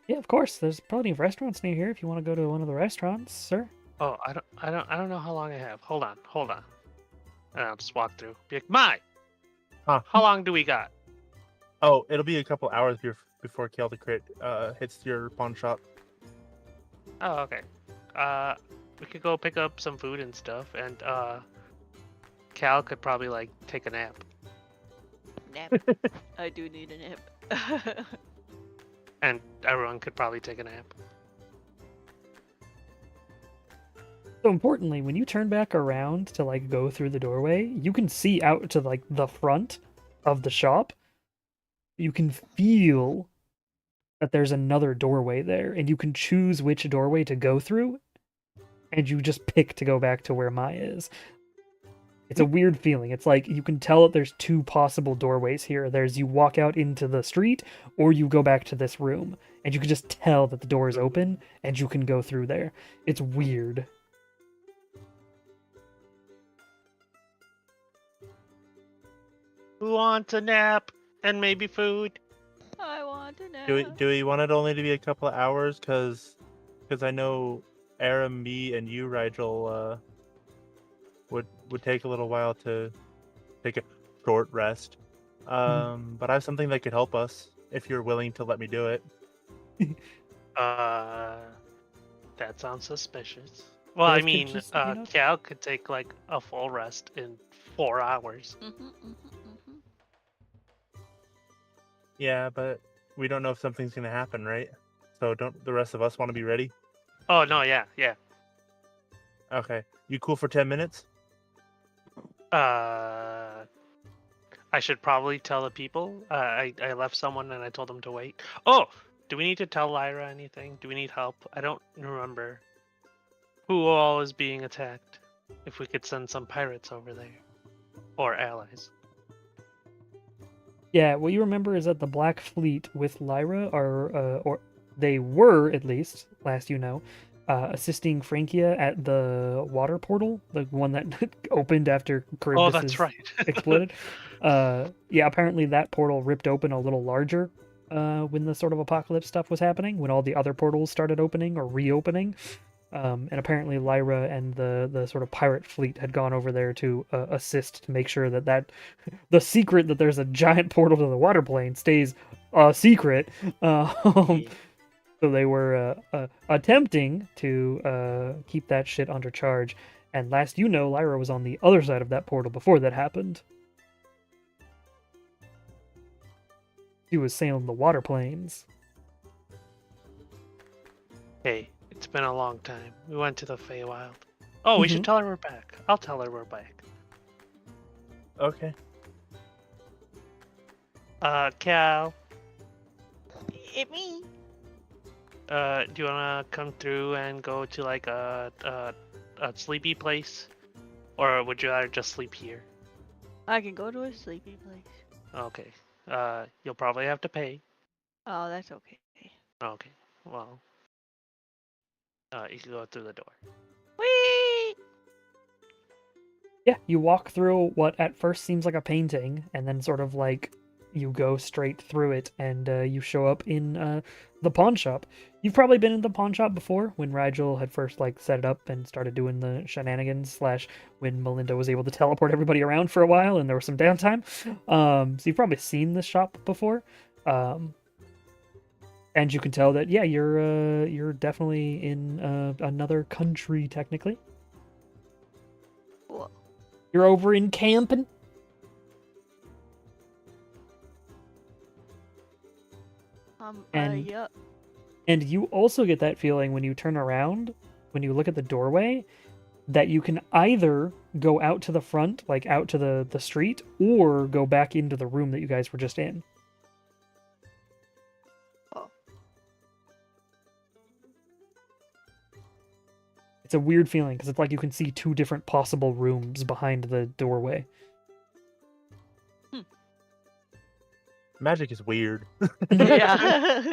yeah, of course. There's plenty of restaurants near here if you want to go to one of the restaurants, sir." Oh, I don't know how long I have. Hold on. And I'll just walk through. Be like, "My, Huh. how long do we got?" Oh, it'll be a couple hours before Calicret hits your pawn shop. Oh, okay. We could go pick up some food and stuff, and Cal could probably like take a nap. Nap. I do need a nap. And everyone could probably take a nap. So importantly, when you turn back around to like go through the doorway, you can see out to like the front of the shop. You can feel that there's another doorway there, and you can choose which doorway to go through. and you just pick to go back to where Maya is. It's a weird feeling. It's like you can tell that there's two possible doorways here. There's you walk out into the street, or you go back to this room, and you can just tell that the door is open, and you can go through there. It's weird. Who wants a nap and maybe food? I want to know. Do we want it only to be a couple of hours? Because I know Aram, me, and you, Rigel, would take a little while to take a short rest. But I have something that could help us if you're willing to let me do it. That sounds suspicious. Well, Guys I could mean, just, Cal could take like a full rest in 4 hours. Yeah, but we don't know if something's gonna happen, right? So don't the rest of us want to be ready? Oh no, yeah. Okay. You cool for 10 minutes? I should probably tell the people. I left someone and I told them to wait. Oh, do we need to tell Lyra anything? Do we need help? I don't remember who all is being attacked. If we could send some pirates over there, or allies. Yeah, what you remember is that the Black Fleet with Lyra are, or they were at least, last you know, assisting Frankia at the water portal, the one that opened after Charybdis Oh, that's right. exploded. Yeah, apparently that portal ripped open a little larger when the sort of apocalypse stuff was happening, when all the other portals started opening or reopening. And apparently Lyra and the sort of pirate fleet had gone over there to assist to make sure that the secret that there's a giant portal to the water plane stays a secret. So they were attempting to keep that shit under charge. And last you know, Lyra was on the other side of that portal before that happened. She was sailing the water planes. Hey, it's been a long time. We went to the Feywild. Oh, we should tell her we're back. I'll tell her we're back. Okay. Cal, It me. do you wanna come through and go to like a sleepy place, or would you rather just sleep here? I can go to a sleepy place. Okay. You'll probably have to pay. Oh, that's okay. Okay. Well, you can go through the door. Whee! Yeah, you walk through what at first seems like a painting, and then sort of like you go straight through it, and you show up in the pawn shop. You've probably been in the pawn shop before, when Rigel had first like set it up and started doing the shenanigans, / when Melinda was able to teleport everybody around for a while and there was some downtime. So you've probably seen this shop before. And you can tell that, yeah, you're definitely in another country, technically. Cool. You're over in camping. And- Yeah. And you also get that feeling when you turn around, when you look at the doorway, that you can either go out to the front, like out to the street, or go back into the room that you guys were just in. Oh. It's a weird feeling, because it's like you can see two different possible rooms behind the doorway. Magic is weird. Yeah.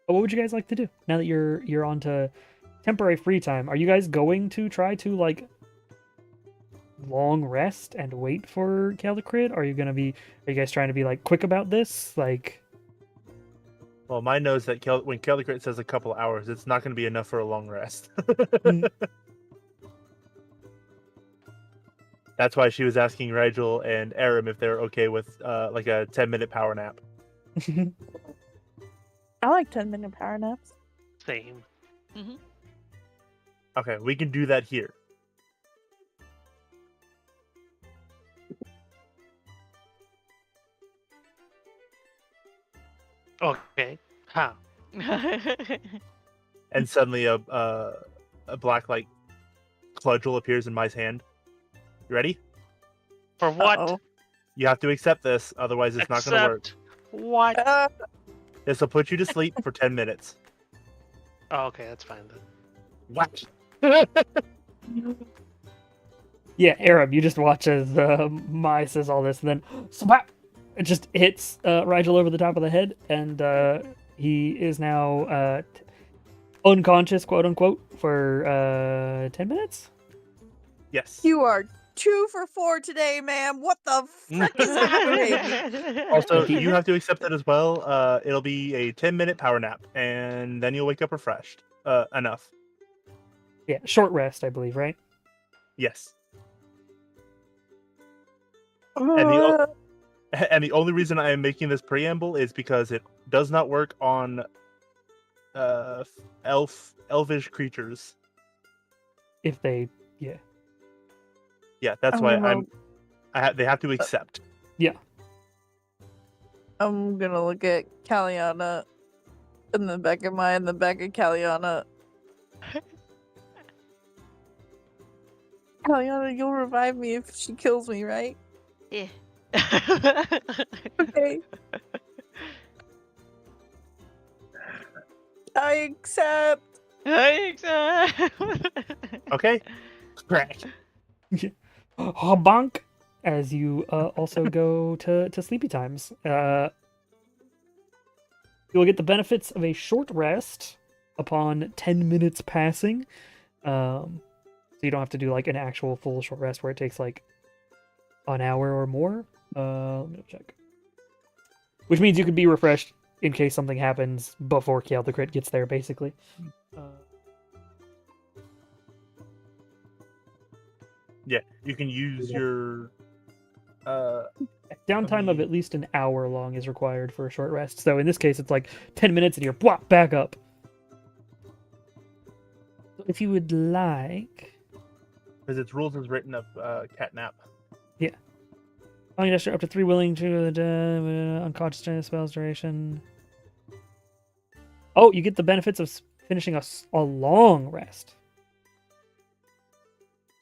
But what would you guys like to do now that you're on to temporary free time? Are you guys going to try to like long rest and wait for Calicrid? Are you guys trying to be like quick about this? Like, Well, mine knows that when Calicrit says a couple hours, it's not going to be enough for a long rest. That's why she was asking Rigel and Aram if they're okay with like a 10-minute power nap. I like 10-minute power naps. Same. Okay, we can do that here. Okay. How? And suddenly a black like cudgel appears in Mai's hand. You ready? For what? Uh-oh. You have to accept this, otherwise it's not going to work. What? This will put you to sleep for 10 minutes. Oh, okay, that's fine then. What? Yeah, Arab, you just watch as Mai says all this, and then slap! It just hits Rigel over the top of the head, and he is now unconscious, quote unquote, for 10 minutes. Yes. You are 2 for 4 today, ma'am. What the frick is happening? Also, Thank you. you have to accept it as well. It'll be a 10-minute power nap, and then you'll wake up refreshed. Enough. Yeah, short rest, I believe, right? Yes. And the only reason I am making this preamble is because it does not work on elvish creatures. If they, Yeah, that's why they have to accept. I'm gonna look at Kaliana in the back of in the back of Kaliana. Kaliana, you'll revive me if she kills me, right? Yeah. Okay. I accept. Okay. Crack. bonk, as you also go to sleepy times. You'll get the benefits of a short rest upon 10 minutes passing. So you don't have to do like an actual full short rest where it takes like an hour or more. Let me check. Which means you could be refreshed in case something happens before Kiel the Crit gets there, basically. Yeah, you can use your Downtime of at least an hour long is required for a short rest. So in this case, it's like 10 minutes and you're back up. So if you would like... because its rules is written up catnap. Long gesture up to 3 willing to unconscious during the spell's duration. Oh, you get the benefits of finishing a long rest.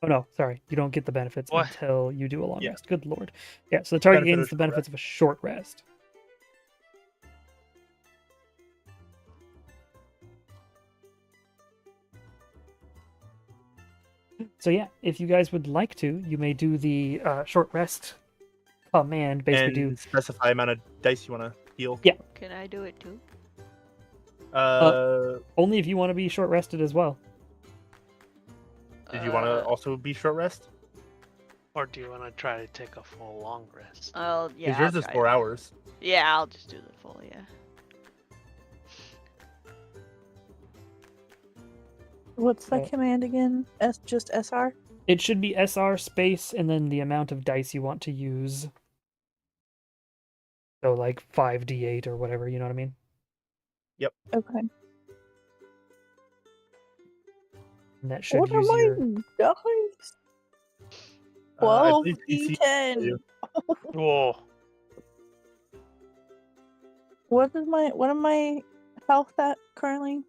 Oh no, sorry. You don't get the benefits What? until you do a long Yeah. rest. Good lord. Yeah, so the target Benefit of gains the short benefits of a short rest. So yeah, if you guys would like to, you may do the short rest command. Basically And specify amount of dice you want to heal. Yeah. Can I do it too? only if you want to be short rested as well. Did you want to also be short rest? Or do you want to try to take a full long rest? Yeah. Because yours I'll is try 4 it. hours. Yeah, I'll just do the full. Yeah. What's the Okay. command again? Just SR? It should be SR space and then the amount of dice you want to use. So like 5d8 or whatever, you know what I mean? Okay. And that should What are use my your... dice? I 12 believe DC D10. Whoa. What am my health at currently?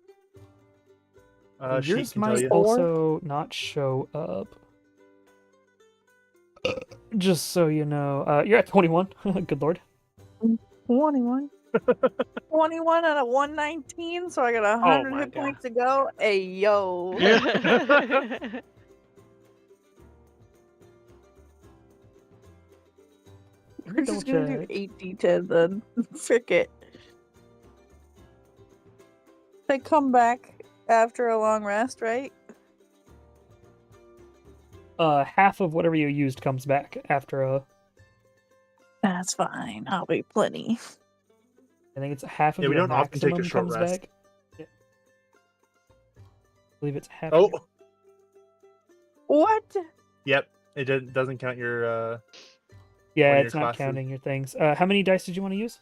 She yours can tell might you. also not show up. Just so you know. You're at 21. Good lord. 21. 21 out of 119, so I got 100 my hit God. points to go. Hey, yo. We're Double just gonna do check. 8d10 then. Frick it. They come back after a long rest, right? Half of whatever you used comes back after a... That's fine. I'll be plenty. I think it's half of Yeah, we your don't often take a maximum short comes rest. back. Yeah. I believe it's half. Oh, Of your... What? yep. It doesn't count your. Yeah, one of it's your not classes. counting your things. How many dice did you want to use?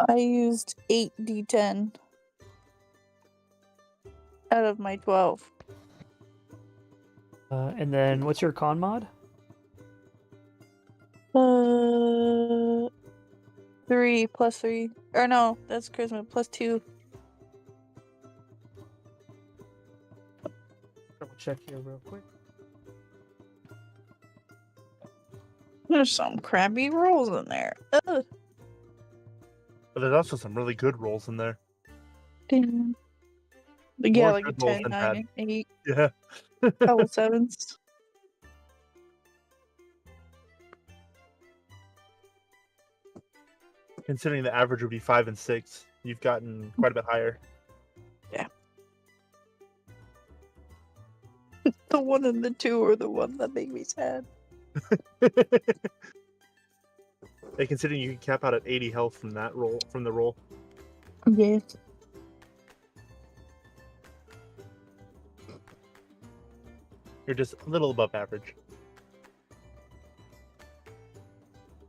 I used 8d10 out of my 12. And then what's your con mod? 3 plus 3. Or no, that's charisma plus 2. Double check here real quick. There's some crappy rolls in there. Ugh. But there's also some really good rolls in there. Damn. But yeah, More like a good rolls 10, than 9, bad. 8, Yeah. couple 7s. Considering the average would be 5 and 6, you've gotten quite a bit higher. The 1 and the 2 are the one that make me sad. Hey, considering you can cap out at 80 health from that roll, from the roll. Yes. You're just a little above average.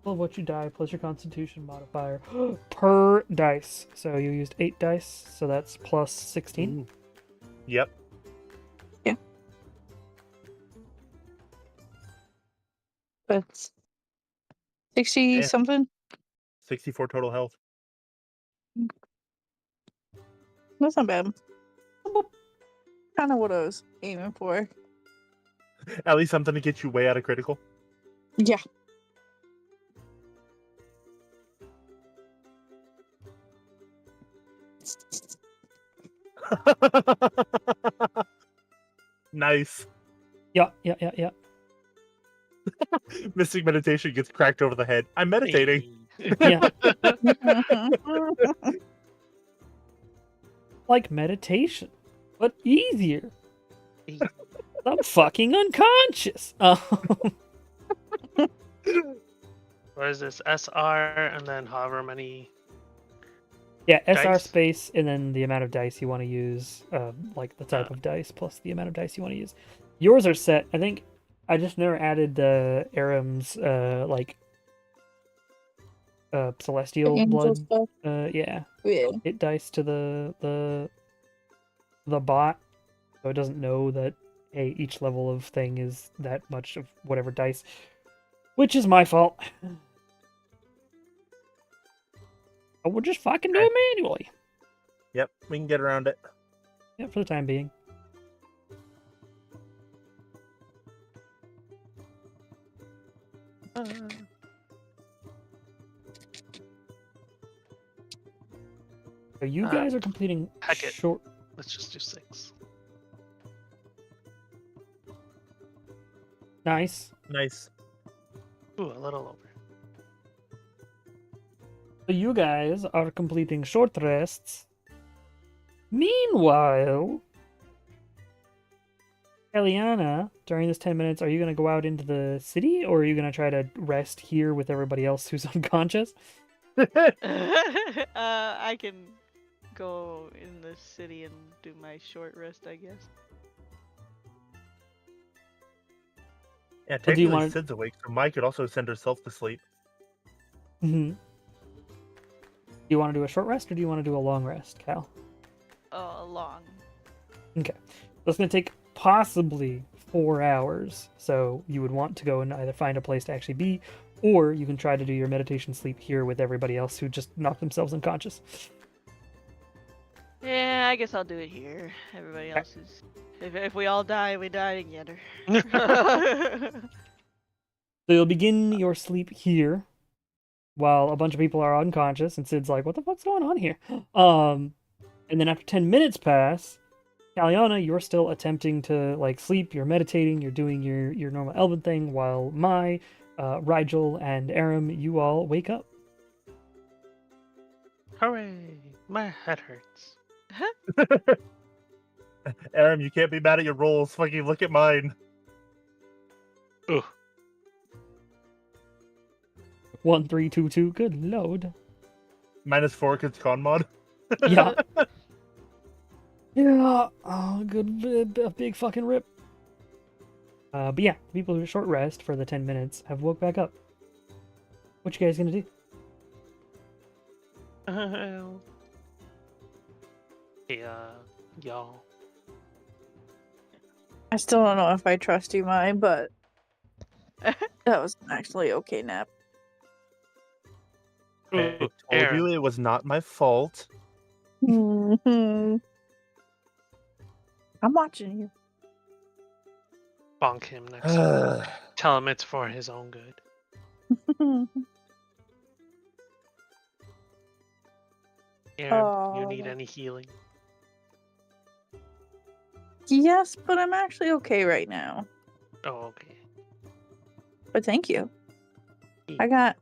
Of what you die plus your Constitution modifier per dice. So you used 8 dice, so that's plus 16. Ooh. Yep. But 60 Yeah. something? 64 total health. That's not bad. Kind of what I was aiming for. At least something to get you way out of critical. Yeah. Nice. Yeah. Mystic meditation gets cracked over the head. I'm meditating. Yeah. Like meditation, but easier. I'm fucking unconscious. What is this? SR and then however many. Yeah, SR Dice? space and then the amount of dice you want to use, like the type of dice plus the amount of dice you want to use. Yours are set. I think I just never added the Aram's celestial Angel blood. stuff. Yeah, Yeah. hit dice to the bot, so it doesn't know that hey, each level of thing is that much of whatever dice, which is my fault. But we'll just fucking do it manually. Yep, we can get around it. Yeah, for the time being. So you guys are completing Heck it. short. Let's just do 6. Nice. Nice. Ooh, a little over. So you guys are completing short rests. Meanwhile, Eliana, during this 10 minutes, are you going to go out into the city or are you going to try to rest here with everybody else who's unconscious? I can go in the city and do my short rest, I guess. Yeah, do you technically wanna- Sid's awake, so Mike could also send herself to sleep. Mm-hmm. Do you want to do a short rest or do you want to do a long rest, Cal? Long. Okay. That's going to take possibly 4 hours. So you would want to go and either find a place to actually be, or you can try to do your meditation sleep here with everybody else who just knocked themselves unconscious. Yeah, I guess I'll do it here. Everybody else is. If we all die, we die together. So you'll begin your sleep here while a bunch of people are unconscious, and Sid's like, what the fuck's going on here? And then after 10 minutes pass, Kaliana, you're still attempting to like sleep, you're meditating, you're doing your normal elven thing, while Rigel, and Aram, you all wake up. Hooray! My head hurts. Aram, you can't be mad at your rolls. Fucking look at mine. Ooh. 1, 3, 2, 2. Good load. -4 because con mod. Yeah. Yeah. Oh, good. A big fucking rip. But yeah, people who short rest for the 10 minutes have woke back up. What you guys gonna do? Y'all. I still don't know if I trust you, Mai, but that was actually okay nap. I Ooh, told Aaron. you it was not my fault. I'm watching you. Bonk him next time. Tell him it's for his own good. Aaron, you need Oh. any healing? Yes, but I'm actually okay right now. Oh, okay. But thank you. I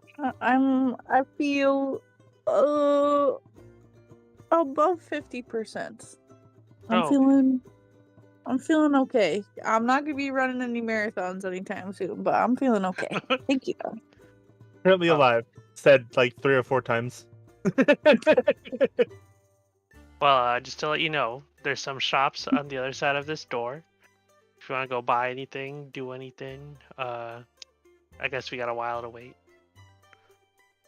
feel above 50%. Oh, I'm feeling okay. I'm not gonna be running any marathons anytime soon, but I'm feeling okay. Thank you. Currently Oh. alive. Said like 3 or 4 times. Well, just to let you know, there's some shops on the other side of this door. If you want to go buy anything, do anything, I guess we got a while to wait.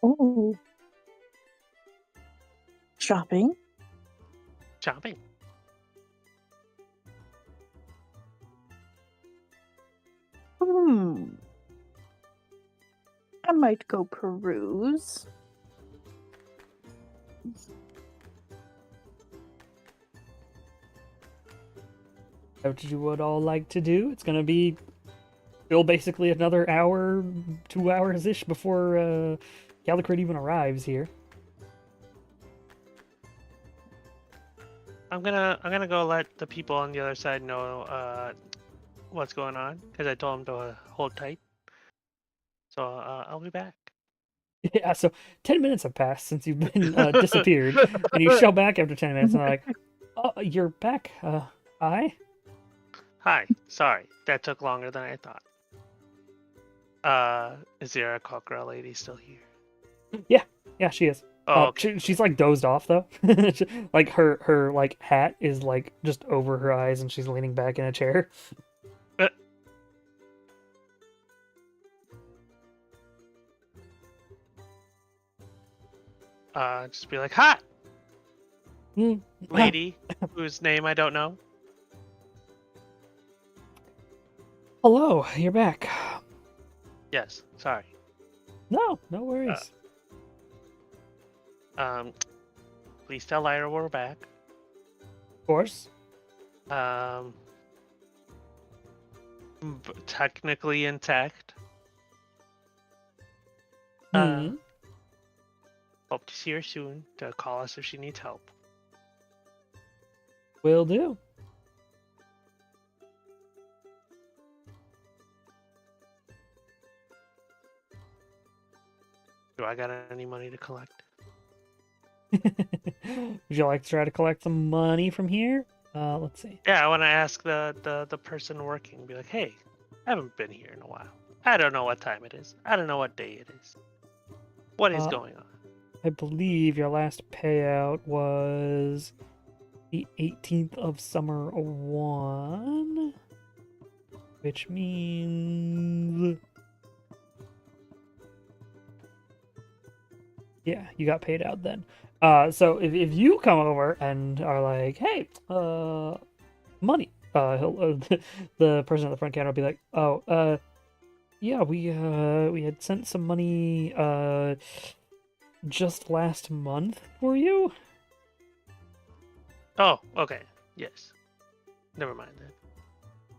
Oh. Shopping? Shopping. I might go peruse. What you would all like to do? It's gonna be still basically another hour, 2 hours ish before Gallacrid even arrives here. I'm gonna go let the people on the other side know what's going on because I told them to hold tight. So I'll be back. Yeah, so 10 minutes have passed since you've been disappeared, and you show back after 10 minutes, and they're like, "Oh, you're back. I." Hi. Sorry, that took longer than I thought. Is there a Kokra lady still here? Yeah, she is. Oh, okay. She's like dozed off though. Like her like hat is like just over her eyes, and she's leaning back in a chair. Just be like, hi, Hmm. lady, whose name I don't know. Hello, you're back. Yes, sorry. No worries. Please tell Lyra we're back. Of course. Technically intact. Hmm. Hope to see her soon to call us if she needs help. Will do. Do I got any money to collect? Would you like to try to collect some money from here? Let's see. Yeah, I want to ask the person working. Be like, hey, I haven't been here in a while. I don't know what time it is. I don't know what day it is. What is going on? I believe your last payout was the 18th of summer 1, which means, yeah, you got paid out then. So if you come over and are like, hey, money, the person at the front counter will be like, oh, yeah, we had sent some money just last month for you. Oh, okay. Yes. Never mind then.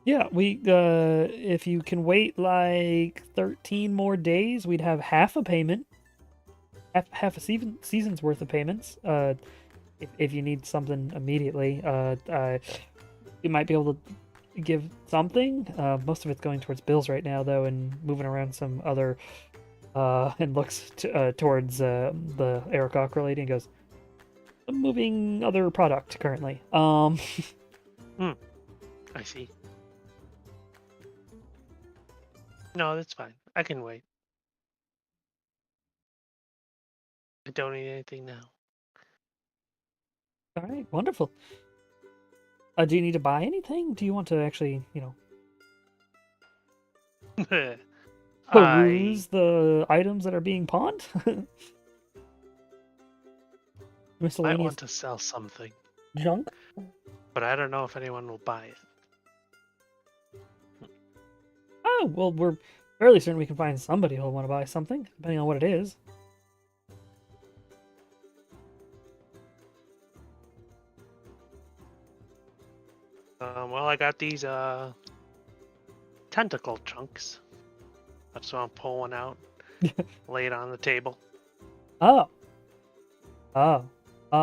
Yeah, we if you can wait like 13 more days, we'd have half a payment. Half a season's worth of payments. If you need something immediately, you might be able to give something. Most of it's going towards bills right now, though, and moving around some other. And looks towards the Aarakocra lady and goes, "I'm moving other product currently." I see. No, that's fine. I can wait. I don't need anything now. All right, wonderful. Do you need to buy anything? Do you want to actually, peruse the items that are being pawned? I Miscellaneous want to sell something, junk? but I don't know if anyone will buy it. Oh, well, we're fairly certain we can find somebody who'll want to buy something, depending on what it is. Well, I got these tentacle chunks. So I'll pull one out, lay it on the table. Oh. We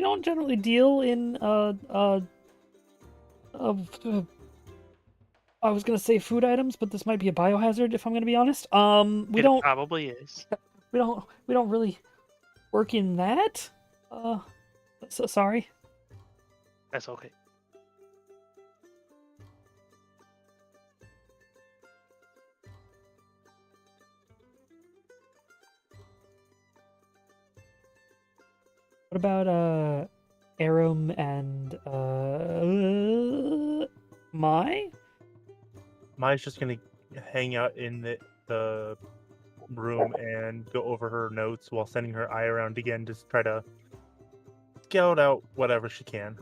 don't generally deal in I was gonna say food items, but this might be a biohazard if I'm gonna be honest. We It don't probably is. we don't really work in that. So sorry. That's okay. What about Aram and Mai? Mai's just gonna hang out in the room and go over her notes while sending her eye around again, just try to scout out whatever she can.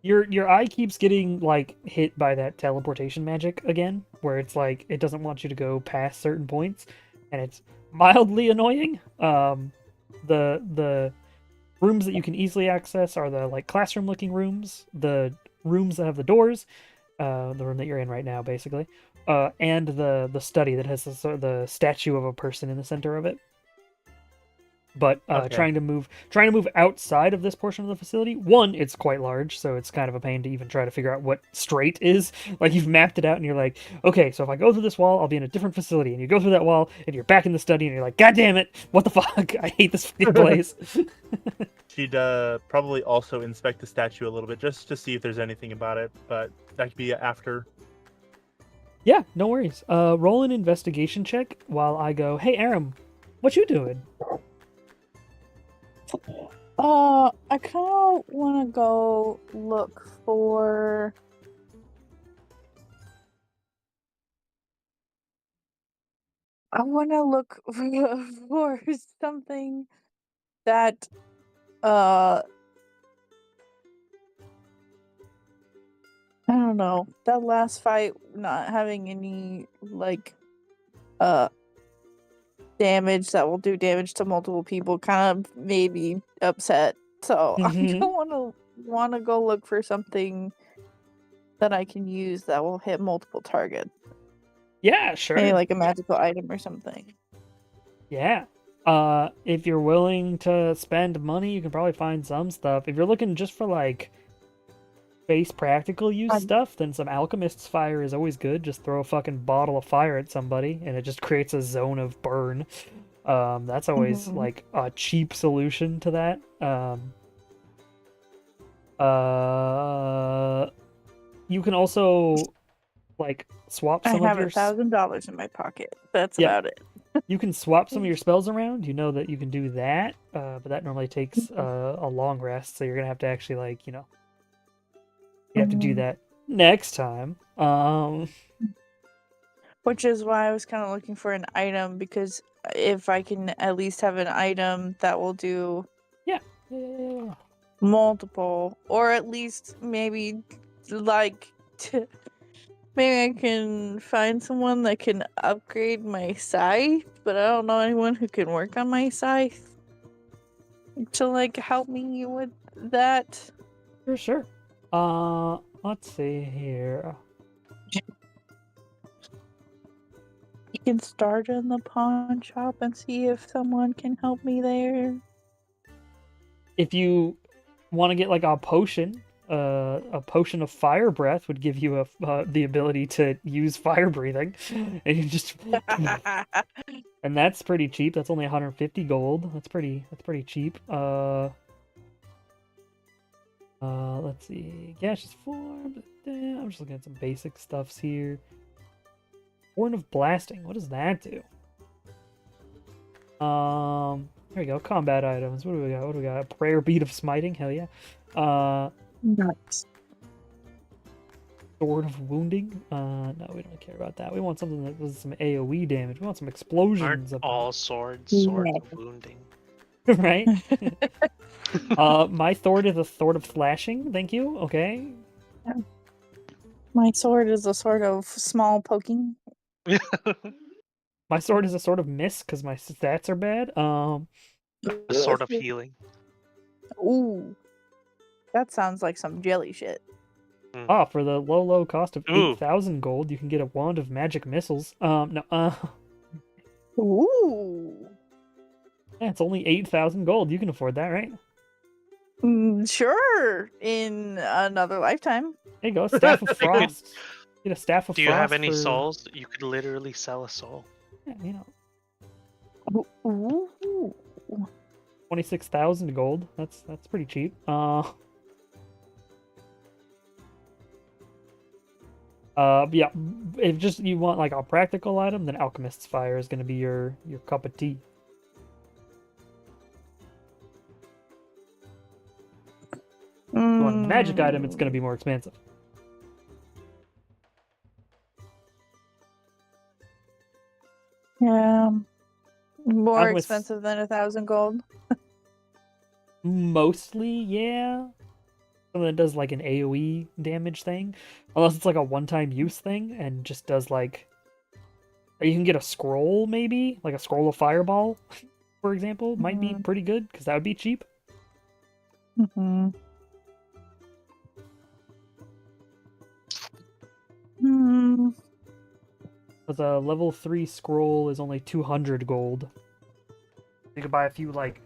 Your eye keeps getting like hit by that teleportation magic again, where it's like it doesn't want you to go past certain points, and it's mildly annoying. The rooms that you can easily access are the like classroom looking rooms, the rooms that have the doors, the room that you're in right now, basically, and the study that has the statue of a person in the center of it. But Okay. trying to move outside of this portion of the facility, one, it's quite large, so it's kind of a pain to even try to figure out what straight is. Like you've mapped it out, and you're like, okay, so if I go through this wall, I'll be in a different facility, and you go through that wall, and you're back in the study, and you're like, God damn it, what the fuck? I hate this fucking place. She'd probably also inspect the statue a little bit just to see if there's anything about it, but that could be after. Yeah, no worries. Roll an investigation check while I go, hey, Aram, what you doing? I kind of want to go look for. I want to look for something that, I don't know. That last fight not having any like, damage that will do damage to multiple people kind of made me upset. So I Mhm. don't want to go look for something that I can use that will hit multiple targets. Yeah, sure. Maybe like a magical item or something. Yeah. If you're willing to spend money, you can probably find some stuff. If you're looking just for like base practical use I'm- stuff, then some alchemist's fire is always good. Just throw a fucking bottle of fire at somebody, and it just creates a zone of burn. That's always Mhm. like a cheap solution to that. You can also like swap I some of have your $1,000 in my pocket. That's Yeah. about it. you can swap some of your spells around. You know that you can do that, but that normally takes a long rest, so you're gonna have to actually like you have to do Mhm. that next time. Which is why I was kind of looking for an item, because if I can at least have an item that will do Yeah. multiple, or at least maybe like maybe I can find someone that can upgrade my scythe, but I don't know anyone who can work on my scythe to like help me with that. Sure. Let's see here. You can start in the pawn shop and see if someone can help me there. If you want to get like a potion of fire breath would give you the ability to use fire breathing, and you just and that's pretty cheap. That's only 150 gold. That's pretty cheap. Let's see. Gaseous form. I'm just looking at some basic stuffs here. Horn of blasting. What does that do? Here we go. Combat items. What do we got? What do we got? A prayer bead of smiting. Hell yeah. Nuts. Sword of wounding. No, we don't care about that. We want something that does some AoE damage. We want some explosions. Aren't up all swords Yeah. swords of wounding? right? My sword is a sword of slashing. Thank you. Okay. My sword is a sort of small poking. My sword is a sword of miss because my stats are bad. A sword of healing. Ooh. That sounds like some jelly shit. For the low cost of Ooh. 8,000 gold, you can get a wand of magic missiles. No. Ooh. Yeah, it's only 8,000 gold. You can afford that, right? Sure, in another lifetime. There you go. Staff of You could- Frost. Get a Staff of Do Frost. you have any for, souls? You could literally sell a soul. Yeah, you know, Ooh. 26,000 gold. That's pretty cheap. But yeah, if just you want like a practical item, then Alchemist's Fire is going to be your cup of tea. If you want a magic item, it's going to be more expensive. Yeah. More Alchemist- expensive than 1,000 gold. Mostly, yeah. Something that does like an AoE damage thing, unless it's like a one-time use thing and just does like. You can get a scroll, maybe like a scroll of Fireball, for example, might be pretty good because that would be cheap. Mm-hmm. Hmm. Because a level 3 scroll is only 200 gold. You could buy a few like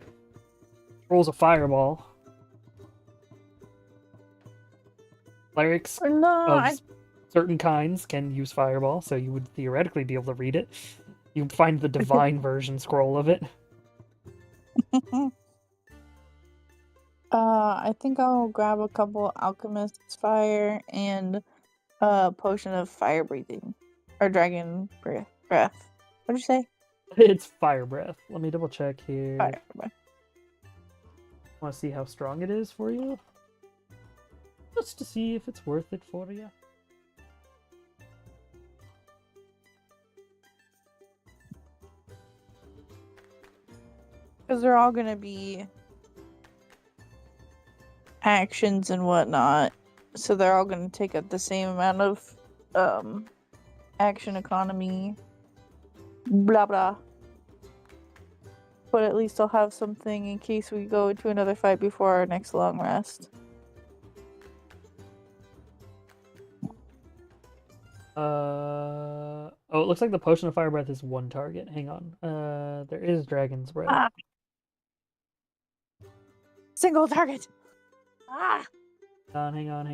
scrolls of Fireball. Clerics No, of certain kinds can use Fireball, so you would theoretically be able to read it. You can find the divine version scroll of it. I think I'll grab a couple Alchemist's Fire and a potion of fire breathing. Or dragon breath. What'd you say? It's Fire Breath. Let me double check here. Fire breath. Want to see how strong it is for you? Just to see if it's worth it for you. Because they're all gonna be actions and whatnot. So they're all gonna take up the same amount of action economy. Blah blah. But at least I'll have something in case we go into another fight before our next long rest. Oh, it looks like the Potion of Fire Breath is one target. Hang on. There is Dragon's Breath. Ah. Single target. Ah. Hang on.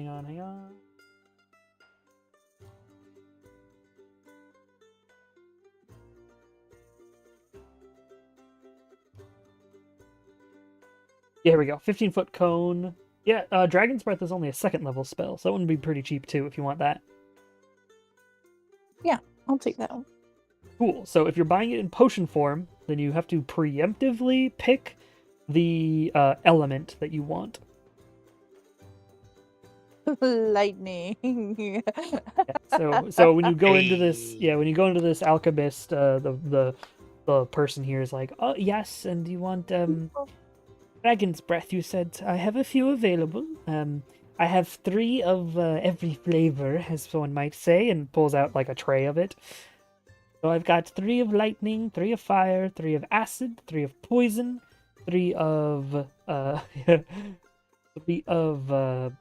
Yeah, here we go. 15-foot cone. Yeah, Dragon's Breath is only a second level spell, so that would be pretty cheap too if you want that. I'll take that one. Cool. So if you're buying it in potion form, then you have to preemptively pick the element that you want. Lightning. So when you go into this alchemist, the person here is like, oh yes, and you want Dragon's Breath? You said I have a few available. I have 3 of every flavor, as one might say, and pulls out like a tray of it. So I've got 3 of lightning, 3 of fire, 3 of acid, 3 of poison, 3 of 3 of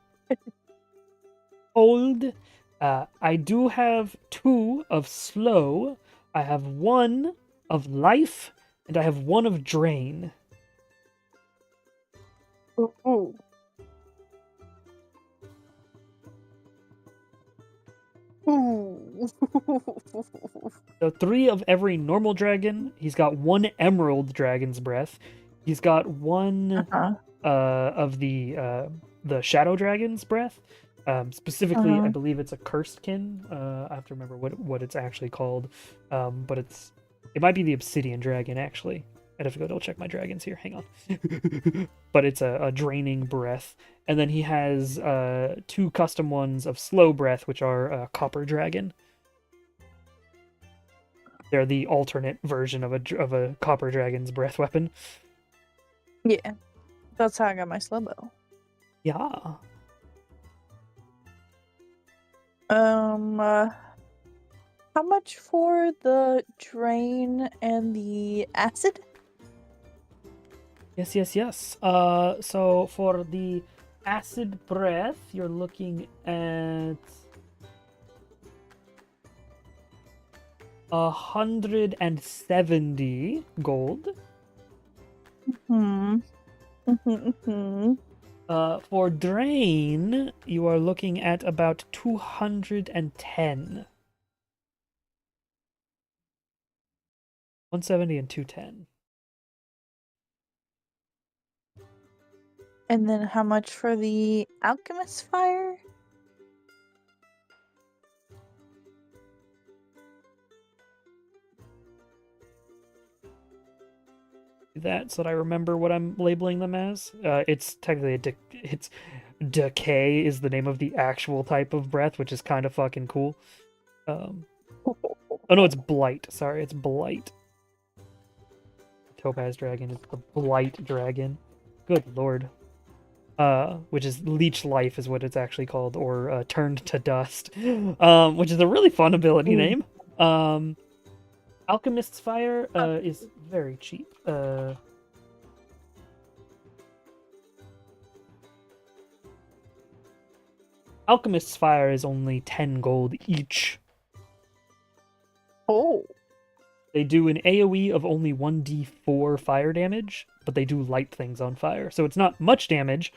cold. I do have 2 of slow. I have 1 of life, and I have 1 of drain. Ooh. Ooh. So 3 of every normal dragon. He's got 1 emerald dragon's breath. He's got 1 of the shadow dragon's breath. Specifically, I believe it's a cursed kin. I have to remember what it's actually called. But it might be the obsidian dragon actually. I'd have to go double check my dragons here. Hang on. But it's a draining breath. And then he has 2 custom ones of slow breath, which are copper dragon. They're the alternate version of a copper dragon's breath weapon. Yeah. That's how I got my slow bow. Yeah. How much for the drain and the acid? Yes. So for the acid breath, you're looking at 170 gold. For drain, you are looking at about 210. 170 and 210. And then how much for the alchemist fire? That's what I remember what I'm labeling them as. It's technically it's decay is the name of the actual type of breath, which is kind of fucking cool. Oh no, it's blight. Sorry, it's blight. Topaz dragon is the blight dragon. Good lord. Which is leech life is what it's actually called, or turned to dust. Which is a really fun ability name. Alchemist's fire is very cheap. Alchemist's fire is only 10 gold each. Oh. They do an AoE of only 1d4 fire damage, but they do light things on fire. So it's not much damage,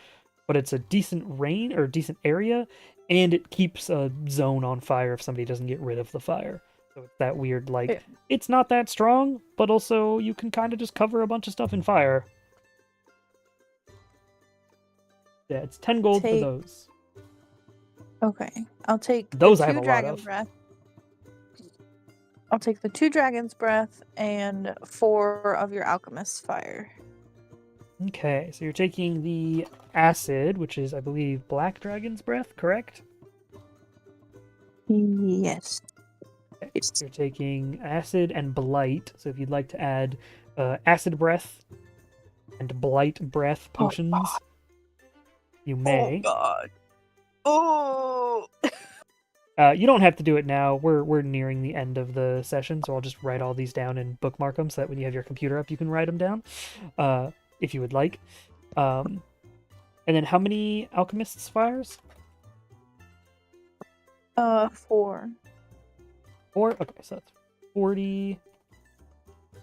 but it's a decent range or decent area, and it keeps a zone on fire if somebody doesn't get rid of the fire. So it's that weird, like, Yeah. It's not that strong, but also you can kind of just cover a bunch of stuff in fire. Yeah, it's 10 gold for Take- those. Okay. I'll take Those the I have two a lot dragon of. breath. I'll take the 2 dragon's breath and 4 of your alchemist's fire. Okay, so you're taking the acid, which is, I believe, Black Dragon's Breath, correct? Yes. So you're taking acid and blight. So if you'd like to add acid breath and blight breath potions, you may. Oh god. Oh. You don't have to do it now. We're nearing the end of the session, so I'll just write all these down and bookmark them so that when you have your computer up, you can write them down, if you would like. And then how many alchemist's fires? 4. 4? Okay, so that's 40.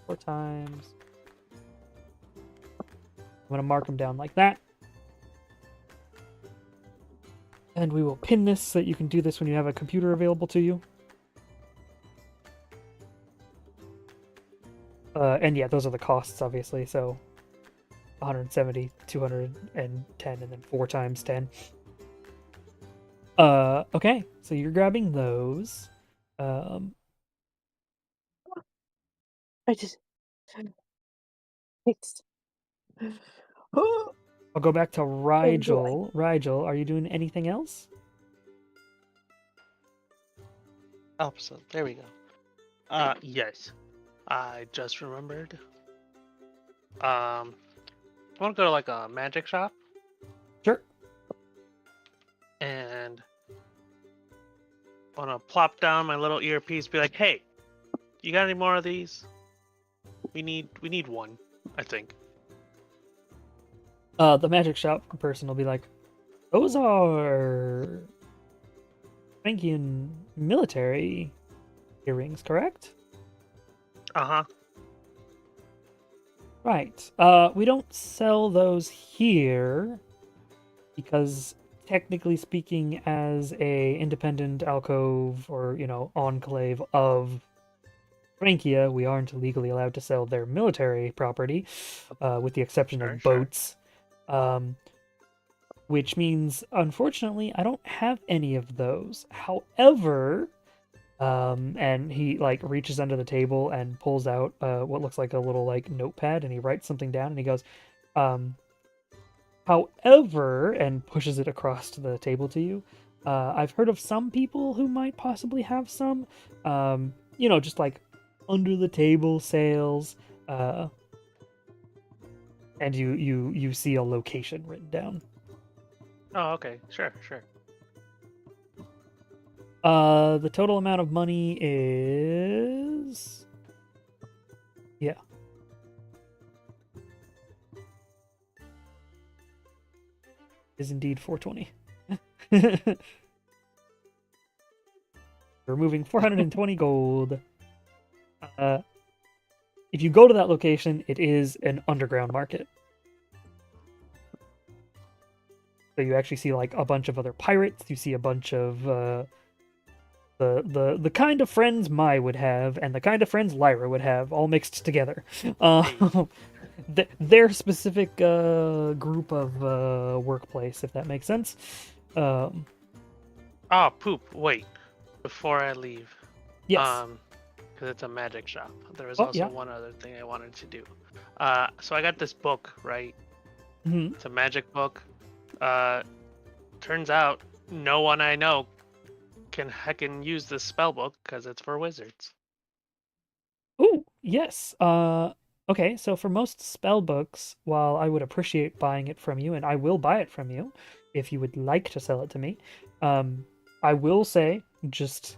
4 times. I'm going to mark them down like that. And we will pin this so that you can do this when you have a computer available to you. And yeah, those are the costs, obviously. So 170, 210, and then 4 times 10. Okay, so you're grabbing those. I just fixed. I'll go back to Rigel. Rigel, are you doing anything else? Oh, so there we go. Yes. I just remembered. I want to go to like a magic shop Sure. and want to plop down my little earpiece, be like, "Hey, you got any more of these? We need one, I think." The magic shop person will be like, those are Frankian military earrings, correct? Uh-huh. Right. We don't sell those here because technically speaking, as a independent alcove or, enclave of Frankia, we aren't legally allowed to sell their military property, with the exception of Sure. boats. Which means, unfortunately, I don't have any of those. However, and he reaches under the table and pulls out what looks like a little notepad, and he writes something down, and he goes, however, and pushes it across to the table to you. I've heard of some people who might possibly have some, just like under the table sales, and you see a location written down. Oh, okay. Sure. The total amount of money is... Yeah. Is indeed 420. Removing 420 gold. If you go to that location, it is an underground market. So you actually see like a bunch of other pirates. You see a bunch of the kind of friends Mai would have and the kind of friends Lyra would have all mixed together. Their specific group of workplace, if that makes sense. Oh, poop. Wait. Before I leave. Yes. Because it's a magic shop. There was Oh, also yeah. one other thing I wanted to do. So I got this book, right? Mhm. It's a magic book. Turns out no one I know can heckin' use this spell book because it's for wizards. Ooh, yes. Okay, so for most spell books, while I would appreciate buying it from you, and I will buy it from you if you would like to sell it to me, I will say, just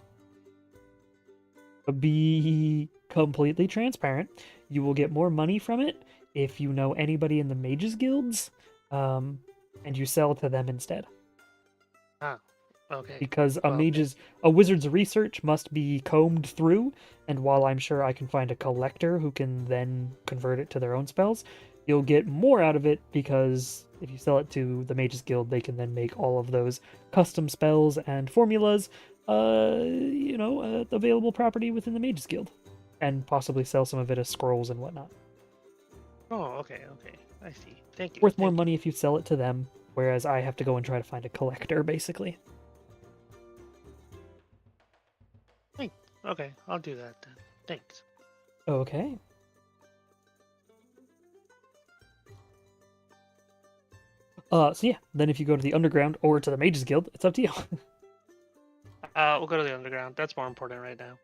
be completely transparent. You will get more money from it if you know anybody in the mages guilds, and you sell to them instead. Okay. Because Well, a wizard's research must be combed through, and while I'm sure I can find a collector who can then convert it to their own spells, you'll get more out of it because if you sell it to the Mages Guild, they can then make all of those custom spells and formulas, available property within the Mages Guild, and possibly sell some of it as scrolls and whatnot. Oh, okay. I see. Thank you. Worth more thank you. money if you sell it to them, whereas I have to go and try to find a collector, basically. Okay, I'll do that then. Thanks. Okay. So yeah, then if you go to the Underground or to the Mages Guild, it's up to you. We'll go to the underground. That's more important right now.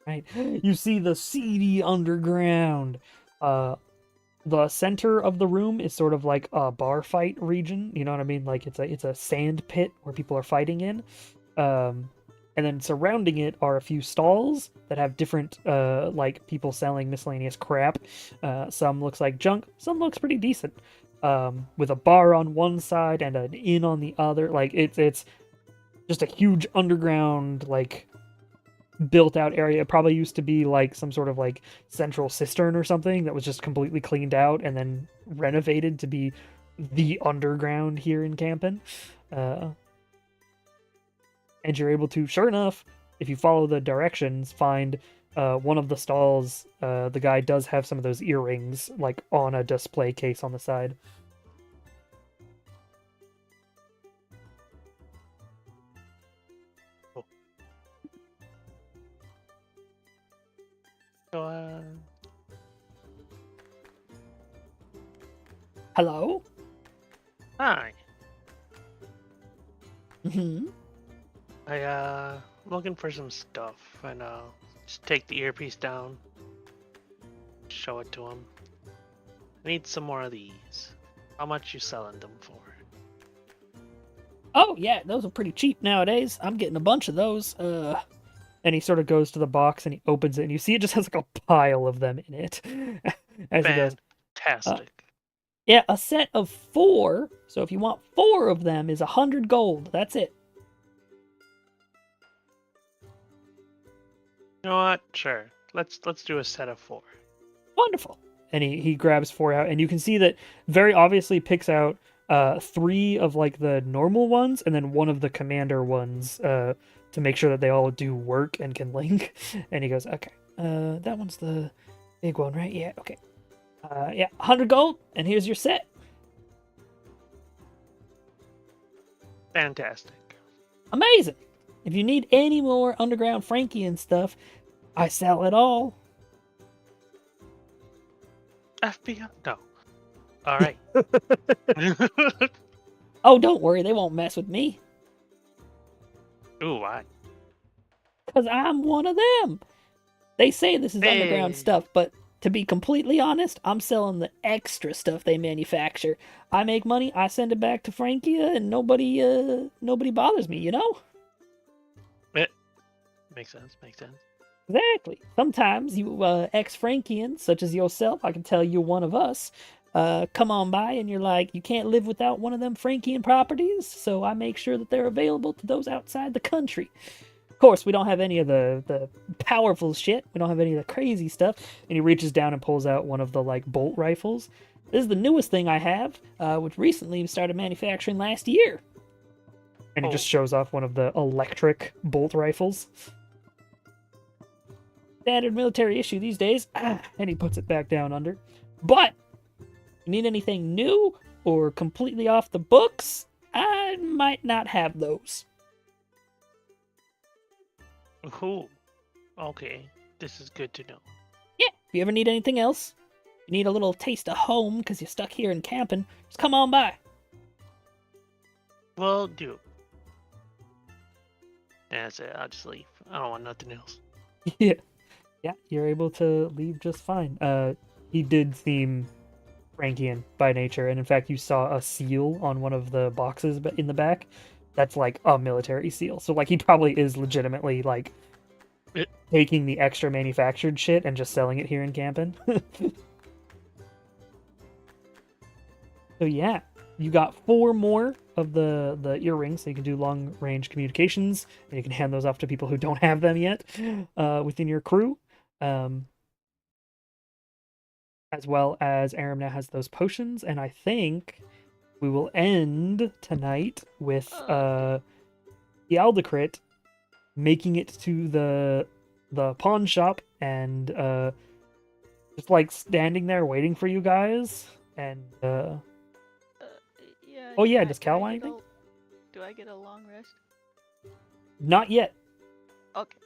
Right? You see the seedy underground. The center of the room is sort of like a bar fight region. You know what I mean? Like it's a sand pit where people are fighting in. And then surrounding it are a few stalls that have different like people selling miscellaneous crap. Some looks like junk, some looks pretty decent. With a bar on one side and an inn on the other. Like it's just a huge underground like built out area. It probably used to be like some sort of like central cistern or something that was just completely cleaned out and then renovated to be the underground here in Campen. And you're able to, sure enough, if you follow the directions, find one of the stalls. The guy does have some of those earrings like on a display case on the side. So, Hello? hi. Mm-hmm. I'm looking for some stuff, and just take the earpiece down, show it to him. I need some more of these. How much you selling them for? Oh, yeah, those are pretty cheap nowadays. I'm getting a bunch of those. And he sort of goes to the box and he opens it, and you see it just has like a pile of them in it. As he goes, Fantastic. yeah, a set of 4. So if you want 4 of them, is 100 gold. That's it. You know what? Sure. Let's do a set of 4. Wonderful. And he grabs 4 out, and you can see that very obviously picks out 3 of like the normal ones, and then 1 of the commander ones to make sure that they all do work and can link. And he goes, okay, that one's the big one, right? Yeah, okay. Yeah, 100 gold, and here's your set. Fantastic. Amazing. If you need any more underground Frankian stuff, I sell it all. FBI? No. All right. Oh, don't worry, they won't mess with me, Ooh, why? because I'm one of them. They say this is underground Hey. stuff, but to be completely honest, I'm selling the extra stuff they manufacture. I make money, I send it back to Frankia, and nobody bothers me, you know? Makes sense. Exactly. Sometimes you ex-Frankians, such as yourself, I can tell you're one of us, come on by and you're like, you can't live without one of them Frankian properties, so I make sure that they're available to those outside the country. Of course, we don't have any of the powerful shit. We don't have any of the crazy stuff. And he reaches down and pulls out one of the like bolt rifles. This is the newest thing I have, which recently started manufacturing last year. And he just Oh. shows off one of the electric bolt rifles. Standard military issue these days. And he puts it back down under. But, you need anything new or completely off the books? I might not have those. Cool. Okay, this is good to know. Yeah, if you ever need anything else, you need a little taste of home because you're stuck here in camping, just come on by. Well, do. That's it. I'll just leave. I don't want nothing else. Yeah. Yeah, you're able to leave just fine. He did seem Frankian by nature, and in fact, you saw a seal on one of the boxes in the back. That's like a military seal. So, like, he probably is legitimately, like, taking the extra manufactured shit and just selling it here in Campen. So, yeah, you got 4 more of the earrings, so you can do long-range communications, and you can hand those off to people who don't have them yet within your crew. As well as Aram now has those potions, and I think we will end tonight with the Aldecrit making it to the pawn shop and just like standing there waiting for you guys. And Yeah. Oh, yeah, I- does Cal I want get a- anything? Do I get a long rest? not yet. Okay.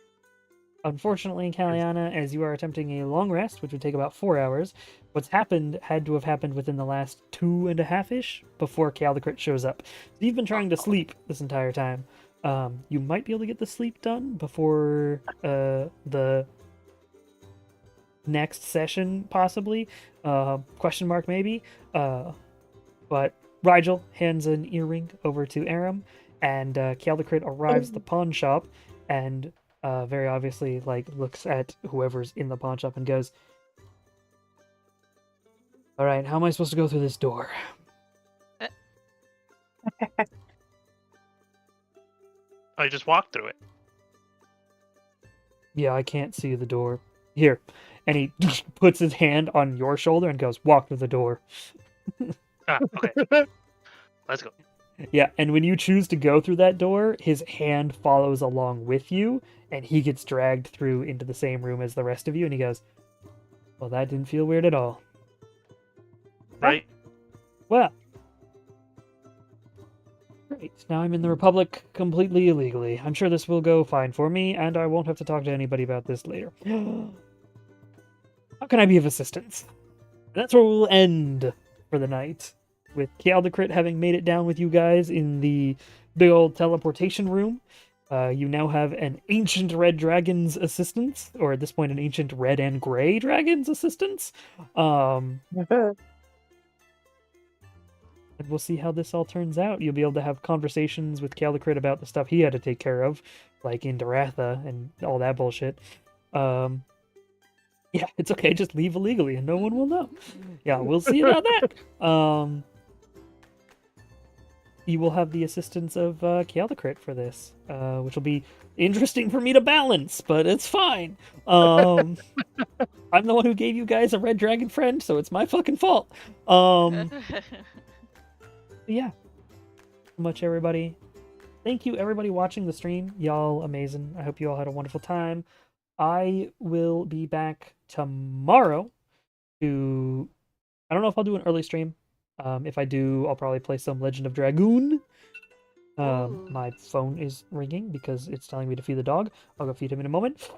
Unfortunately, Kaliana, as you are attempting a long rest, which would take about 4 hours, what's happened had to have happened within the last 2.5-ish before Caldecrit shows up. So you've been trying to sleep this entire time. You might be able to get the sleep done before the next session, possibly. Question mark, maybe. But Rigel hands an earring over to Aram, and Caldecrit arrives at the pawn shop, and very obviously, like, looks at whoever's in the pawn shop and goes, "All right, how am I supposed to go through this door?" I just walked through it. Yeah, I can't see the door. Here. And he puts his hand on your shoulder and goes, "Walk through the door." Ah, okay. Let's go. Yeah, and when you choose to go through that door, his hand follows along with you, and he gets dragged through into the same room as the rest of you, and he goes, "Well, that didn't feel weird at all." Right? Well, great. Now I'm in the Republic completely illegally. I'm sure this will go fine for me, and I won't have to talk to anybody about this later. How can I be of assistance? That's where we'll end for the night, with Caldecrit having made it down with you guys in the big old teleportation room. You now have an ancient red dragon's assistance, or at this point, an ancient red and gray dragon's assistance. And we'll see how this all turns out. You'll be able to have conversations with Caldecrit about the stuff he had to take care of, like in Doratha and all that bullshit. Yeah, it's okay. Just leave illegally, and no one will know. Yeah, we'll see about that. You will have the assistance of Caldecrit for this, which will be interesting for me to balance, but it's fine. I'm the one who gave you guys a red dragon friend, so it's my fucking fault. Yeah. Much everybody. Thank you everybody watching the stream. Y'all amazing. I hope you all had a wonderful time. I will be back tomorrow to I don't know if I'll do an early stream. If I do, I'll probably play some Legend of Dragoon. Ooh. My phone is ringing because it's telling me to feed the dog. I'll go feed him in a moment.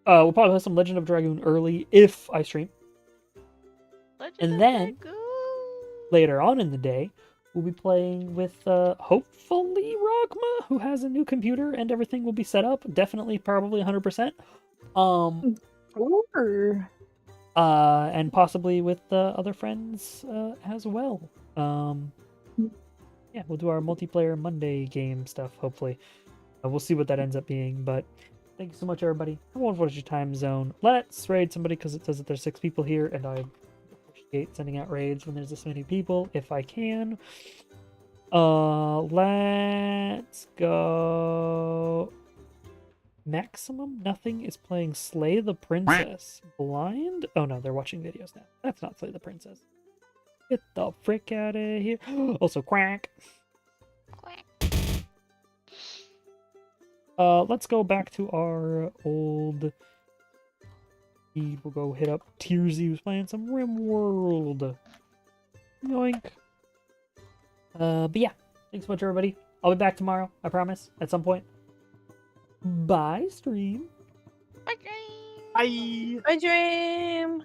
We'll probably play some Legend of Dragoon early if I stream. Legend And of then- Dragoon. Later on in the day, we'll be playing with hopefully Rogma, who has a new computer and everything will be set up. Definitely, probably 100%. Sure. And possibly with other friends as well. Yeah, we'll do our multiplayer Monday game stuff, hopefully. We'll see what that ends up being, but thank you so much, everybody. Have a wonderful time zone. Let's raid somebody, because it says that there's 6 people here, and I appreciate sending out raids when there's this many people, if I can. Let's go... Maximum Nothing is playing Slay the Princess. Blind? Oh no, they're watching videos now. That's not Slay the Princess. Get the frick out of here. Also, quack. Quack. Let's go back to our old. We'll go hit up Tearsy, who's playing some RimWorld. Yoink. But yeah, thanks so much, everybody. I'll be back tomorrow, I promise, at some point. Bye, stream. Bye. Bye. My dream.